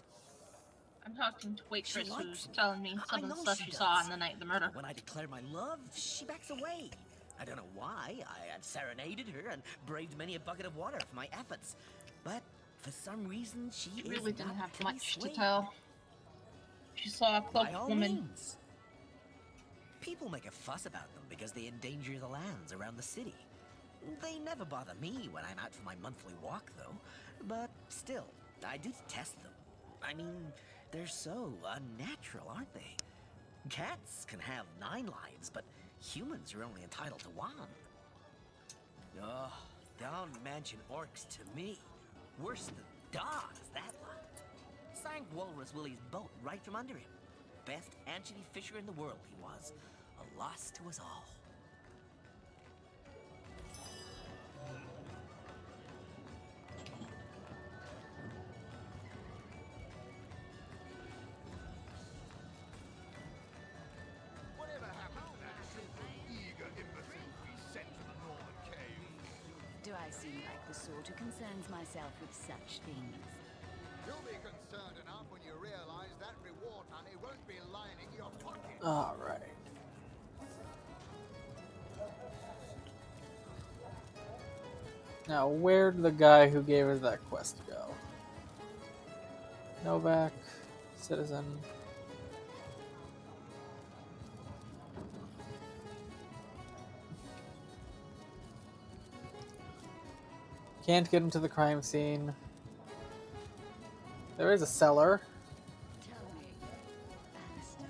I'm talking to waitress She likes who's me. telling me I some of the know stuff she she saw does. on the night of the murder. When I declare my love, she backs away. I don't know why. I had serenaded her and braved many a bucket of water for my efforts. But for some reason, she really is didn't not have to be much to swayed. tell. She saw a By cloaked all woman. means. People make a fuss about them because they endanger the lands around the city. They never bother me when I'm out for my monthly walk, though. But still, I do test them. I mean, they're so unnatural, aren't they? Cats can have 9 lives, but humans are only entitled to 1. Oh, don't mention orcs to me. Worse than dogs, that lot. sank Walrus Willie's boat right from under him. Best anchovy fisher in the world he was. A loss to us all. Whatever happened to that simple, eager imbecile we sent to the Northern Cave? Do I seem like the sort who concerns myself with such things? You'll be concerned enough when you realize that reward money won't be lining your pocket. All right. Now, where'd the guy who gave us that quest go? Novak, citizen. Can't get into the crime scene. There is a cellar. Tell me, Alistair,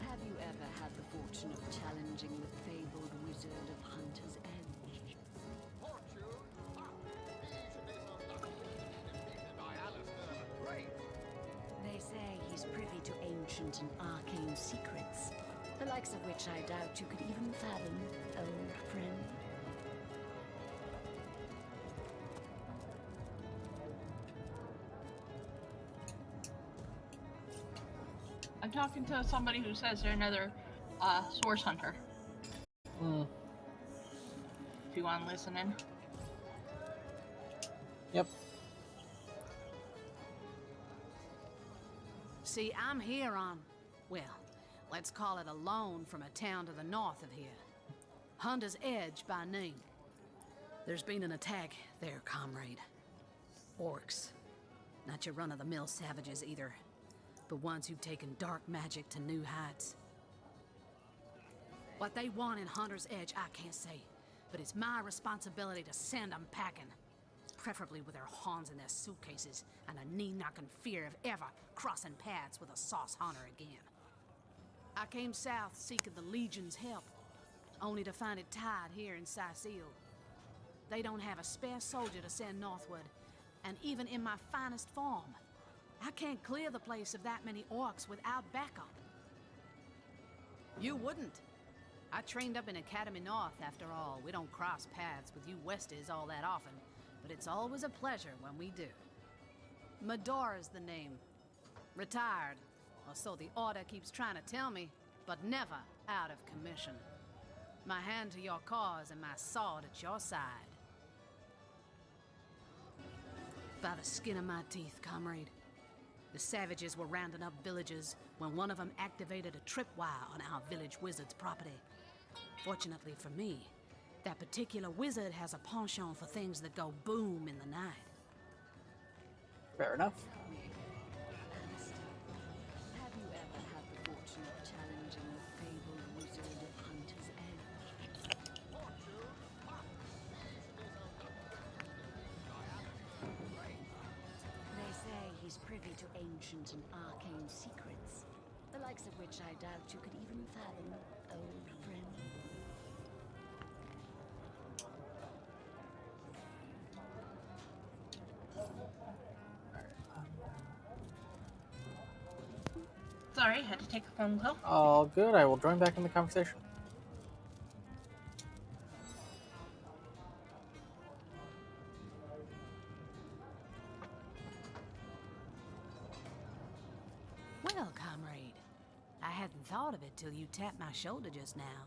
have you ever had the fortune of challenging the fabled wizard of Hunter's Edge? Fortune? Ah, he should be so lucky to be defeated by Alistair the Great. They say he's privy to ancient and arcane secrets, the likes of which I doubt you could even fathom, old friend. I'm talking to somebody who says they're another source hunter. If you want to listen in. Yep. See, I'm here on, well, let's call it a loan from a town to the north of here. Hunter's Edge by name. There's been an attack there, comrade. Orcs. Not your run-of-the-mill savages either, but ones who've taken dark magic to new heights. What they want in Hunter's Edge, I can't say, but it's my responsibility to send them packing. Preferably with their horns in their suitcases and a knee-knocking fear of ever crossing paths with a sauce hunter again. I came south seeking the Legion's help, only to find it tied here in Sicil. They don't have a spare soldier to send northward, and even in my finest form, I can't clear the place of that many orcs without backup. You wouldn't. I trained up in Academy North, after all. We don't cross paths with you Westers all that often, but it's always a pleasure when we do. Medora's the name. Retired, or so the Order keeps trying to tell me, but never out of commission. My hand to your cause and my sword at your side. By the skin of my teeth, comrade. The savages were rounding up villagers when one of them activated a tripwire on our village wizard's property. Fortunately for me, that particular wizard has a penchant for things that go boom in the night. Fair enough. Have you ever had the fortune of challenging the fabled wizard of Hunter's Edge? They say he's privy to ancient and arcane secrets, the likes of which I doubt you could even fathom, old friend. Sorry, had to take a phone call. All good. I will join back in the conversation. Well, comrade, I hadn't thought of it till you tapped my shoulder just now.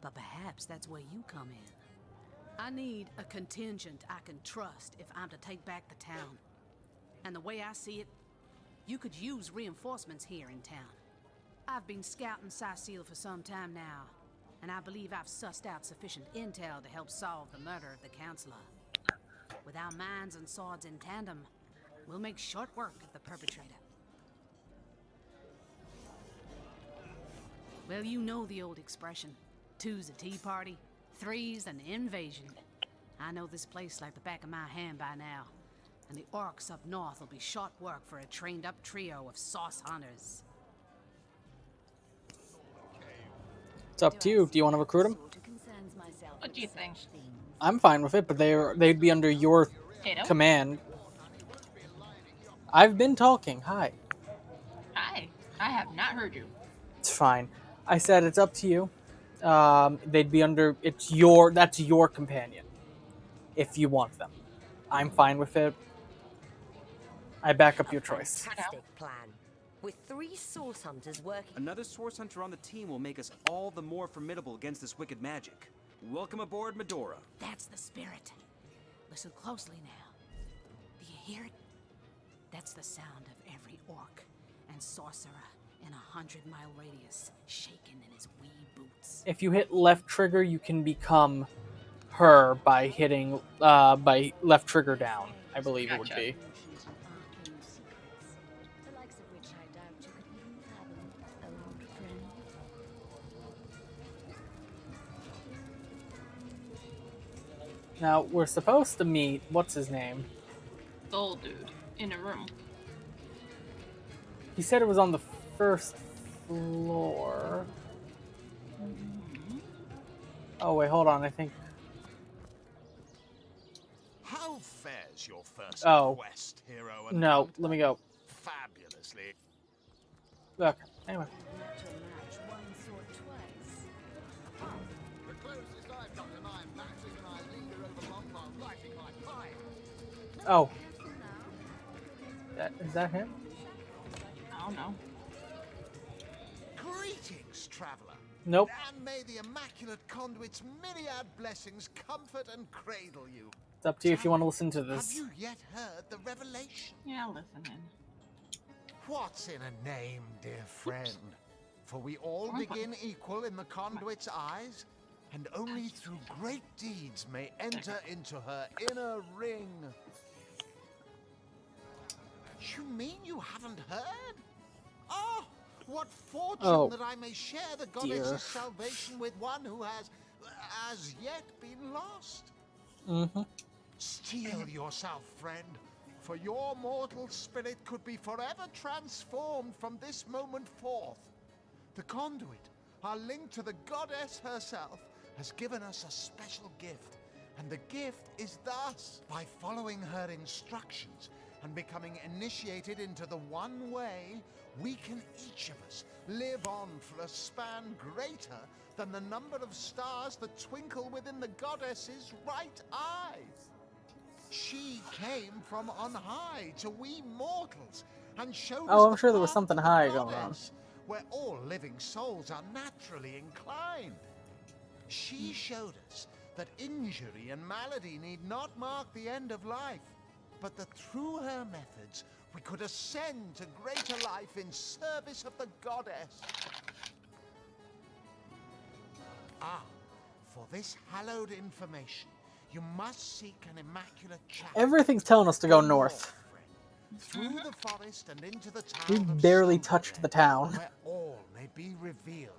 But perhaps that's where you come in. I need a contingent I can trust if I'm to take back the town. And the way I see it, you could use reinforcements here in town. I've been scouting Sicil for some time now, and I believe I've sussed out sufficient intel to help solve the murder of the Counselor. With our minds and swords in tandem, we'll make short work of the perpetrator. Well, you know the old expression. 2's a tea party, 3's an invasion. I know this place like the back of my hand by now, and the orcs up north will be short work for a trained-up trio of sauce hunters. It's up to you. Do you want to recruit them? What do you think? I'm fine with it, but they'd be under your Kato? command. I've been talking. Hi. Hi. I have not heard you. It's fine. I said it's up to you. They'd be under. That's your companion. If you want them, I'm fine with it. I back up your choice. Fantastic plan. With 3 source hunters working. Another source hunter on the team will make us all the more formidable against this wicked magic. Welcome aboard, Medora. That's the spirit. Listen closely now. Do you hear it? That's the sound of every orc and sorcerer in a 100-mile radius, shaking in his wee boots. If you hit left trigger, you can become her by hitting by left trigger down. I believe it would be. The likes of which I doubt you could even fathom, old friend. Now we're supposed to meet. What's his name? The old dude in a room. He said it was on the first floor. Oh wait, hold on. I think. How fares your first quest, hero? And No, let me go. fabulously. Okay. Anyway. The closest I've got to my match is when I linger over long while lighting my pipe. Oh. Is that him? I don't know. Greetings, traveler. Nope. And may the immaculate conduit's myriad blessings comfort and cradle you. It's up to you if you want to listen to Have this. you yet heard the revelation? Yeah, listening. What's in a name, dear friend? For we all begin equal in the conduit's eyes, and only through great deeds may enter into her inner ring. You mean you haven't heard? Oh, what fortune that I may share the goddess's salvation with one who has, as yet, been lost. Steel yourself, friend, for your mortal spirit could be forever transformed from this moment forth. The conduit, our link to the goddess herself, has given us a special gift, and the gift is thus: by following her instructions and becoming initiated into the one way, we can each of us live on for a span greater than the number of stars that twinkle within the goddess's right eye. She came from on high to we mortals and showed us I'm sure there was something high going on. where all living souls are naturally inclined. She showed us that injury and malady need not mark the end of life, but that through her methods we could ascend to greater life in service of the goddess. Ah, for this hallowed information, you must seek an immaculate chapel. Everything's telling us to go north. Through the forest and into the town We of barely touched the town. where all may be revealed.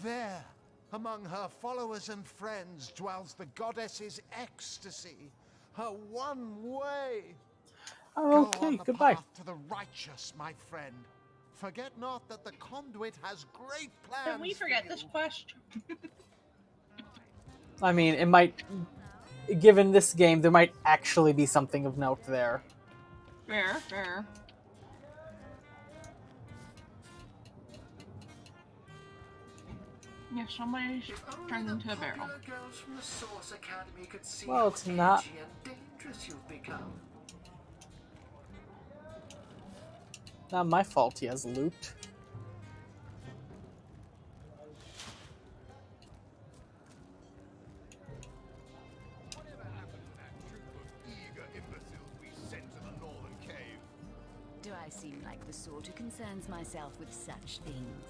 There, among her followers and friends, dwells the goddess's ecstasy, her one way. Oh, Go on okay, the goodbye. path to the righteous, my friend. Forget not that the conduit has great plans. Can we forget this question? I mean, it might. Given this game, there might actually be something of note there. Fair, fair. Yeah, somebody's turned into a barrel. Girls from the Source Academy could see Well, how it's not. edgy and dangerous you've become. Not my fault he has loot. Do I seem like the sort who concerns myself with such things?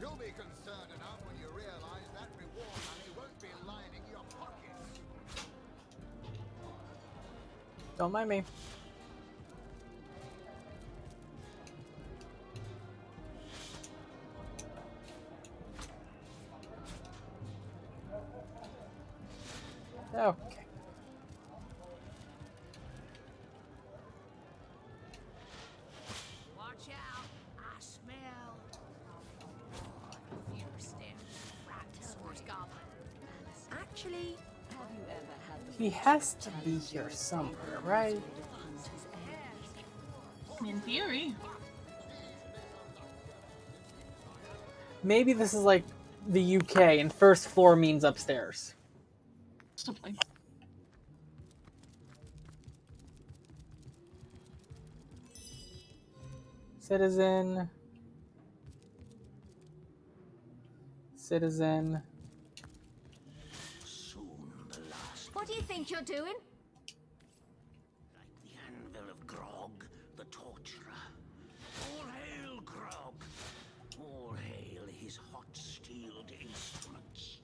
You'll be concerned enough when you realize that reward money won't be lining your pockets. Don't mind me. Okay. Watch out! I smell a fierce source goblin. Actually, have you ever had the He has to be here somewhere, right? In theory. Maybe this is like the UK and first floor means upstairs. Possibly. Citizen. Citizen. What do you think you're doing? The anvil of Grog, the torturer. All hail, Grog! All hail his hot-steeled instruments.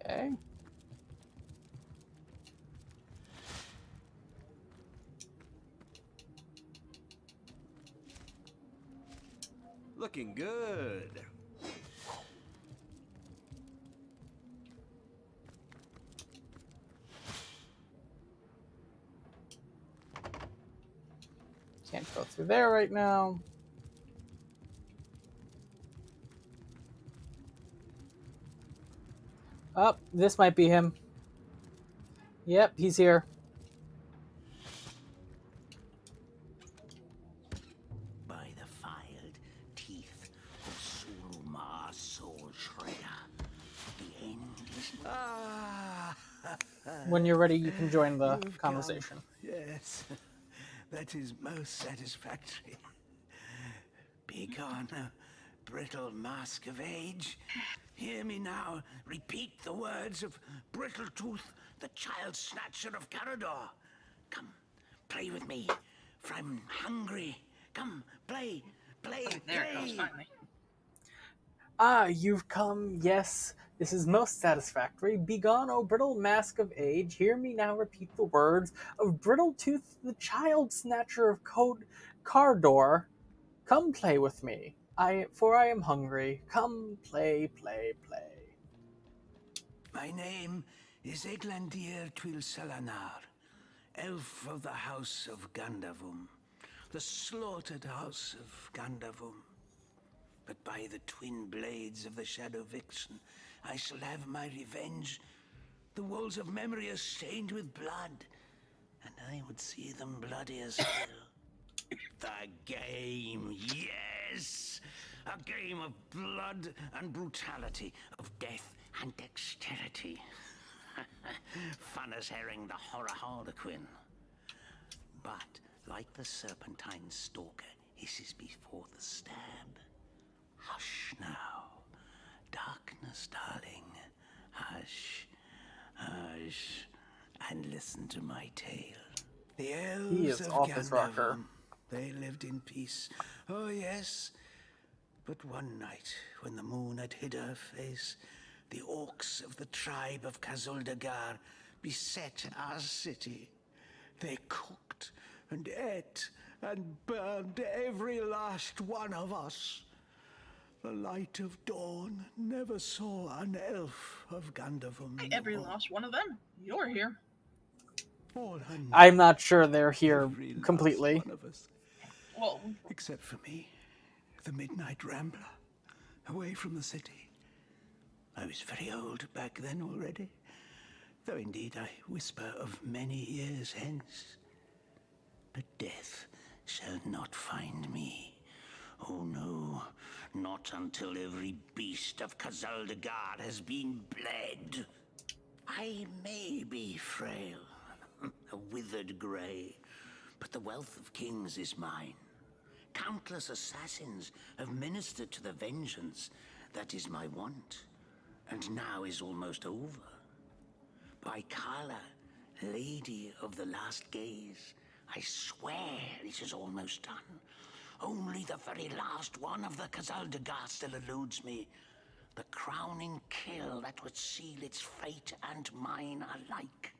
Okay. Looking good. Can't go through there right now. Oh, this might be him. Yep, he's here. By the filed teeth of Sulmar's soul shredder, the end is... When you're ready, you can join the You've conversation. come. Yes, that is most satisfactory. Begone, brittle mask of age. Hear me now repeat the words of Brittletooth, the child snatcher of Carador. Come, play with me, for I'm hungry. Come, play, play, There it goes, play. finally. Ah, you've come, yes. This is most satisfactory. Begone, O brittle mask of age. Hear me now repeat the words of Brittletooth, the child snatcher of Cardor. Come play with me, for I am hungry. Come play, play, play. My name is Eglandir Twil Selanar, elf of the House of Gandavum, the slaughtered House of Gandavum. But by the twin blades of the Shadow Vixen, I shall have my revenge. The walls of memory are stained with blood, and I would see them bloodier still. The game, yes! A game of blood and brutality, of death and dexterity. Fun as herring the horror harlequin. But, like the serpentine stalker hisses before the stab, hush now. Darkness, darling. Hush, hush, and listen to my tale. The elves He is of office rocker. Gandavum, they lived in peace. Oh, yes. But one night, when the moon had hid her face, the orcs of the tribe of Kazuldagar beset our city. They cooked and ate and burned every last one of us. The light of dawn never saw an elf of Gandavum. Hey, every last one of them. You're here. I'm not sure they're here Every last completely. one of us. Well, except for me, the Midnight Rambler, away from the city. I was very old back then already, though indeed I whisper of many years hence. But death shall not find me. Oh no, not until every beast of Kazuldagar has been bled. I may be frail, a withered grey, but the wealth of kings is mine. Countless assassins have ministered to the vengeance that is my want, and now is almost over. By Kala, Lady of the Last Gaze, I swear it is almost done. Only the very last one of the Kazuldagar still eludes me. The crowning kill that would seal its fate and mine alike.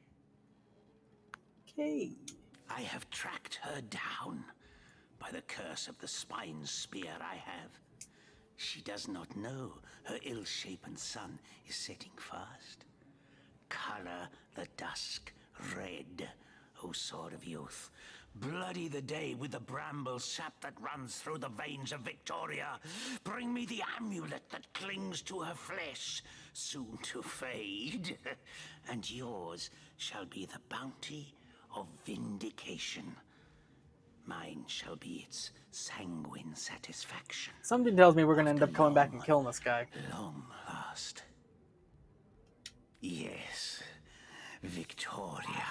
Okay. I have tracked her down. By the curse of the spine spear I have. She does not know her ill-shapen sun is setting fast. Color the dusk red, O sword of youth, Bloody the day with the bramble sap that runs through the veins of Victoria. Bring me the amulet that clings to her flesh, soon to fade. And yours shall be the bounty of vindication. Mine shall be its sanguine satisfaction. Something tells me we're going to end up coming back and killing this guy. Long last. Yes, Victoria.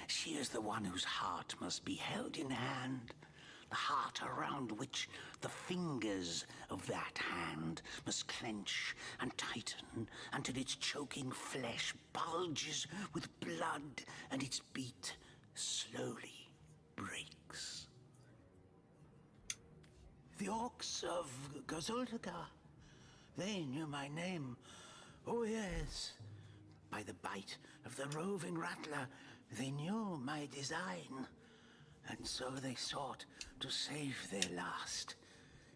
She is the one whose heart must be held in hand. The heart around which the fingers of that hand must clench and tighten until its choking flesh bulges with blood and its beat slowly breaks. The orcs of Gazuldagar, they knew my name. Oh yes, by the bite of the roving rattler, they knew my design. And so they sought to save their last,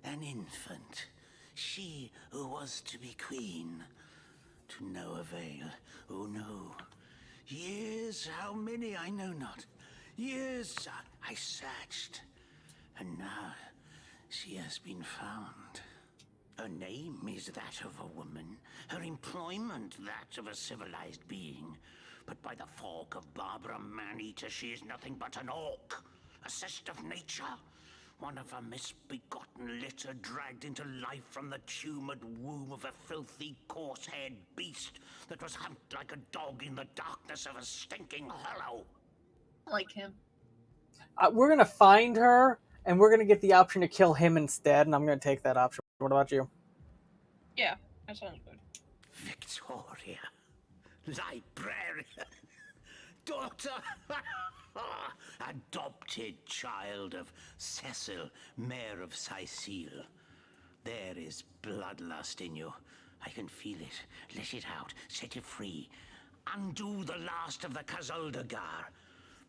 an infant, she who was to be queen. To no avail, oh no. Years, how many I know not. Years I searched, and now she has been found. Her name is that of a woman, her employment that of a civilized being. But by the fork of Barbara Maneater, she is nothing but an orc, a cyst of nature, one of a misbegotten litter dragged into life from the tumoured womb of a filthy, coarse-haired beast that was humped like a dog in the darkness of a stinking hollow. I like him. We're going to find her, and we're going to get the option to kill him instead, and I'm going to take that option. What about you? Yeah, that sounds good. Victoria, librarian, daughter, adopted child of Cecil, Mayor of Sicile. There is bloodlust in you. I can feel it. Let it out. Set it free. Undo the last of the Kazuldagar.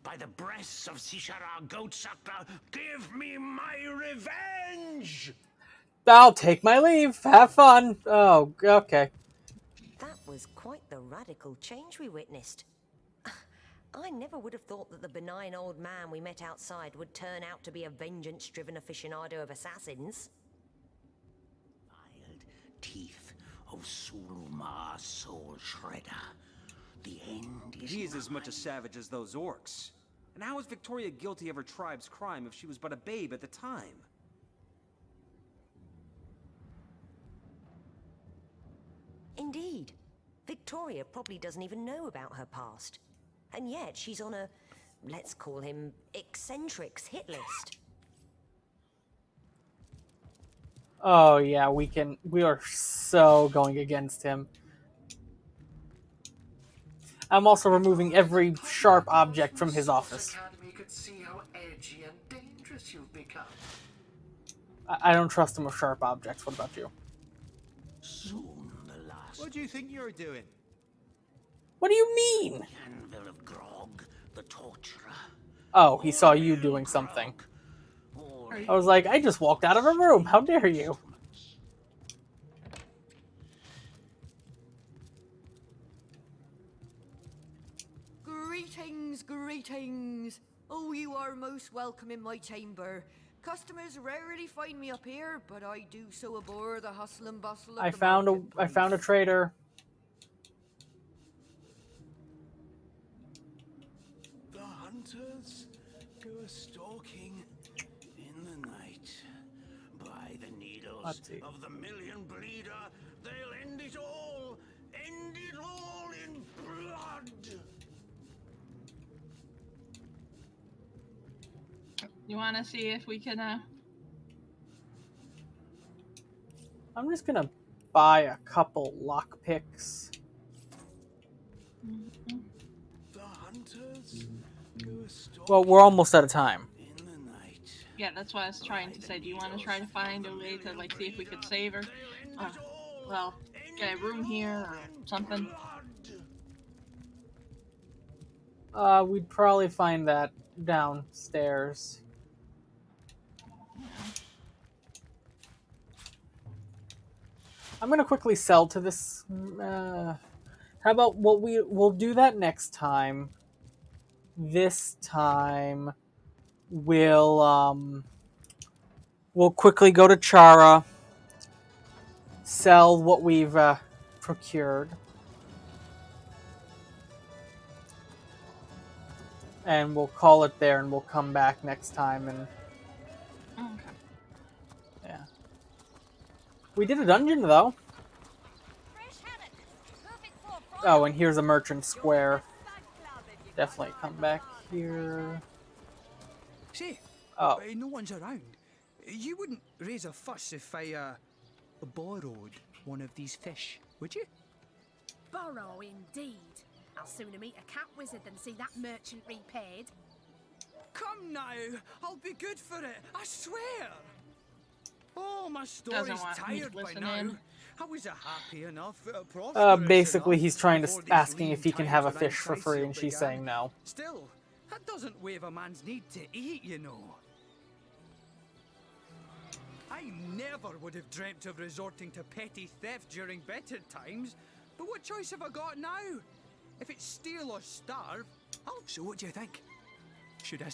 By the breasts of Sishara Goatsucker, give me my revenge! I'll take my leave. Have fun. Oh, okay. That was quite the radical change we witnessed. I never would have thought that the benign old man we met outside would turn out to be a vengeance-driven aficionado of assassins. Filed teeth of Suluma Soul Shredder. The end is He's as much a savage as those orcs. And how is Victoria guilty of her tribe's crime if she was but a babe at the time? Indeed. Victoria probably doesn't even know about her past. And yet she's on a, let's call him, eccentrics hit list. Oh yeah, we are so going against him. I'm also removing every sharp object from his office. Academy could see how edgy and dangerous you've become. I don't trust him with sharp objects. What about you? Soon the last. What do you think you're doing? What do you mean? The anvil of Grog, the torturer. Oh, he saw you doing something. I was like, I just walked out of a room. How dare you? Greetings, greetings. Oh, you are most welcome in my chamber. Customers rarely find me up here, but I do so abhor the hustle and bustle of I found a traitor. The hunters go stalking in the night. By the needles of the million bleeder, they'll end it all in blood. You want to see if we can, I'm just gonna buy a couple lockpicks. The hunters go stalking. Well, we're almost out of time. yeah, that's what I was trying to say. Do you want to try to find a way to, like, see if we could save her? Well, get a room here or something? We'd probably find that downstairs. I'm gonna quickly sell to this. How about we'll do that next time. this time we'll quickly go to Chara, sell what we've procured, and we'll call it there, and we'll come back next time. And Okay. yeah, we did a dungeon though. Oh, and here's a merchant square. Definitely come back here. Say, Oh, no one's around. You wouldn't raise a fuss if I borrowed one of these fish, would you? Borrow indeed. I'll sooner meet a cat wizard than see that merchant repaid. Come now, I'll be good for it, I swear. Oh, my story's Doesn't want me to tired by listen now. in. I was a happy enough, prosperous basically enough he's trying to before these asking lean if he can times have a around fish for free, Scythian and she's began. saying no. Still, that doesn't waive a man's need to eat, you know. I never would have dreamt of resorting to petty theft during better times, but what choice have I got now? If it's steal or starve, so what do you think? Should I...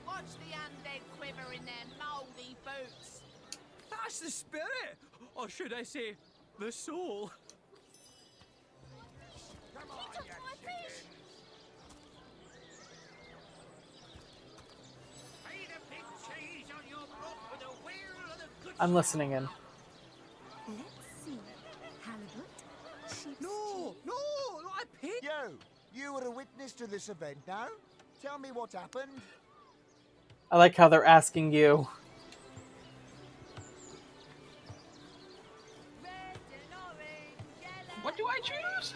Watch the undead quiver in their mouldy boots. That's the spirit! Or should I say, the soul? I'm listening in. Let's see. Halibut, No, I paid. You were a witness to this event now. Tell me what happened. I like how they're asking you. What do I choose?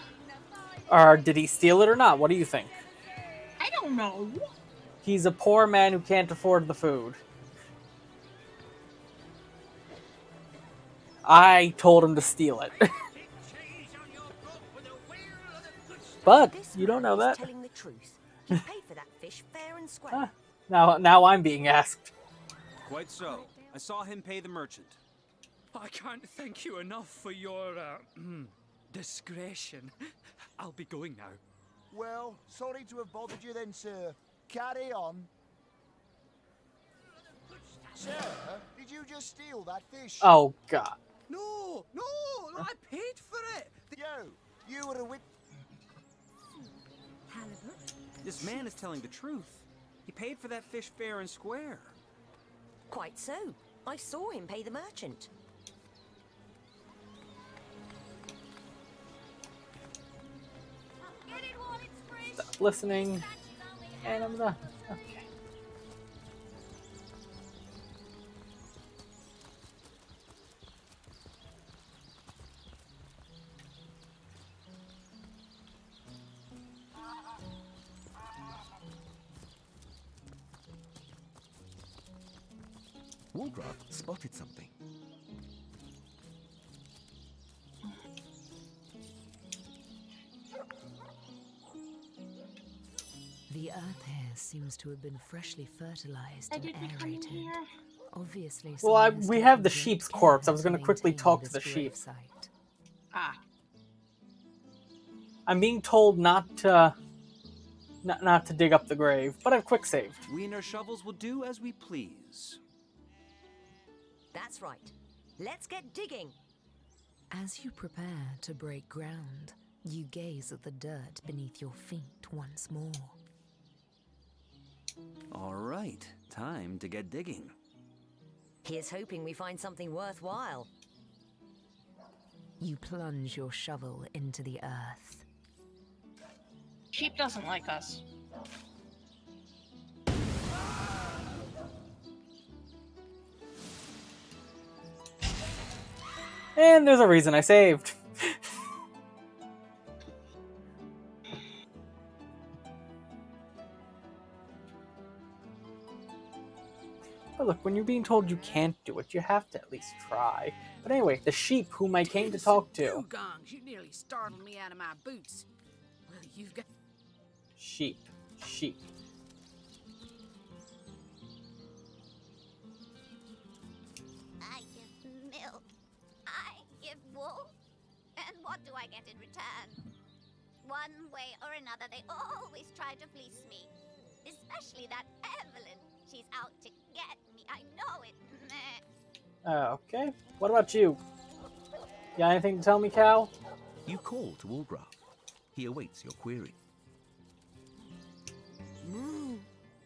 Or did he steal it or not? What do you think? I don't know. He's a poor man who can't afford the food. I told him to steal it. But you don't know that. Telling the truth. He paid for that fish fair and square. Now I'm being asked. Quite so. I saw him pay the merchant. I can't thank you enough for your, discretion. I'll be going now. Well, sorry to have bothered you then, sir. Carry on. Sir, did you just steal that fish? Oh, God. No, I paid for it. You were a witness. halibut. This man is telling the truth. He paid for that fish fair and square. Quite so. I saw him pay the merchant. Stop listening. And I'm done. Okay. Walgraf spotted something. The earth here seems to have been freshly fertilized I and did become aerated. here. Obviously, Well, someone has we have taken the great sheep's care corpse. I was going to quickly maintain talk to this the sheep. gravesite. Ah. I'm being told not to dig up the grave, but I've quick saved. We and our shovels will do as we please. That's right. Let's get digging. As you prepare to break ground, you gaze at the dirt beneath your feet once more. All right, time to get digging. Here's hoping we find something worthwhile. You plunge your shovel into the earth. Sheep doesn't like us. And there's a reason I saved. But look, when you're being told you can't do it, you have to at least try. But anyway, the sheep whom I came to talk to. Gongs, you nearly startled me out of my boots. Well, you've got... Sheep. I give milk. I give wool. And what what do I get in return? One way or another, they always try to fleece me. Especially that Evelyn. She's out to get me. I know it. Okay. What about you? Got anything to tell me, Cal? You call to Ulgraf. He awaits your query. Moo!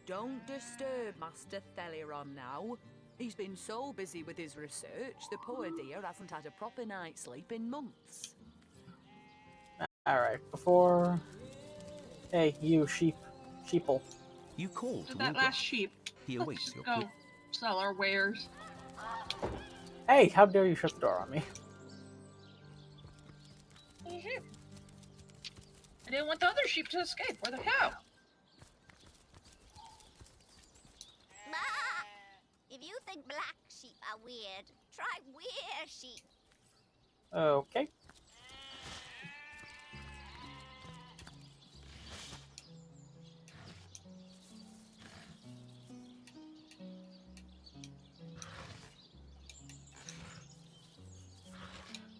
Don't disturb Master Theliron now. He's been so busy with his research, the poor dear hasn't had a proper night's sleep in months. Alright, before... Hey, you, sheeple. You call So to that Ulgraf. last sheep. He Let's awaits just your go query. sell our wares. Hey, how dare you shut the door on me? Hey, sheep. I didn't want the other sheep to escape, or the cow. If you think black sheep are weird, try weird sheep. Okay.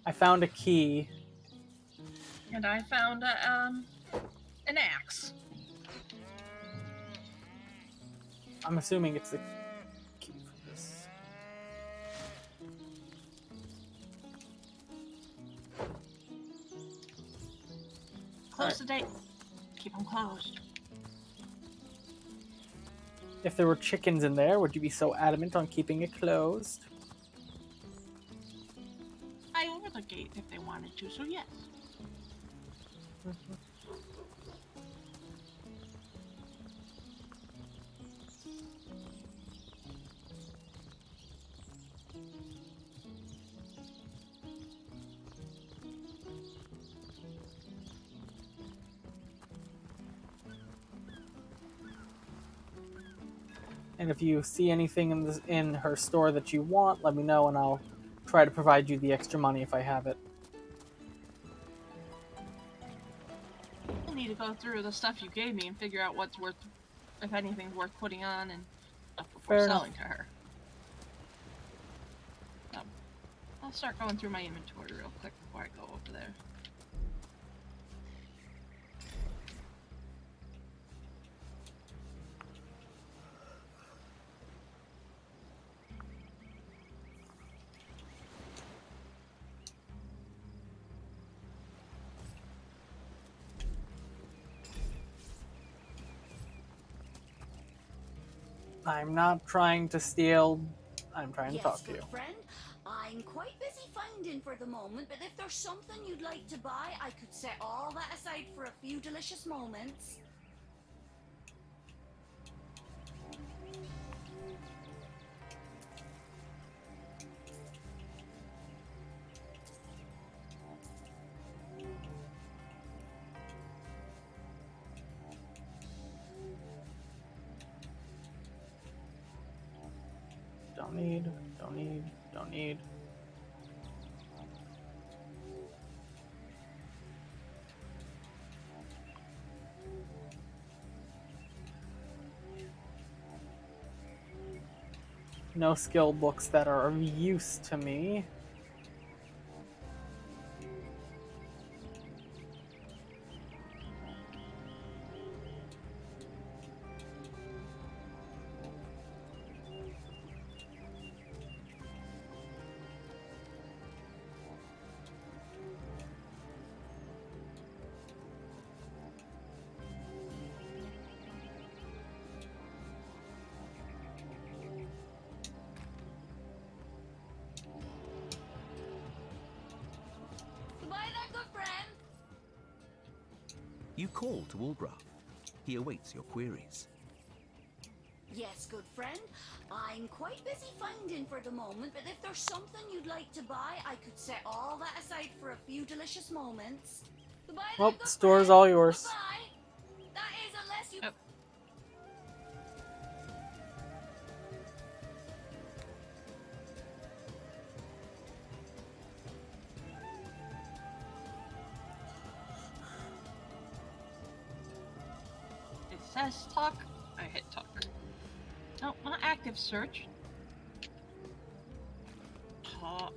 I found a key. And I found an axe. I'm assuming it's the key for this. Close the gate. Keep them closed. If there were chickens in there, would you be so adamant on keeping it closed? I opened the gate if they wanted to, so yes. And if you see anything in her store that you want, let me know and I'll try to provide you the extra money if I have it. I need to go through the stuff you gave me and figure out what's worth, if anything's worth putting on and stuff before Fair selling enough. to her. So, I'll start going through my inventory real quick before I go over there. I'm not trying to steal. I'm trying to Yes, talk to you. good friend. I'm quite busy finding for the moment, but if there's something you'd like to buy, I could set all that aside for a few delicious moments. Don't need, don't need, don't need. No skill books that are of use to me. Goodbye there, good friend. You call to Ulgraf. He awaits your queries. Yes, good friend. I'm quite busy finding for the moment, but if there's something you'd like to buy, I could set all that aside for a few delicious moments. Goodbye there, Well, good store's friend. all yours. Goodbye. That is, unless you... It says talk. I hit talk. No, not active search. Talk.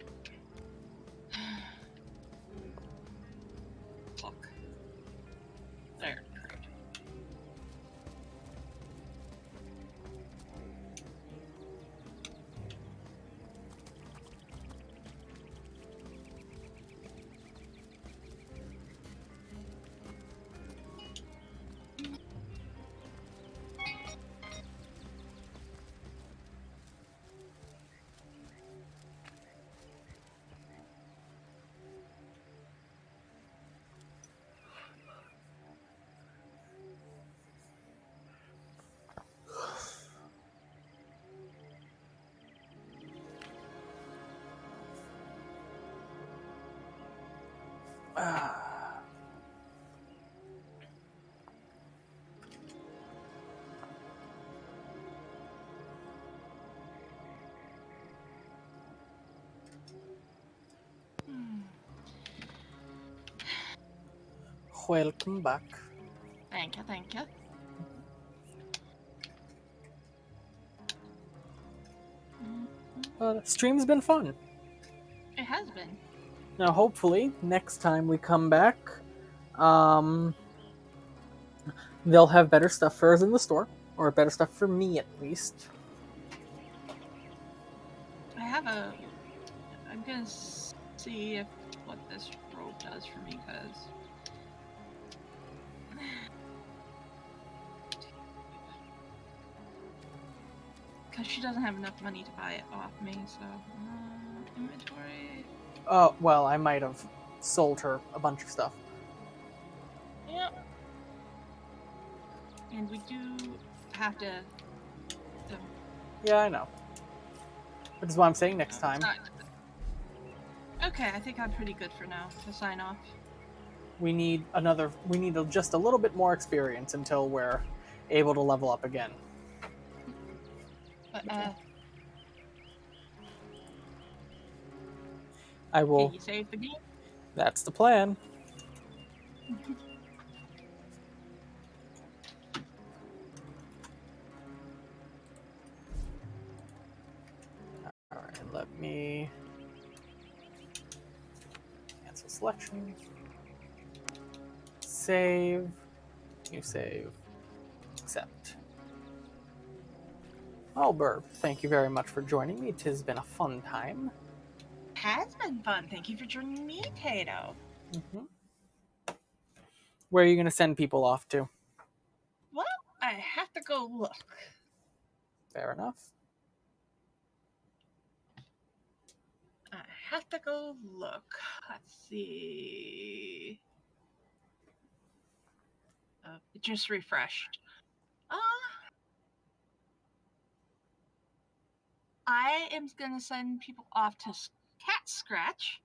Welcome back. Thank you, thank you. Stream's been fun. It has been. Now, hopefully, next time we come back, they'll have better stuff for us in the store, or better stuff for me at least. I'm gonna see if what this robe does for me, because she doesn't have enough money to buy it off me. So inventory. Oh, well, I might have sold her a bunch of stuff. Yep. And we do have to. Yeah, I know. Which is why I'm saying next time. Okay, I think I'm pretty good for now to sign off. We need just a little bit more experience until we're able to level up again. But, I will. Can you save the game? That's the plan. Alright, let me cancel selection. Save. New save. Accept. Well, Burb, thank you very much for joining me. It has been a fun time. Has been fun. Thank you for joining me, Tato. Where are you going to send people off to? Well, I have to go look. Fair enough. I have to go look. Let's see. It just refreshed. I am going to send people off to Cat Scratch